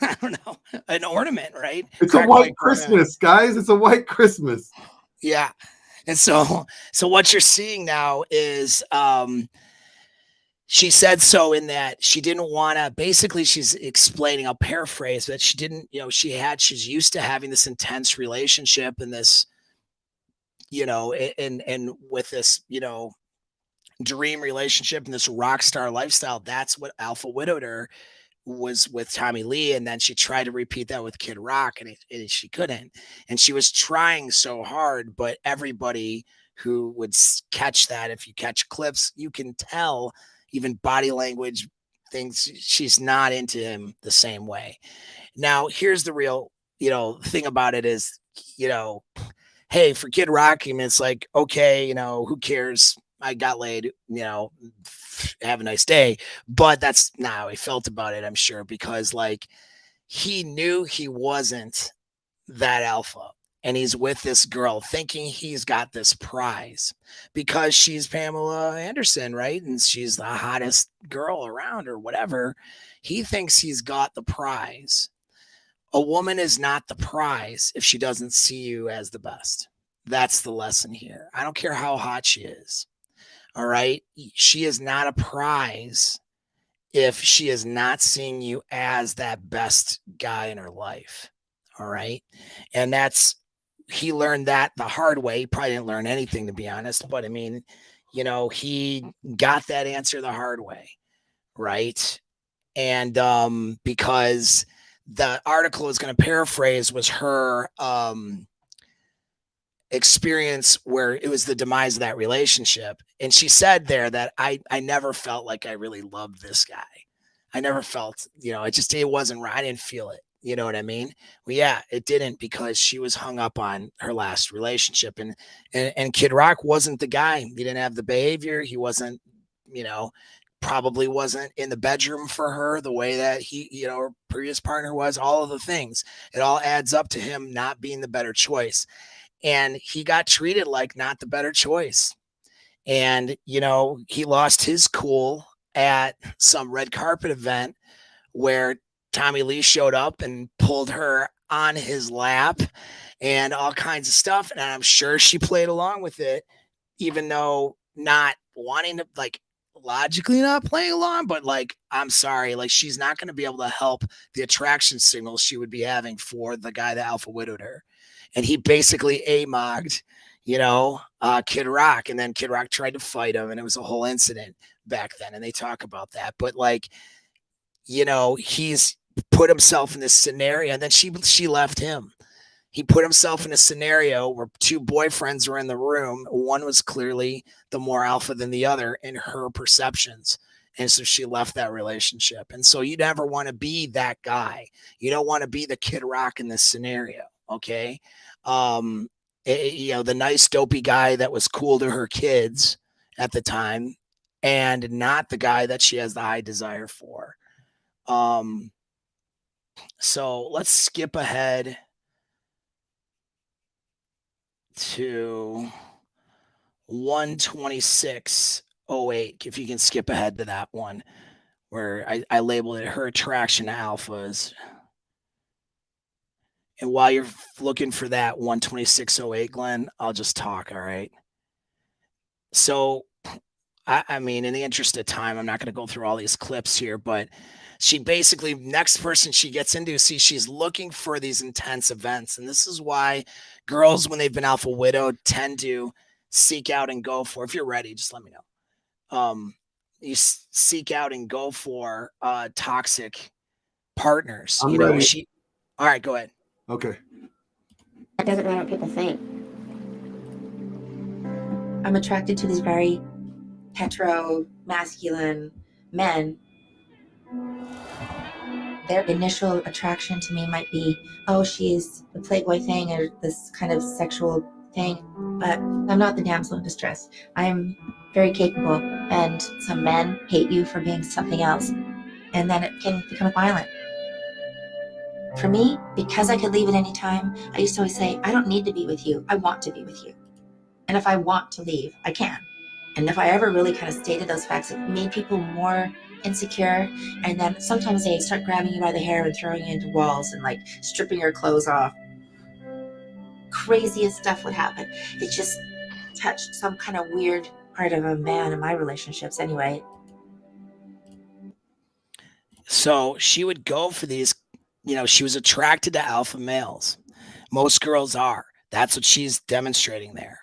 I don't know. An ornament, right? It's a white Christmas, guys. It's a white Christmas. Yeah. And so what you're seeing now is she said so in that she didn't want to, basically she's explaining, I'll paraphrase, that she didn't, she's used to having this intense relationship and this, and with this, dream relationship and this rock star lifestyle. That's what alpha widowed her, was with Tommy Lee. And then she tried to repeat that with Kid Rock and she couldn't. And she was trying so hard, but everybody who would catch that, if you catch clips, you can tell even body language things, she's not into him the same way. Now, here's the real, thing about it is, hey, for Kid Rock, I mean, it's like, okay, who cares? I got laid, have a nice day. But that's not how he felt about it, I'm sure, because like he knew he wasn't that alpha. And he's with this girl thinking he's got this prize because she's Pamela Anderson, right? And she's the hottest girl around or whatever. He thinks he's got the prize. A woman is not the prize if she doesn't see you as the best. That's the lesson here. I don't care how hot she is. All right. She is not a prize if she is not seeing you as that best guy in her life. All right. And he learned that the hard way. He probably didn't learn anything, to be honest. But I mean, he got that answer the hard way. Right. And because the article is going to paraphrase was her experience where it was the demise of that relationship. And she said there that I never felt like I really loved this guy. I never felt, it wasn't right. I didn't feel it. You know what I mean? Well, yeah, it didn't, because she was hung up on her last relationship, and Kid Rock wasn't the guy. He didn't have the behavior. He wasn't, probably wasn't in the bedroom for her the way that he, her previous partner was. All of the things, it all adds up to him not being the better choice. And he got treated like not the better choice. And, he lost his cool at some red carpet event where Tommy Lee showed up and pulled her on his lap and all kinds of stuff. And I'm sure she played along with it, even though not wanting to, like, logically not playing along, but like, I'm sorry, like, she's not going to be able to help the attraction signals she would be having for the guy that alpha widowed her. And he basically AMOG'd, Kid Rock. And then Kid Rock tried to fight him, and it was a whole incident back then. And they talk about that. But like, he's put himself in this scenario, and then she left him. He put himself in a scenario where two boyfriends were in the room. One was clearly the more alpha than the other in her perceptions. And so she left that relationship. And so you never want to be that guy. You don't want to be the Kid Rock in this scenario. Okay. The nice dopey guy that was cool to her kids at the time, and not the guy that she has the high desire for. So let's skip ahead to 126.08. If you can skip ahead to that one, where I labeled it her attraction to alphas. And while you're looking for that 126.08, Glenn, I'll just talk. All right. So, I mean, in the interest of time, I'm not going to go through all these clips here, but she basically, next person she gets into, she's looking for these intense events. And this is why girls, when they've been alpha widowed, tend to seek out and go for, if you're ready, just let me know. You seek out and go for toxic partners. I'm ready. All right, go ahead. Okay. It doesn't matter what people think. I'm attracted to these very hetero, masculine men. their initial attraction to me might be, oh, she's the Playboy thing or this kind of sexual thing, but I'm not the damsel in distress. I'm very capable, and some men hate you for being something else, and then it can become violent. For me, because I could leave at any time, I used to always say, I don't need to be with you. I want to be with you. And if I want to leave, I can. And if I ever really kind of stated those facts, it made people more insecure. And then sometimes they start grabbing you by the hair and throwing you into walls and like stripping your clothes off. Craziest stuff would happen. It just touched some kind of weird part of a man in my relationships anyway. So she would go for these, she was attracted to alpha males. Most girls are. That's what she's demonstrating there.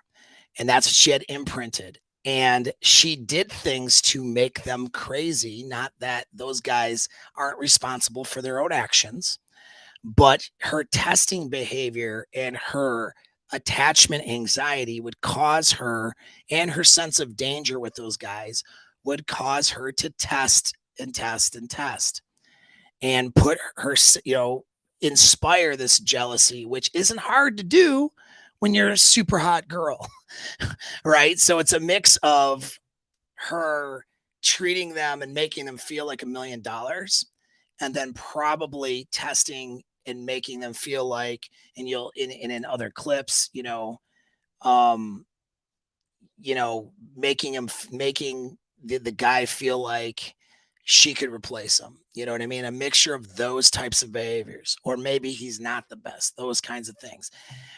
And that's what she had imprinted. And she did things to make them crazy. Not that those guys aren't responsible for their own actions, but her testing behavior and her attachment anxiety would cause her, and her sense of danger with those guys would cause her to test and test and test and put her, inspire this jealousy, which isn't hard to do when you're a super hot girl, right? So it's a mix of her treating them and making them feel like $1 million, and then probably testing and making them feel like, and you'll in other clips, making the guy feel like she could replace him. You know what I mean? A mixture of those types of behaviors, or maybe he's not the best, those kinds of things.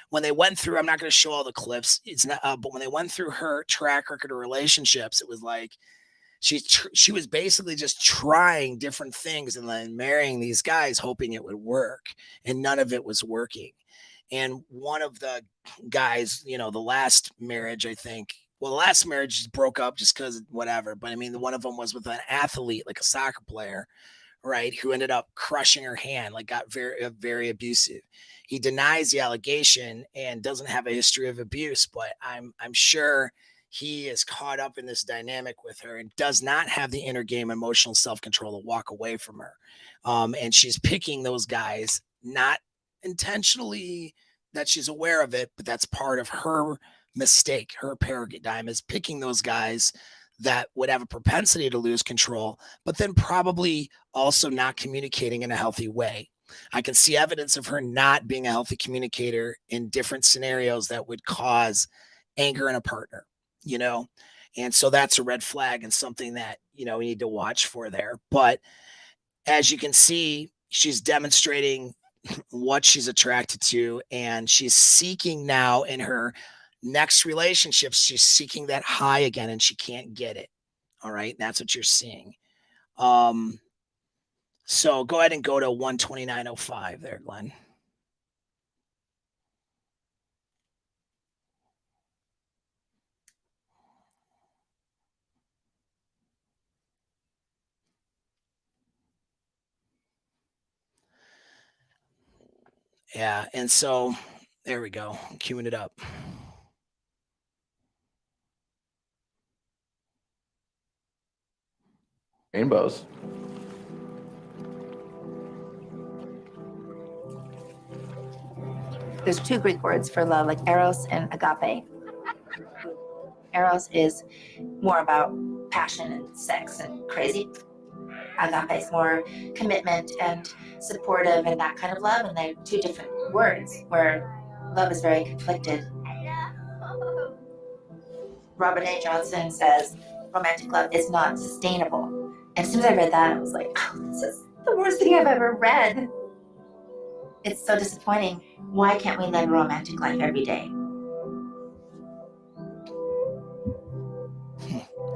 When they went through, I'm not going to show all the clips. It's not, but when they went through her track record of relationships, it was like, she was basically just trying different things and then marrying these guys, hoping it would work, and none of it was working. And one of the guys, the last marriage, I think, the last marriage broke up just because whatever. But I mean, one of them was with an athlete, like a soccer player, right, who ended up crushing her hand, like got very abusive. He denies the allegation and doesn't have a history of abuse, but I'm sure he is caught up in this dynamic with her and does not have the inner game emotional self-control to walk away from her. And she's picking those guys, not intentionally that she's aware of it, but that's part of her mistake. Her paradigm is picking those guys that would have a propensity to lose control, but then probably also not communicating in a healthy way. I can see evidence of her not being a healthy communicator in different scenarios that would cause anger in a partner, and so that's a red flag and something that, we need to watch for there. But as you can see, she's demonstrating what she's attracted to, and she's seeking now in her next relationships, she's seeking that high again, and she can't get it. All right, that's what you're seeing. So go ahead and go to 129.05 there, Glenn. Yeah, and so there we go. I'm queuing it up. Rainbows. There's two Greek words for love, like eros and agape. Eros is more about passion and sex and crazy. Agape is more commitment and supportive and that kind of love. And they're two different words where love is very conflicted. Robert A. Johnson says romantic love is not sustainable. And as soon as I read that, I was like, oh, this is the worst thing I've ever read. It's so disappointing. Why can't we live a romantic life every day?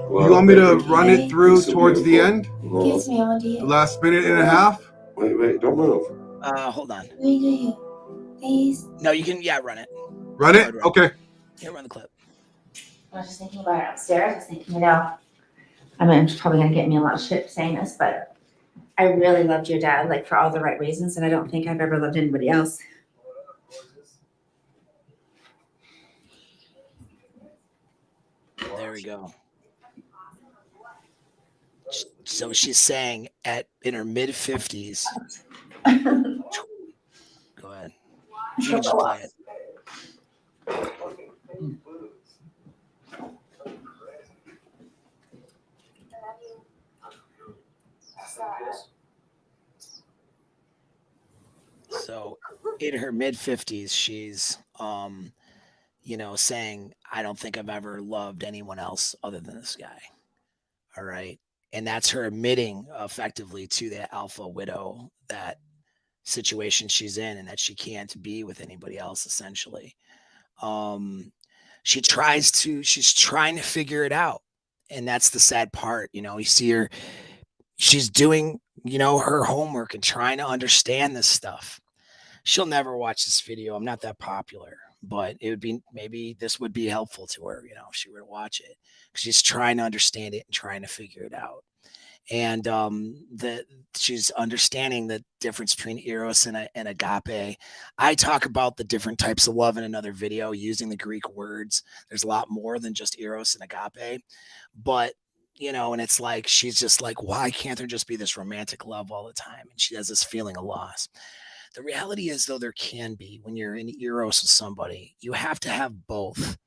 You want me to run it through towards the end? Gives me all The last minute and a half? Wait, don't move. Hold on. What do you? Please? No, you can, run it. Run it? Okay. Yeah, run the clip. I was just thinking about it upstairs. I was thinking, I mean, it's probably going to get me a lot of shit saying this, but I really loved your dad, like for all the right reasons, and I don't think I've ever loved anybody else. There we go. So she's saying in her mid 50s. Go ahead. You can just play it. So in her mid 50s, she's saying, I don't think I've ever loved anyone else other than this guy. All right. And that's her admitting effectively to that alpha widow, that situation she's in, and that she can't be with anybody else, essentially. She's trying to figure it out. And that's the sad part. You see her, she's doing, her homework and trying to understand this stuff. She'll never watch this video. I'm not that popular, but maybe this would be helpful to her, if she were to watch it, because she's trying to understand it and trying to figure it out. And she's understanding the difference between eros and agape. I talk about the different types of love in another video using the Greek words. There's a lot more than just eros and agape, but and it's like, she's just like, why can't there just be this romantic love all the time? And she has this feeling of loss. The reality is, though, there can be, when you're in eros with somebody, you have to have both.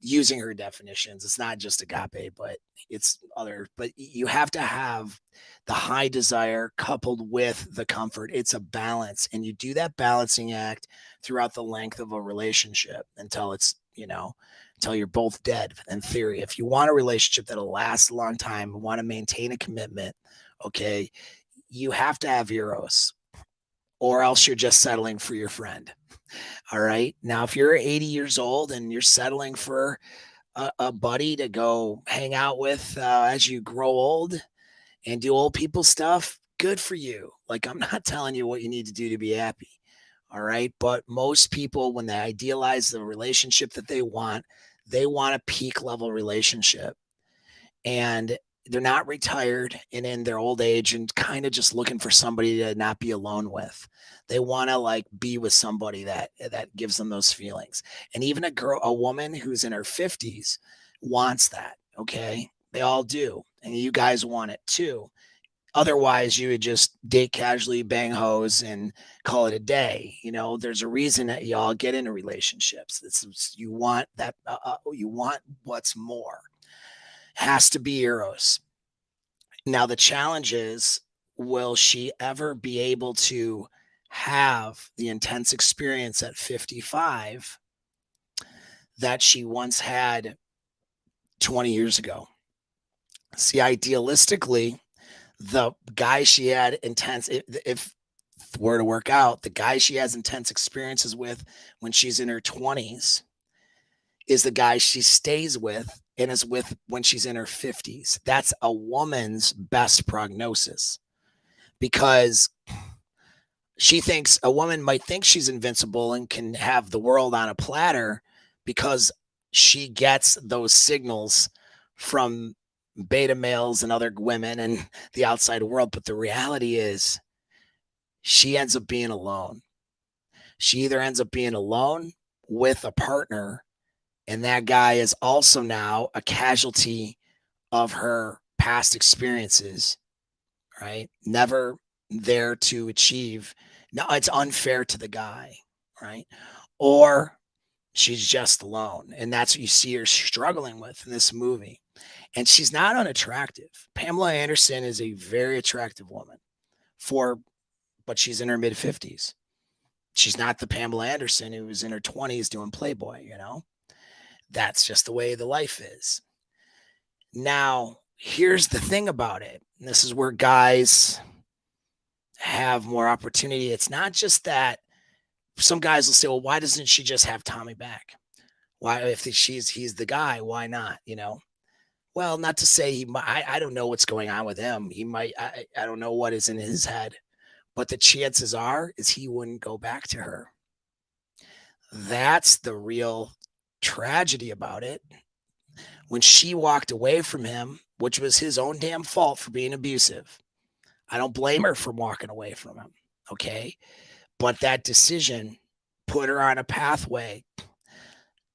Using her definitions, it's not just agape, but it's other, but you have to have the high desire coupled with the comfort. It's a balance, and you do that balancing act throughout the length of a relationship until it's, until you're both dead. In theory, if you want a relationship that'll last a long time, want to maintain a commitment, okay, you have to have eros, or else you're just settling for your friend. All right. Now, if you're 80 years old and you're settling for a buddy to go hang out with as you grow old and do old people stuff, good for you. Like, I'm not telling you what you need to do to be happy. All right. But most people, when they idealize the relationship that they want a peak level relationship. And they're not retired and in their old age and kind of just looking for somebody to not be alone with. They want to be with somebody that gives them those feelings. And even a woman who's in her 50s wants that. Okay. They all do. And you guys want it too. Otherwise, you would just date casually, bang hoes, and call it a day. There's a reason that y'all get into relationships. You want that. You want what's more. Has to be eros. Now, the challenge is, will she ever be able to have the intense experience at 55 that she once had 20 years ago? See, idealistically, the guy she had intense, if were to work out, the guy she has intense experiences with when she's in her 20s is the guy she stays with and is with when she's in her 50s. That's a woman's best prognosis, because a woman might think she's invincible and can have the world on a platter because she gets those signals from beta males and other women and the outside world. But the reality is, she ends up being alone. She either ends up being alone with a partner, and that guy is also now a casualty of her past experiences, right? Never there to achieve. No, it's unfair to the guy, right? Or she's just alone. And that's what you see her struggling with in this movie. And she's not unattractive. Pamela Anderson is a very attractive woman, but she's in her mid 50s. She's not the Pamela Anderson who was in her 20s doing Playboy, That's just the way the life is. Now, here's the thing about it. And this is where guys have more opportunity. It's not just that. Some guys will say, well, why doesn't she just have Tommy back? Why, if he's the guy, why not? Well, not to say I don't know what's going on with him. He might, I don't know what is in his head, but the chances are is he wouldn't go back to her. That's the real tragedy about it. When she walked away from him, which was his own damn fault for being abusive, I don't blame her for walking away from him. Okay. But that decision put her on a pathway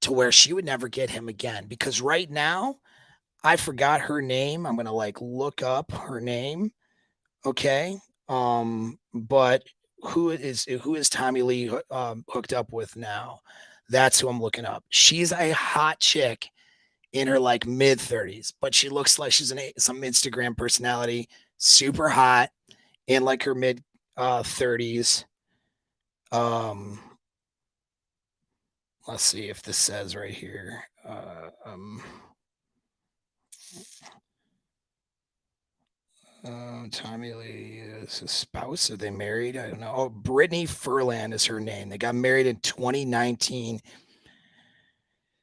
to where she would never get him again. Because right now, I forgot her name. I'm gonna like look up her name. Okay. But who is Tommy Lee hooked up with now? That's who I'm looking up. She's a hot chick in her like mid 30s, but she looks like she's some Instagram personality, super hot in like her mid 30s. Let's see if this says right here. Tommy Lee is his spouse. Are they married? I don't know. Oh, Brittany Furlan is her name. They got married in 2019.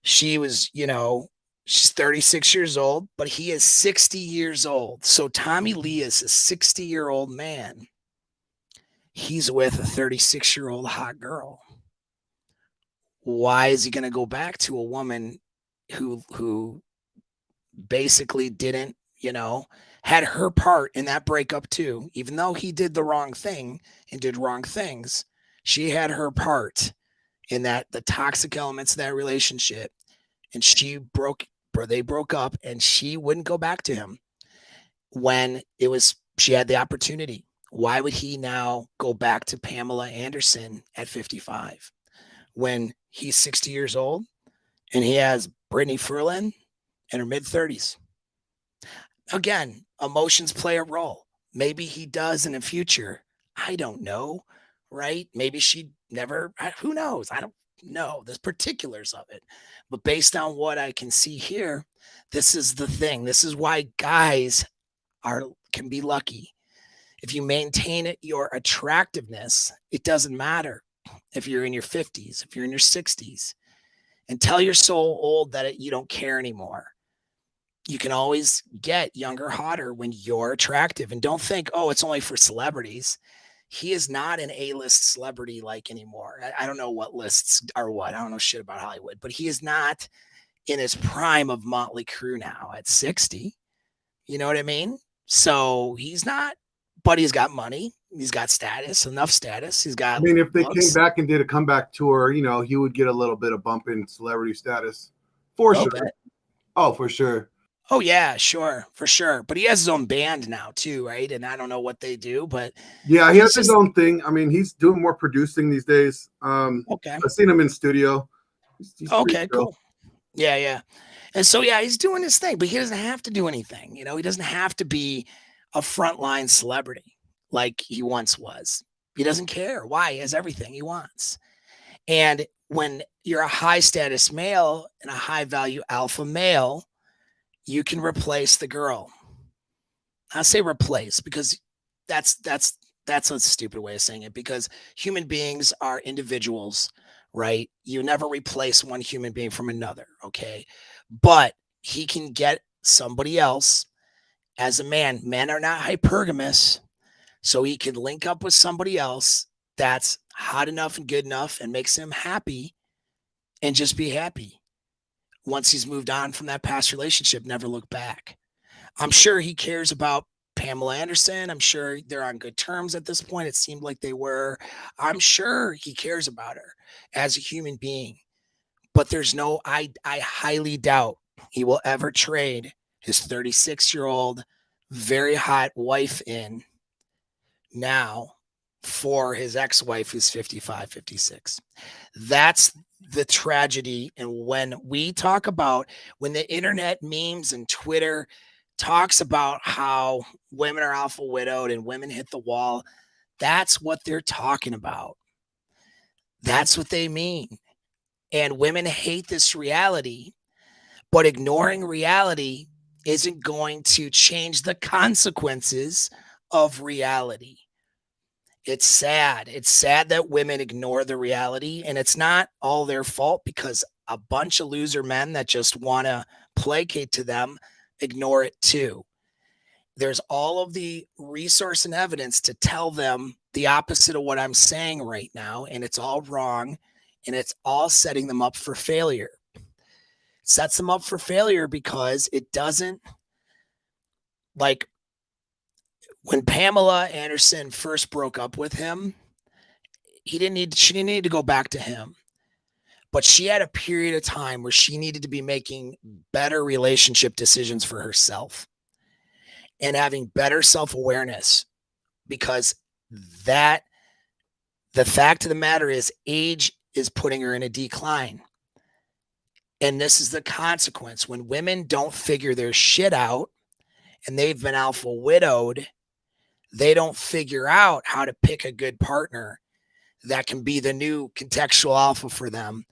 She was, she's 36 years old, but he is 60 years old. So Tommy Lee is a 60-year-old man. He's with a 36-year-old hot girl. Why is he going to go back to a woman who basically didn't, had her part in that breakup too? Even though he did the wrong thing and did wrong things, she had her part in that, the toxic elements of that relationship. And they broke up, and she wouldn't go back to him when she had the opportunity. Why would he now go back to Pamela Anderson at 55 when he's 60 years old and he has Brittany Furlan in her mid 30s? Again, emotions play a role. Maybe he does in the future. I don't know, right? Maybe she never, who knows? I don't know the particulars of it. But based on what I can see here, this is the thing. This is why guys can be lucky. If you maintain your attractiveness, it doesn't matter if you're in your 50s, if you're in your 60s, until you're so old that you don't care anymore. You can always get younger, hotter when you're attractive. And don't think, oh, it's only for celebrities. He is not an A-list celebrity like anymore. I don't know what lists are what. I don't know shit about Hollywood, but he is not in his prime of Motley Crue now at 60. You know what I mean? So he's not, but he's got money. He's got status, enough status. He's got, I mean, if they looks. came back and did a comeback tour, he would get a little bit of bump in celebrity status for sure. Bet. Oh, for sure. Oh yeah, sure, for sure. But he has his own band now too, right? And I don't know what they do, but yeah, he has his own thing. I mean, he's doing more producing these days. Okay. I've seen him in studio. He's okay, cool. Yeah. And so yeah, he's doing his thing, but he doesn't have to do anything. He doesn't have to be a frontline celebrity like he once was. He doesn't care. Why? He has everything he wants. And when you're a high status male and a high value alpha male, you can replace the girl. I say replace because that's a stupid way of saying it, because human beings are individuals, right? You never replace one human being from another, okay? But he can get somebody else as a man. Men are not hypergamous, so he can link up with somebody else that's hot enough and good enough and makes him happy and just be happy. Once he's moved on from that past relationship, never look back. I'm sure he cares about Pamela Anderson. I'm sure they're on good terms at this point. It seemed like they were. I'm sure he cares about her as a human being. But there's no, I highly doubt he will ever trade his 36-year-old, very hot wife in now for his ex-wife who's 55, 56. That's the tragedy. And when we talk about, when the internet memes and Twitter talks about how women are alpha widowed and women hit the wall, that's what they're talking about. That's what they mean. And women hate this reality, but ignoring reality isn't going to change the consequences of reality. It's sad. It's sad that women ignore the reality, and it's not all their fault, because a bunch of loser men that just want to placate to them ignore it too. There's all of the resource and evidence to tell them the opposite of what I'm saying right now, and it's all wrong, and it's all setting them up for failure. It sets them up for failure because it doesn't, like, when Pamela Anderson first broke up with him, she didn't need to go back to him. But she had a period of time where she needed to be making better relationship decisions for herself and having better self-awareness, because the fact of the matter is age is putting her in a decline. And this is the consequence. When women don't figure their shit out and they've been alpha widowed, they don't figure out how to pick a good partner that can be the new contextual alpha for them.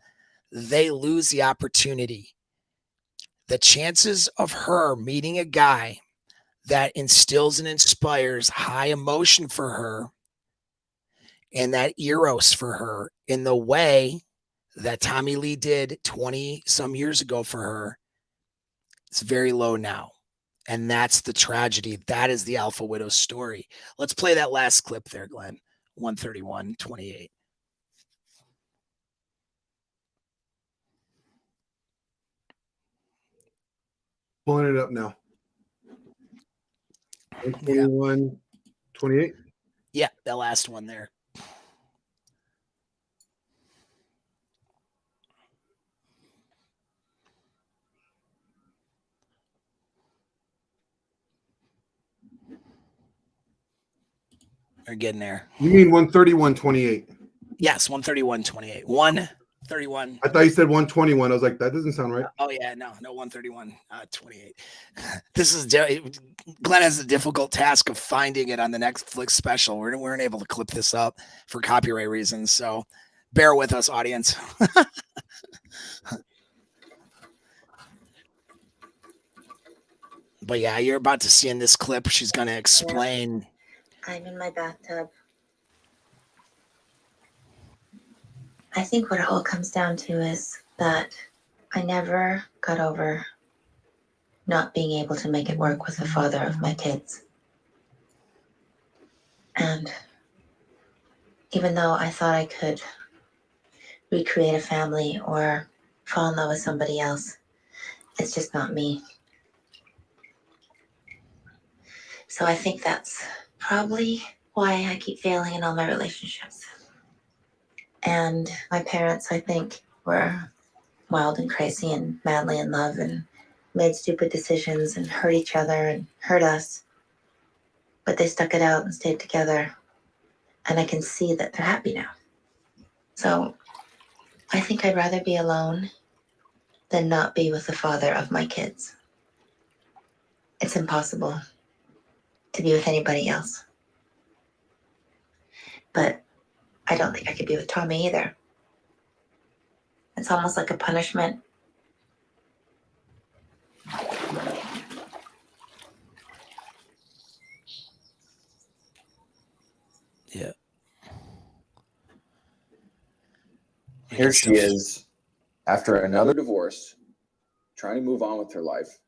They lose the opportunity. The chances of her meeting a guy that instills and inspires high emotion for her and that eros for her in the way that Tommy Lee did 20 some years ago for her, it's very low now. And that's the tragedy. That is the alpha widow story. Let's play that last clip there, Glenn. 131:28. Pulling it up now. 121:28. Yeah, that last one there. They're getting there. You mean 131:28? Yes, 131:28. 131. I thought you said 121. I was like, that doesn't sound right. Oh yeah, no, 131:28. This is Glenn has a difficult task of finding it on the Netflix special. We weren't able to clip this up for copyright reasons, so bear with us, audience. But yeah, you're about to see in this clip, she's going to explain. I'm in my bathtub. I think what it all comes down to is that I never got over not being able to make it work with the father of my kids. And even though I thought I could recreate a family or fall in love with somebody else, it's just not me. So I think that's probably why I keep failing in all my relationships. And my parents, I think, were wild and crazy and madly in love and made stupid decisions and hurt each other and hurt us. But they stuck it out and stayed together. And I can see that they're happy now. So I think I'd rather be alone than not be with the father of my kids. It's impossible to be with anybody else. But I don't think I could be with Tommy either. It's almost like a punishment. Yeah. Here she is, after another divorce, trying to move on with her life.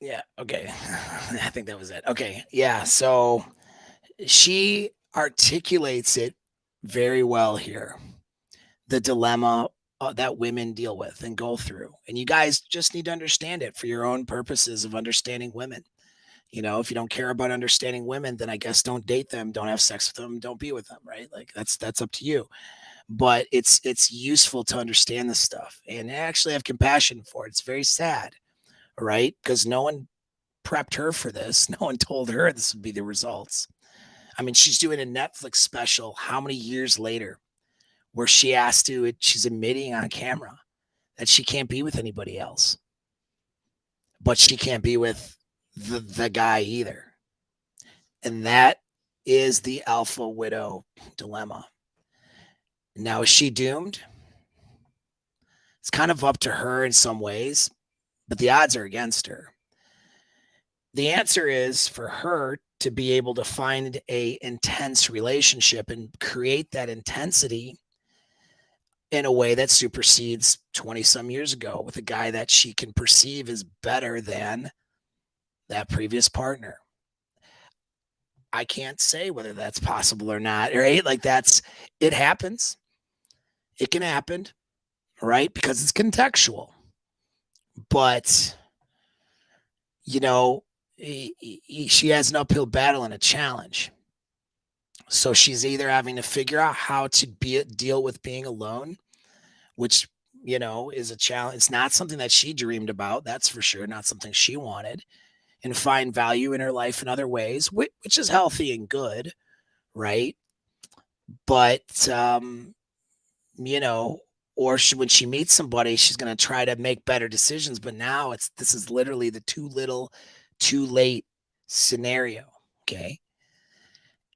Yeah, okay. I think that was it. Okay, yeah, so she articulates it very well here. The dilemma that women deal with and go through. And you guys just need to understand it for your own purposes of understanding women. You know, if you don't care about understanding women, then I guess don't date them, don't have sex with them, don't be with them, right? Like that's up to you. But it's useful to understand this stuff and actually have compassion for it. It's very sad, right? Because no one prepped her for this. No one told her this would be the results. I mean, she's doing a Netflix special how many years later where she has to, she's admitting on camera that she can't be with anybody else. But she can't be with the guy either. And that is the alpha widow dilemma. Now, is she doomed? It's kind of up to her in some ways, but the odds are against her. The answer is for her to be able to find a intense relationship and create that intensity in a way that supersedes 20 some years ago with a guy that she can perceive as better than that previous partner. I can't say whether that's possible or not, right? Like it happens. It can happen, right? Because it's contextual. But, you know, she has an uphill battle and a challenge. So she's either having to figure out how to deal with being alone, which, is a challenge. It's not something that she dreamed about. That's for sure. Not something she wanted, and find value in her life in other ways, which is healthy and good. Right. But, or when she meets somebody, she's going to try to make better decisions. But now this is literally the too little, too late scenario. Okay.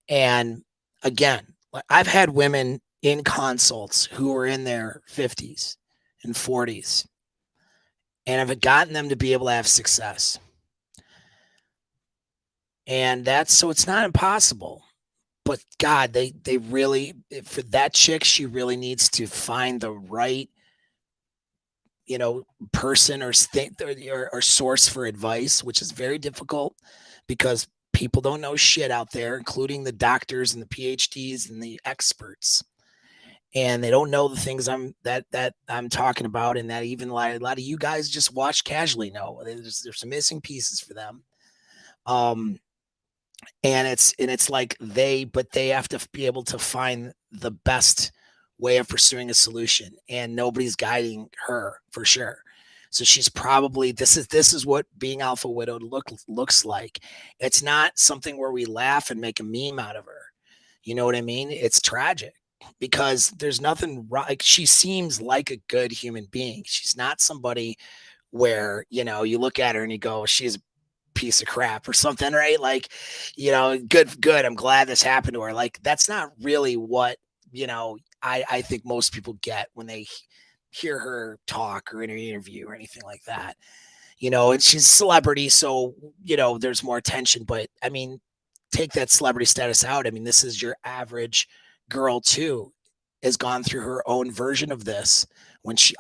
And again, I've had women in consults who are in their 50s and 40s, and I've gotten them to be able to have success. And so it's not impossible. But God, they really, for that chick, she really needs to find the right, person or source for advice, which is very difficult because people don't know shit out there, including the doctors and the PhDs and the experts. And they don't know the things I'm talking about, and that even a lot of you guys just watch casually know. There's some missing pieces for them. And it's like they have to be able to find the best way of pursuing a solution, and nobody's guiding her for sure. So she's probably, this is what being alpha widowed looks like. It's not something where we laugh and make a meme out of her. You know what I mean? It's tragic because there's nothing wrong. Like, she seems like a good human being. She's not somebody where, you look at her and you go, she's a piece of crap or something, right? Like, good. I'm glad this happened to her. Like, that's not really what, I think most people get when they hear her talk or in an interview or anything like that. And she's a celebrity, so, there's more attention. But I mean, take that celebrity status out. I mean, this is your average girl too, has gone through her own version of this when she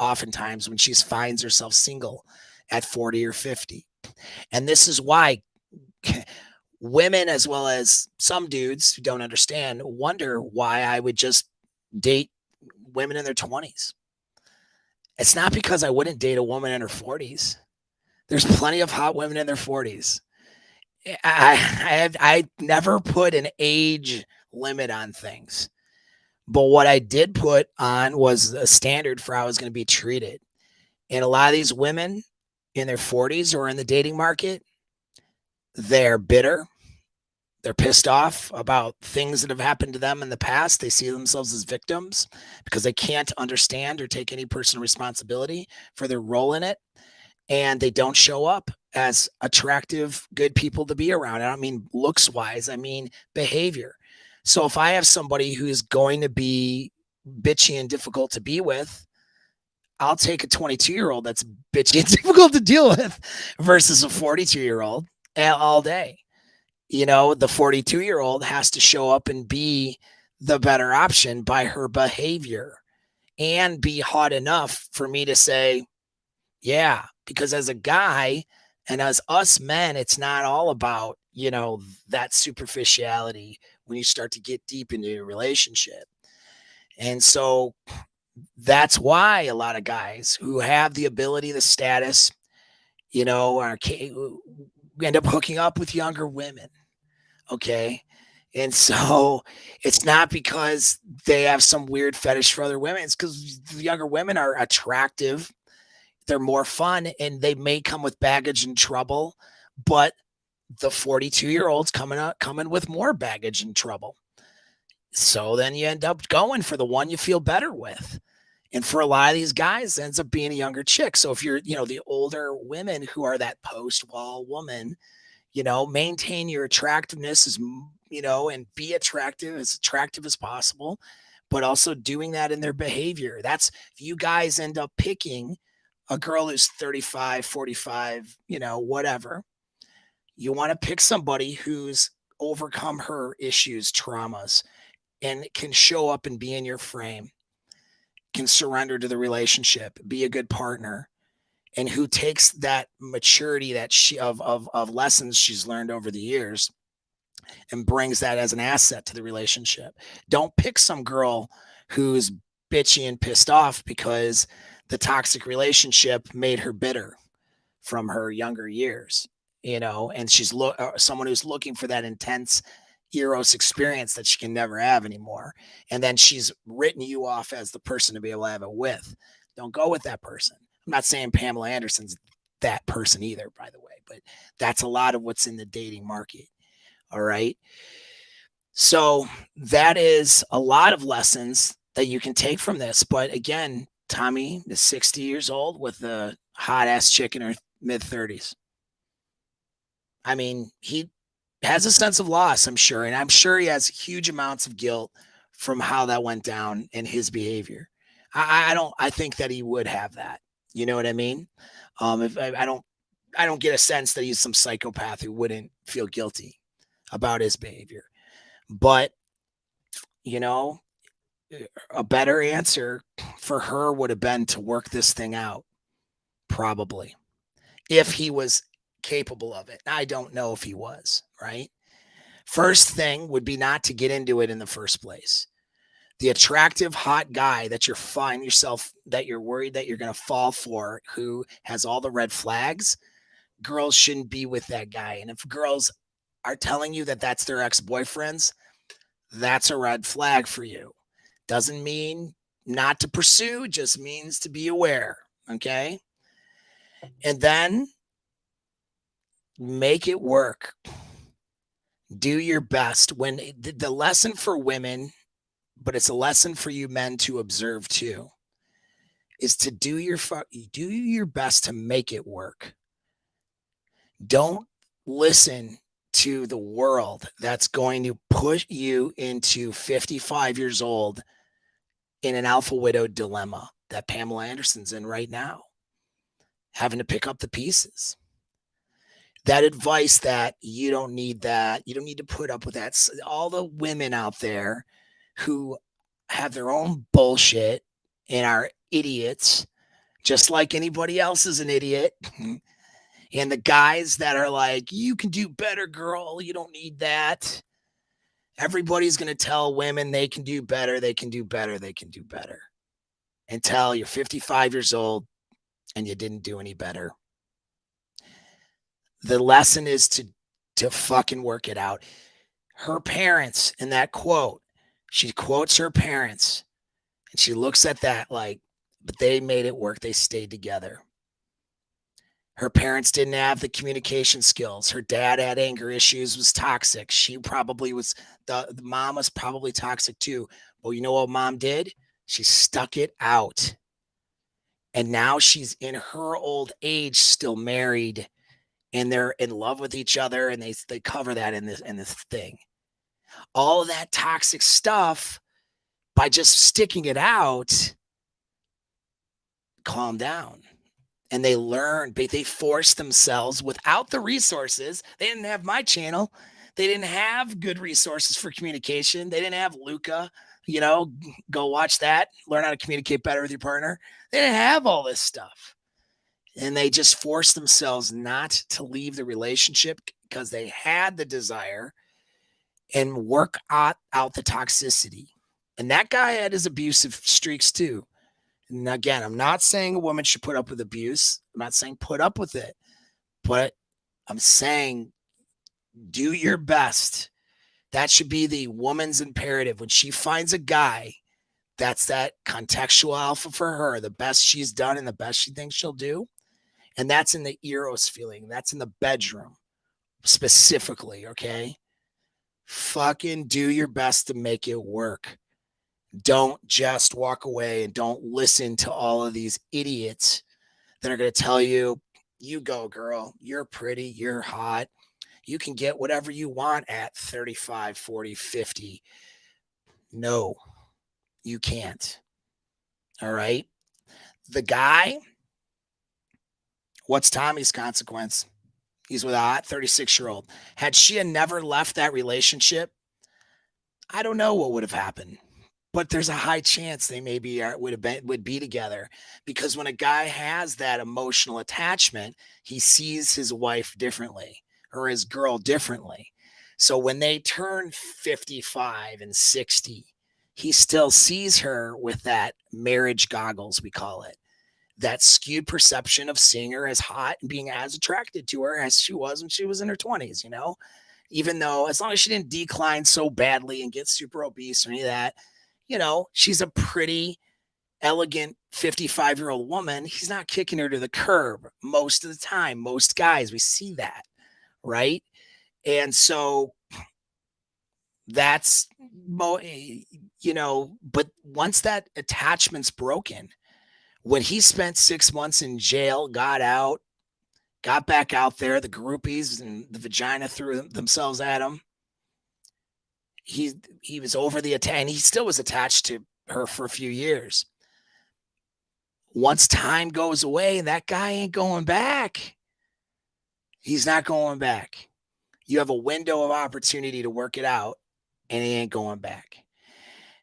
finds herself single at 40 or 50. And this is why women, as well as some dudes who don't understand, wonder why I would just date women in their 20s. It's not because I wouldn't date a woman in her 40s. There's plenty of hot women in their 40s. I never put an age limit on things. But what I did put on was a standard for how I was going to be treated. And a lot of these women in their 40s or in the dating market, they're bitter. They're pissed off about things that have happened to them in the past. They see themselves as victims because they can't understand or take any personal responsibility for their role in it. And they don't show up as attractive, good people to be around. I don't mean looks wise. I mean behavior. So if I have somebody who's going to be bitchy and difficult to be with, I'll take a 22-year-old that's bitchy and difficult to deal with versus a 42-year-old all day. The 42-year-old has to show up and be the better option by her behavior and be hot enough for me to say, yeah, because as a guy and as us men, it's not all about, that superficiality when you start to get deep into a relationship. And so that's why a lot of guys who have the ability, the status, end up hooking up with younger women. Okay. And so it's not because they have some weird fetish for other women. It's because the younger women are attractive. They're more fun, and they may come with baggage and trouble, but the 42-year-old's coming with more baggage and trouble. So then you end up going for the one you feel better with. And for a lot of these guys, it ends up being a younger chick. So if you're, the older women who are that post-wall woman, maintain your attractiveness and be attractive as possible, but also doing that in their behavior. That's, if you guys end up picking a girl who's 35, 45, whatever, you want to pick somebody who's overcome her issues, traumas, and can show up and be in your frame, can surrender to the relationship, be a good partner, and who takes that maturity that of lessons she's learned over the years and brings that as an asset to the relationship. Don't pick some girl who's bitchy and pissed off because the toxic relationship made her bitter from her younger years, and she's someone who's looking for that intense, EROS experience that she can never have anymore. And then she's written you off as the person to be able to have it with. Don't go with that person. I'm not saying Pamela Anderson's that person either, by the way, but that's a lot of what's in the dating market. All right. So that is a lot of lessons that you can take from this. But again, Tommy is 60 years old with a hot ass chick in her mid 30s. I mean, he has a sense of loss, I'm sure. And I'm sure he has huge amounts of guilt from how that went down in his behavior. I think that he would have that. You know what I mean? If I don't get a sense that he's some psychopath who wouldn't feel guilty about his behavior. But, you know, a better answer for her would have been to work this thing out, probably, if he was capable of it. I don't know if he was, right? First thing would be not to get into it in the first place. The attractive, hot guy that you're find yourself, that you're worried that you're going to fall for, who has all the red flags, girls shouldn't be with that guy. And if girls are telling you that that's their ex-boyfriends, that's a red flag for you. Doesn't mean not to pursue, just means to be aware. Okay. And then make it work. Do your best. When the lesson for women, but it's a lesson for you men to observe too, is to do your best to make it work. Don't listen to the world that's going to push you into 55 years old in an alpha widow dilemma that Pamela Anderson's in right now, having to pick up the pieces. That advice that you don't need that, you don't need to put up with that. All the women out there who have their own bullshit and are idiots, just like anybody else is an idiot. And the guys that are like, you can do better, girl, you don't need that. Everybody's going to tell women they can do better, they can do better, they can do better. Until you're 55 years old and you didn't do any better. The lesson is to fucking work it out. Her parents, in that quote, she quotes her parents and she looks at that like, but they made it work. They stayed together. Her parents didn't have the communication skills. Her dad had anger issues, was toxic. She probably was, the mom was probably toxic too. But you know what mom did? She stuck it out. And now she's in her old age, still married, and they're in love with each other. And they cover that in this thing. All of that toxic stuff, by just sticking it out, calm down. And they learned, they forced themselves without the resources. They didn't have my channel. They didn't have good resources for communication. They didn't have Luca, go watch that, learn how to communicate better with your partner. They didn't have all this stuff. And they just forced themselves not to leave the relationship because they had the desire and work out the toxicity. And that guy had his abusive streaks too. And again, I'm not saying a woman should put up with abuse. I'm not saying put up with it, but I'm saying do your best. That should be the woman's imperative. When she finds a guy that's that contextual alpha for her, the best she's done and the best she thinks she'll do. And that's in the EROS feeling. That's in the bedroom specifically. Okay. Fucking do your best to make it work. Don't just walk away and don't listen to all of these idiots that are going to tell you, you go, girl, you're pretty, you're hot. You can get whatever you want at 35, 40, 50. No, you can't. All right. The guy, what's Tommy's consequence? He's with a hot 36-year-old. Had she never left that relationship, I don't know what would have happened. But there's a high chance they maybe would be together, because when a guy has that emotional attachment, he sees his wife differently or his girl differently. So when they turn 55 and 60, he still sees her with that marriage goggles, we call it, that skewed perception of seeing her as hot and being as attracted to her as she was when she was in her 20s. even though as long as she didn't decline so badly and get super obese or any of that, you know, she's a pretty elegant 55-year-old woman. He's not kicking her to the curb most of the time. Most guys, we see that, right? And so that's, you know, but once that attachment's broken, when he spent 6 months in jail, got out, got back out there, the groupies and the vagina threw themselves at him. He was over the attack, and he still was attached to her for a few years. Once time goes away, that guy ain't going back. He's not going back. You have a window of opportunity to work it out, and he ain't going back.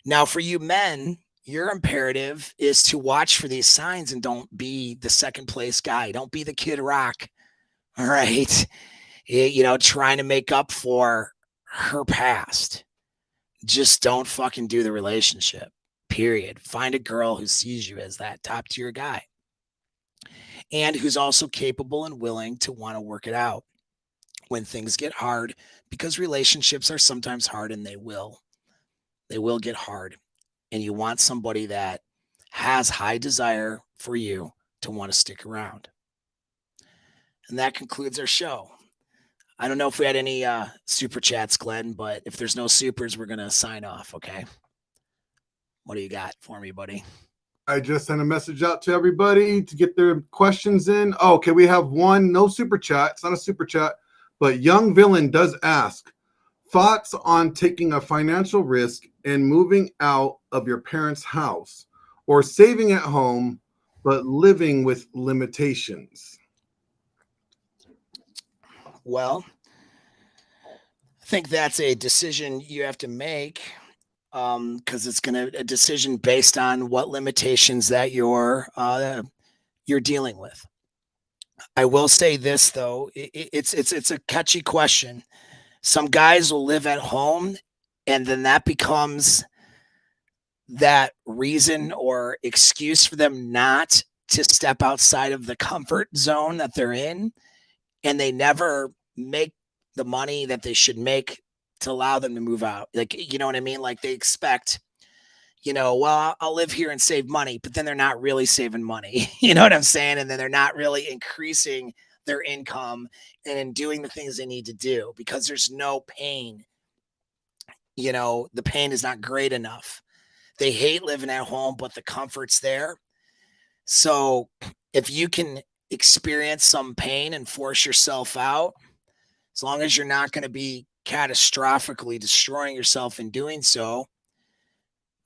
Now, for you men, your imperative is to watch for these signs and don't be the second place guy. Don't be the Kid Rock. All right. You know, trying to make up for her past. Just don't fucking do the relationship. Period. Find a girl who sees you as that top tier guy and who's also capable and willing to want to work it out when things get hard, because relationships are sometimes hard, and they will get hard. And you want somebody that has high desire for you to want to stick around. And that concludes our show. I don't know if we had any super chats, Glenn, but if there's no supers, we're going to sign off. Okay. What do you got for me, buddy? I just sent a message out to everybody to get their questions in. Oh, okay. We have one, no super chat. It's not a super chat, but Young Villain does ask, thoughts on taking a financial risk and moving out of your parents' house, or saving at home, but living with limitations? Well, I think that's a decision you have to make, because it's a decision based on what limitations that you're dealing with. I will say this though, it's a catchy question. Some guys will live at home, and then that becomes that reason or excuse for them not to step outside of the comfort zone that they're in, and they never make the money that they should make to allow them to move out. Like, you know what I mean? Like they expect, you know, well, I'll live here and save money, but then they're not really saving money. You know what I'm saying? And then they're not really increasing their income and in doing the things they need to do, because there's no pain. You know, the pain is not great enough. They hate living at home, but the comfort's there. So if you can experience some pain and force yourself out, as long as you're not going to be catastrophically destroying yourself in doing so,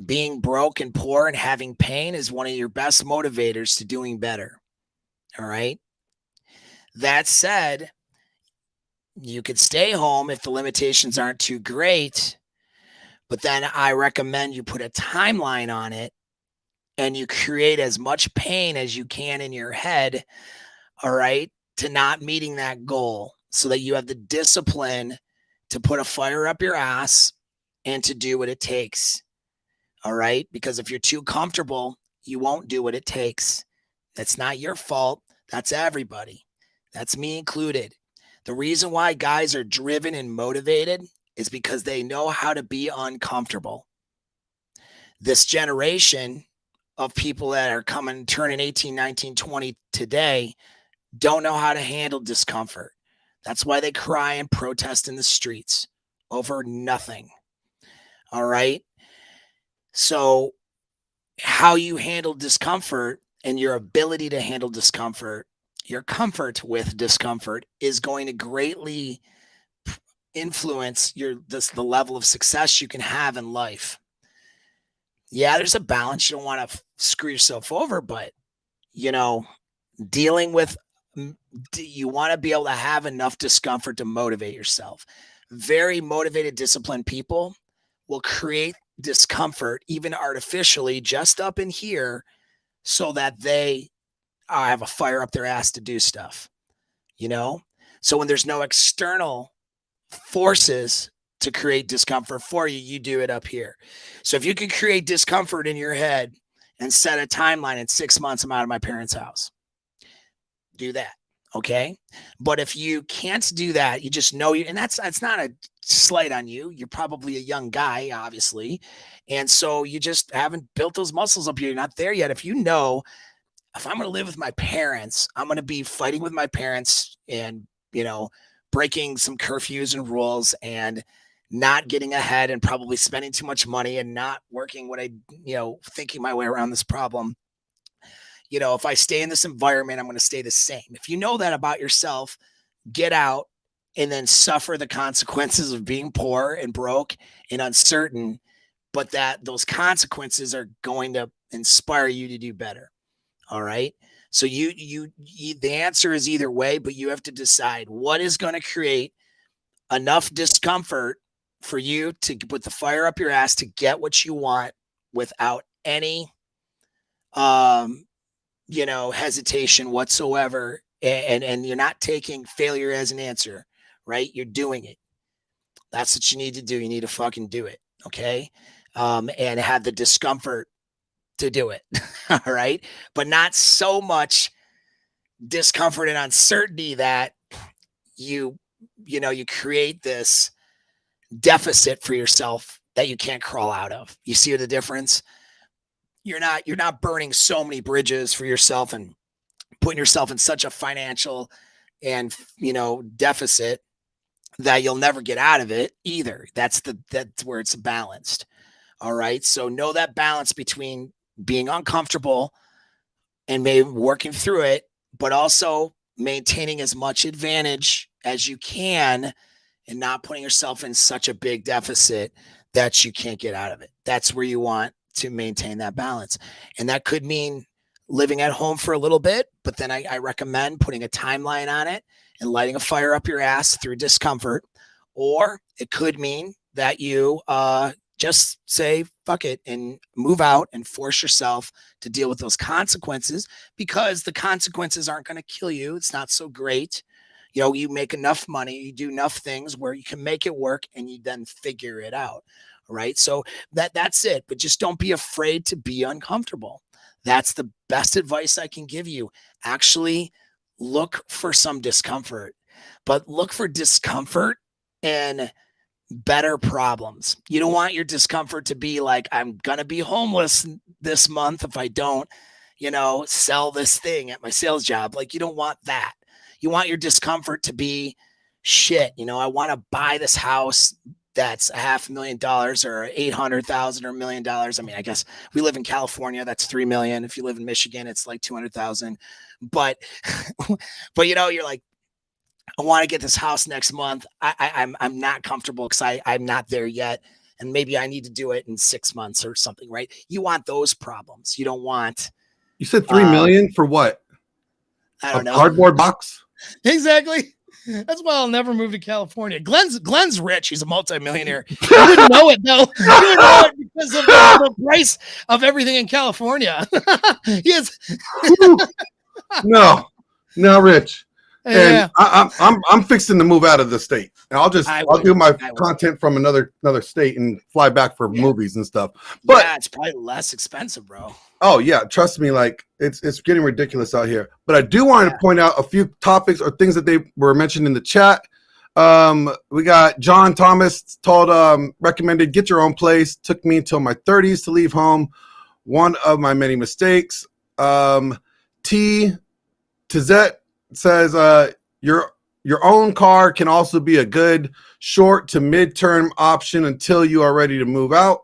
being broke and poor and having pain is one of your best motivators to doing better. All right. That said, you could stay home if the limitations aren't too great, but then I recommend you put a timeline on it and you create as much pain as you can in your head, all right, to not meeting that goal, so that you have the discipline to put a fire up your ass and to do what it takes. All right. Because if you're too comfortable, you won't do what it takes. That's not your fault. That's everybody. That's me included. The reason why guys are driven and motivated is because they know how to be uncomfortable. This generation of people that are turning 18, 19, 20 today don't know how to handle discomfort. That's why they cry and protest in the streets over nothing. All right. So how you handle discomfort and your ability to handle discomfort, your comfort with discomfort, is going to greatly influence the level of success you can have in life. Yeah, there's a balance. You don't want to screw yourself over, but, you know, dealing with, you want to be able to have enough discomfort to motivate yourself. Very motivated, disciplined people will create discomfort, even artificially, just up in here, so that they have a fire up their ass to do stuff, you know? So when there's no external forces to create discomfort for you, you do it up here. So if you can create discomfort in your head and set a timeline, in 6 months, I'm out of my parents' house. Do that. Okay. But if you can't do that, you just know you, and that's not a slight on you. You're probably a young guy, obviously. And so you just haven't built those muscles up. You're not there yet. If you know, if I'm going to live with my parents, I'm going to be fighting with my parents and, breaking some curfews and rules and not getting ahead and probably spending too much money and not working what thinking my way around this problem. If I stay in this environment, I'm going to stay the same. If you know that about yourself, get out and then suffer the consequences of being poor and broke and uncertain, but that those consequences are going to inspire you to do better. All right. So the answer is either way, but you have to decide what is going to create enough discomfort for you to put the fire up your ass to get what you want without any hesitation whatsoever, and you're not taking failure as an answer, right? You're doing it. That's what you need to do. You need to fucking do it. Okay. And have the discomfort to do it. All right. But not so much discomfort and uncertainty that you create this deficit for yourself that you can't crawl out of. You see the difference? You're not burning so many bridges for yourself and putting yourself in such a financial and deficit that you'll never get out of it either. That's where it's balanced. All right. So know that balance between being uncomfortable and maybe working through it, but also maintaining as much advantage as you can and not putting yourself in such a big deficit that you can't get out of it. That's where you want to maintain that balance. And that could mean living at home for a little bit, but then I recommend putting a timeline on it and lighting a fire up your ass through discomfort. Or it could mean that you just say, fuck it, and move out and force yourself to deal with those consequences, because the consequences aren't going to kill you. It's not so great. You make enough money, you do enough things where you can make it work and you then figure it out. Right. So that's it. But just don't be afraid to be uncomfortable. That's the best advice I can give you. Actually, look for some discomfort, but look for discomfort and better problems. You don't want your discomfort to be like, I'm going to be homeless this month if I don't, sell this thing at my sales job. Like, you don't want that. You want your discomfort to be shit. I want to buy this house that's $500,000 or $800,000 or $1 million. I mean, I guess we live in California, that's 3 million. If you live in Michigan, it's like 200,000. But you're like, I want to get this house next month. I'm not comfortable because I'm not there yet. And maybe I need to do it in 6 months or something, right? You want those problems. You don't want. You said 3 million for what? I don't know. Cardboard box? Exactly. That's why I'll never move to California. Glenn's rich. He's a multimillionaire. You wouldn't know it though. You wouldn't know it because of the price of everything in California. He is. No, Rich. Yeah. And I'm fixing to move out of the state. And I'll do my content from another state and fly back for movies and stuff. But yeah, it's probably less expensive, bro. Oh yeah, trust me, like it's getting ridiculous out here. But I do want to point out a few topics or things that they were mentioned in the chat. We got John Thomas recommended get your own place. Took me until my 30s to leave home. One of my many mistakes. T. Tizette says your own car can also be a good short to midterm option until you are ready to move out.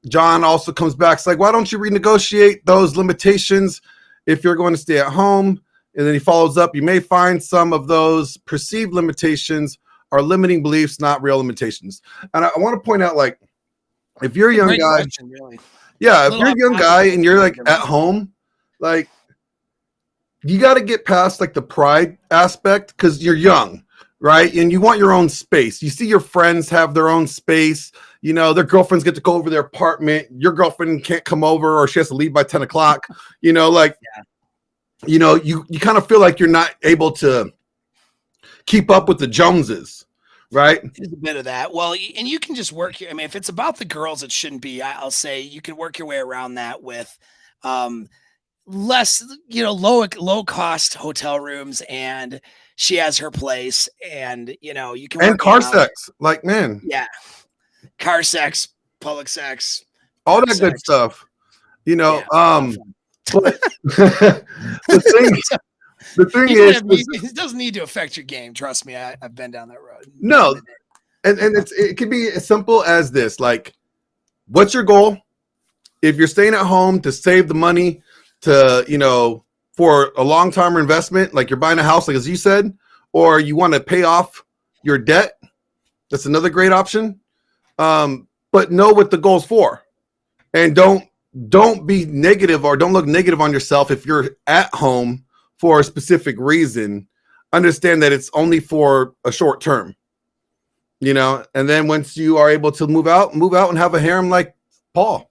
John also comes back. It's like, why don't you renegotiate those limitations if you're going to stay at home? And then he follows up. You may find some of those perceived limitations are limiting beliefs, not real limitations. And I want to point out, like, if you're a young guy, really. Yeah, if you're a young guy and you're like at home, like, you got to get past like the pride aspect because you're young, right? And you want your own space. You see your friends have their own space. Their girlfriends get to go over their apartment. Your girlfriend can't come over or she has to leave by 10 o'clock. You kind of feel like you're not able to keep up with the Joneses, right? There's a bit of that. Well, and you can just work here. I mean, if it's about the girls, it shouldn't be. I'll say you can work your way around that with, less, low cost hotel rooms, and she has her place, and you can And work car it out. sex, like, man, Yeah, car sex, public sex, all work that good sex. stuff. Yeah, it's a lot of fun. But the thing is, it doesn't need to affect your game. Trust me, I've been down that road. no, and it can be as simple as this. Like, what's your goal? If you're staying at home to save the money to, for a long-term investment, like you're buying a house, like as you said, or you want to pay off your debt, that's another great option. But know what the goal's for, and don't be negative, or don't look negative on yourself if you're at home for a specific reason. Understand that it's only for a short term, and then once you are able to move out and have a harem like Paul.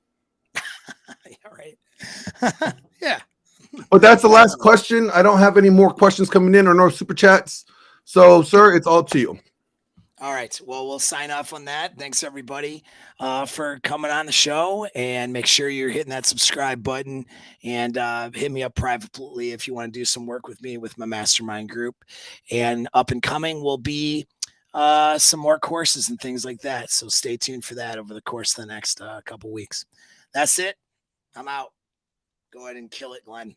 Yeah, right. Yeah. But that's the last question. I don't have any more questions coming in or no super chats. So, sir, it's all up to you. All right. Well, we'll sign off on that. Thanks, everybody, for coming on the show. And make sure you're hitting that subscribe button, and hit me up privately if you want to do some work with me with my mastermind group. And up and coming will be some more courses and things like that. So stay tuned for that over the course of the next couple weeks. That's it. I'm out. Go ahead and kill it, Glenn.